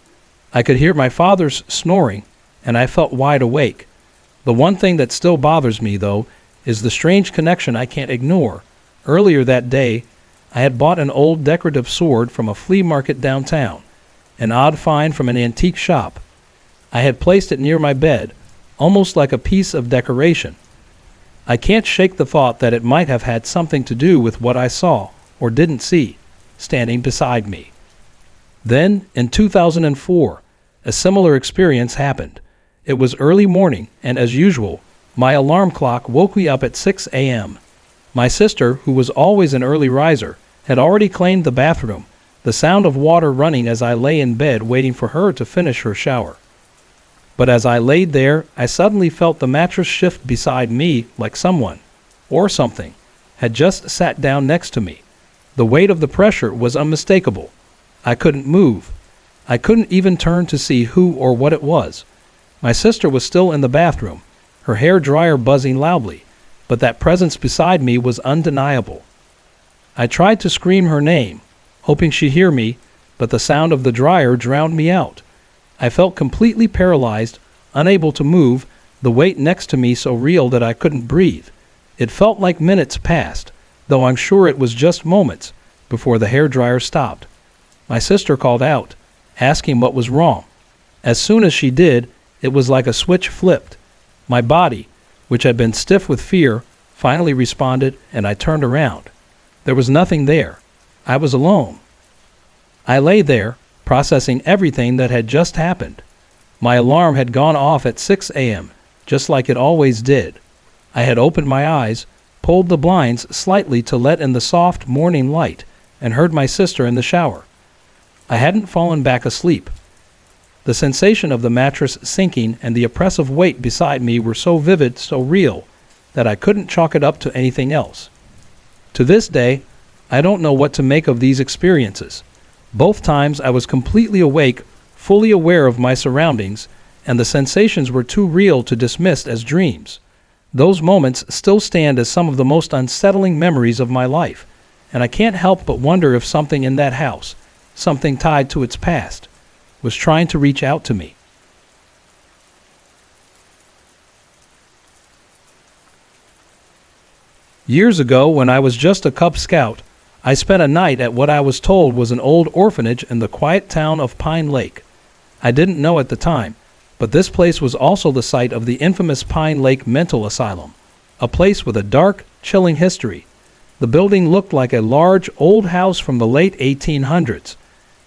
I could hear my father's snoring, and I felt wide awake. The one thing that still bothers me, though, is the strange connection I can't ignore. Earlier that day, I had bought an old decorative sword from a flea market downtown, an odd find from an antique shop. I had placed it near my bed, almost like a piece of decoration. I can't shake the thought that it might have had something to do with what I saw, or didn't see, standing beside me. Then, in 2004, a similar experience happened. It was early morning, and as usual, my alarm clock woke me up at 6 a.m. My sister, who was always an early riser, had already cleaned the bathroom, the sound of water running as I lay in bed waiting for her to finish her shower. But as I laid there, I suddenly felt the mattress shift beside me like someone, or something, had just sat down next to me. The weight of the pressure was unmistakable. I couldn't move. I couldn't even turn to see who or what it was. My sister was still in the bathroom, her hair dryer buzzing loudly. but that presence beside me was undeniable. I tried to scream her name, hoping she'd hear me, but the sound of the dryer drowned me out. I felt completely paralyzed, unable to move, the weight next to me so real that I couldn't breathe. It felt like minutes passed, though I'm sure it was just moments, before the hairdryer stopped. My sister called out, asking what was wrong. As soon as she did, it was like a switch flipped. My body, which had been stiff with fear, finally responded, and I turned around. There was nothing there. I was alone. I lay there, processing everything that had just happened. My alarm had gone off at 6 a.m., just like it always did. I had opened my eyes, pulled the blinds slightly to let in the soft morning light, and heard my sister in the shower. I hadn't fallen back asleep. The sensation of the mattress sinking and the oppressive weight beside me were so vivid, so real, that I couldn't chalk it up to anything else. To this day, I don't know what to make of these experiences. Both times I was completely awake, fully aware of my surroundings, and the sensations were too real to dismiss as dreams. Those moments still stand as some of the most unsettling memories of my life, and I can't help but wonder if something in that house, something tied to its past, was trying to reach out to me. Years ago, when I was just a Cub Scout, I spent a night at what I was told was an old orphanage in the quiet town of Pine Lake. I didn't know at the time, but this place was also the site of the infamous Pine Lake Mental Asylum, a place with a dark, chilling history. The building looked like a large, old house from the late 1800s.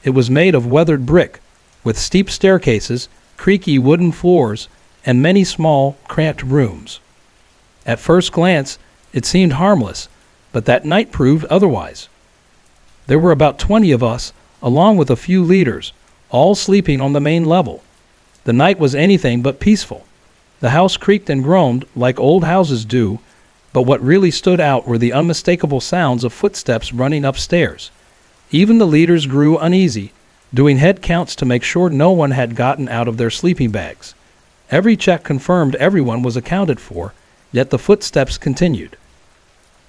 It was made of weathered brick, with steep staircases, creaky wooden floors, and many small, cramped rooms. At first glance, it seemed harmless, but that night proved otherwise. There were about 20 of us, along with a few leaders, all sleeping on the main level. The night was anything but peaceful. The house creaked and groaned like old houses do, but what really stood out were the unmistakable sounds of footsteps running upstairs. Even the leaders grew uneasy, doing head counts to make sure no one had gotten out of their sleeping bags. Every check confirmed everyone was accounted for, yet the footsteps continued.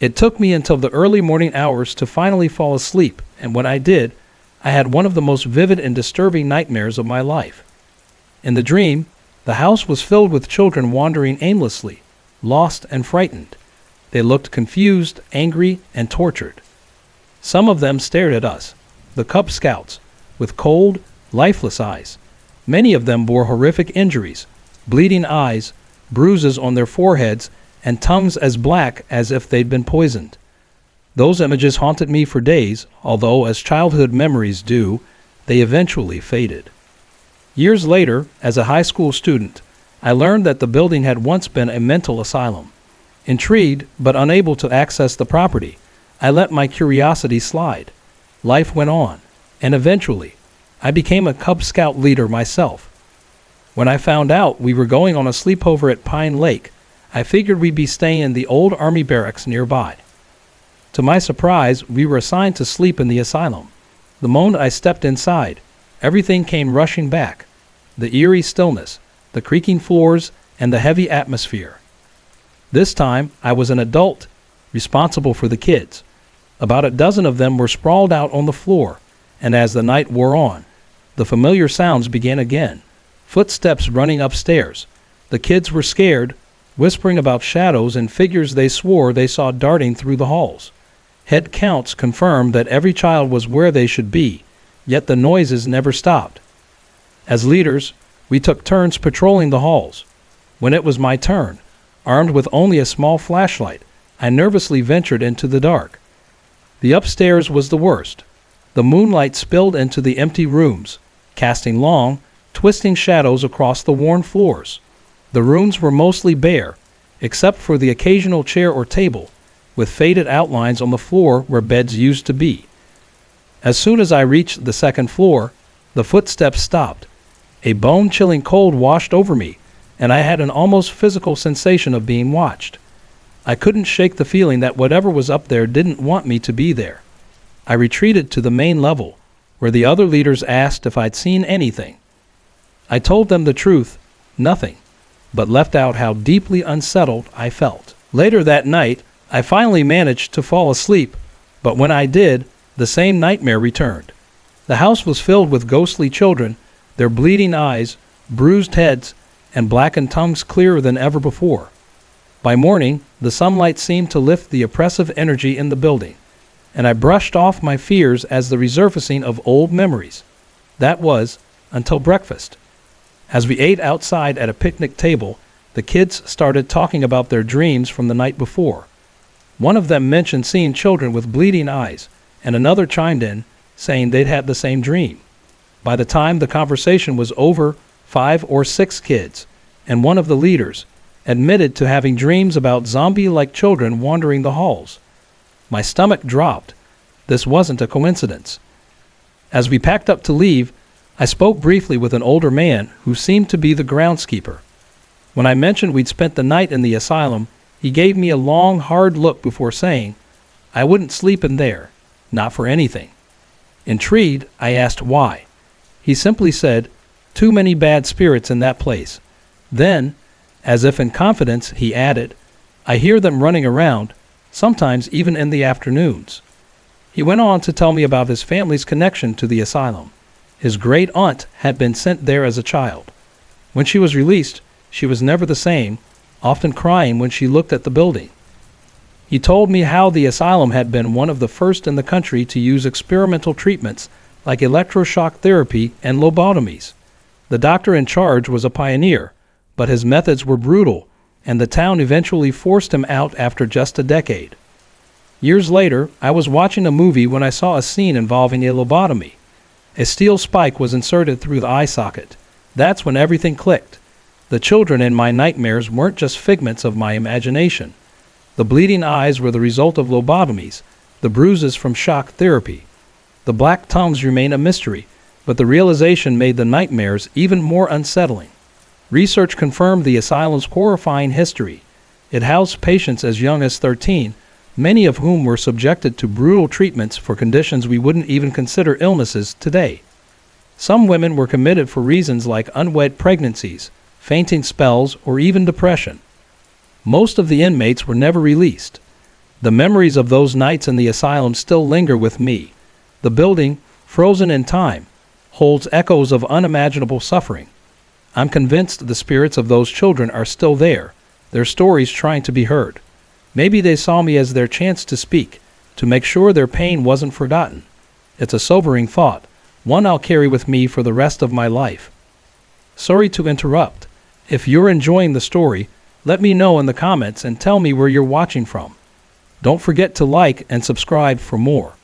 It took me until the early morning hours to finally fall asleep, and when I did, I had one of the most vivid and disturbing nightmares of my life. In the dream, the house was filled with children wandering aimlessly, lost and frightened. They looked confused, angry, and tortured. Some of them stared at us, the Cub Scouts, with cold, lifeless eyes. Many of them bore horrific injuries, bleeding eyes, bruises on their foreheads, and tongues as black as if they'd been poisoned. Those images haunted me for days, although, as childhood memories do, they eventually faded. Years later, as a high school student, I learned that the building had once been a mental asylum. Intrigued, but unable to access the property, I let my curiosity slide. Life went on, and eventually, I became a Cub Scout leader myself. When I found out we were going on a sleepover at Pine Lake, I figured we'd be staying in the old army barracks nearby. To my surprise, we were assigned to sleep in the asylum. The moment I stepped inside, everything came rushing back. The eerie stillness, the creaking floors, and the heavy atmosphere. This time, I was an adult, responsible for the kids. About a dozen of them were sprawled out on the floor, and as the night wore on, the familiar sounds began again. Footsteps running upstairs. The kids were scared, whispering about shadows and figures they swore they saw darting through the halls. Head counts confirmed that every child was where they should be, yet the noises never stopped. As leaders, we took turns patrolling the halls. When it was my turn, armed with only a small flashlight, I nervously ventured into the dark. The upstairs was the worst. The moonlight spilled into the empty rooms, casting long, twisting shadows across the worn floors. The rooms were mostly bare, except for the occasional chair or table, with faded outlines on the floor where beds used to be. As soon as I reached the second floor, the footsteps stopped. A bone-chilling cold washed over me, and I had an almost physical sensation of being watched. I couldn't shake the feeling that whatever was up there didn't want me to be there. I retreated to the main level, where the other leaders asked if I'd seen anything. I told them the truth, nothing, but left out how deeply unsettled I felt. Later that night, I finally managed to fall asleep, but when I did, the same nightmare returned. The house was filled with ghostly children, their bleeding eyes, bruised heads, and blackened tongues clearer than ever before. By morning, the sunlight seemed to lift the oppressive energy in the building, and I brushed off my fears as the resurfacing of old memories. That was until breakfast. As we ate outside at a picnic table, the kids started talking about their dreams from the night before. One of them mentioned seeing children with bleeding eyes, and another chimed in, saying they'd had the same dream. By the time the conversation was over, 5 or 6 kids, and one of the leaders, admitted to having dreams about zombie-like children wandering the halls. My stomach dropped. This wasn't a coincidence. As we packed up to leave, I spoke briefly with an older man who seemed to be the groundskeeper. When I mentioned we'd spent the night in the asylum, he gave me a long, hard look before saying, I wouldn't sleep in there, not for anything. Intrigued, I asked why. He simply said, too many bad spirits in that place. Then, as if in confidence, he added, I hear them running around, sometimes even in the afternoons. He went on to tell me about his family's connection to the asylum. His great-aunt had been sent there as a child. When she was released, she was never the same, often crying when she looked at the building. He told me how the asylum had been one of the first in the country to use experimental treatments like electroshock therapy and lobotomies. The doctor in charge was a pioneer, but his methods were brutal, and the town eventually forced him out after just a decade. Years later, I was watching a movie when I saw a scene involving a lobotomy. A steel spike was inserted through the eye socket. That's when everything clicked. The children in my nightmares weren't just figments of my imagination. The bleeding eyes were the result of lobotomies, the bruises from shock therapy. The black tongues remain a mystery, but the realization made the nightmares even more unsettling. Research confirmed the asylum's horrifying history. It housed patients as young as 13, many of whom were subjected to brutal treatments for conditions we wouldn't even consider illnesses today. Some women were committed for reasons like unwed pregnancies, fainting spells, or even depression. Most of the inmates were never released. The memories of those nights in the asylum still linger with me. The building, frozen in time, holds echoes of unimaginable suffering. I'm convinced the spirits of those children are still there, their stories trying to be heard. Maybe they saw me as their chance to speak, to make sure their pain wasn't forgotten. It's a sobering thought, one I'll carry with me for the rest of my life. Sorry to interrupt. If you're enjoying the story, let me know in the comments and tell me where you're watching from. Don't forget to like and subscribe for more.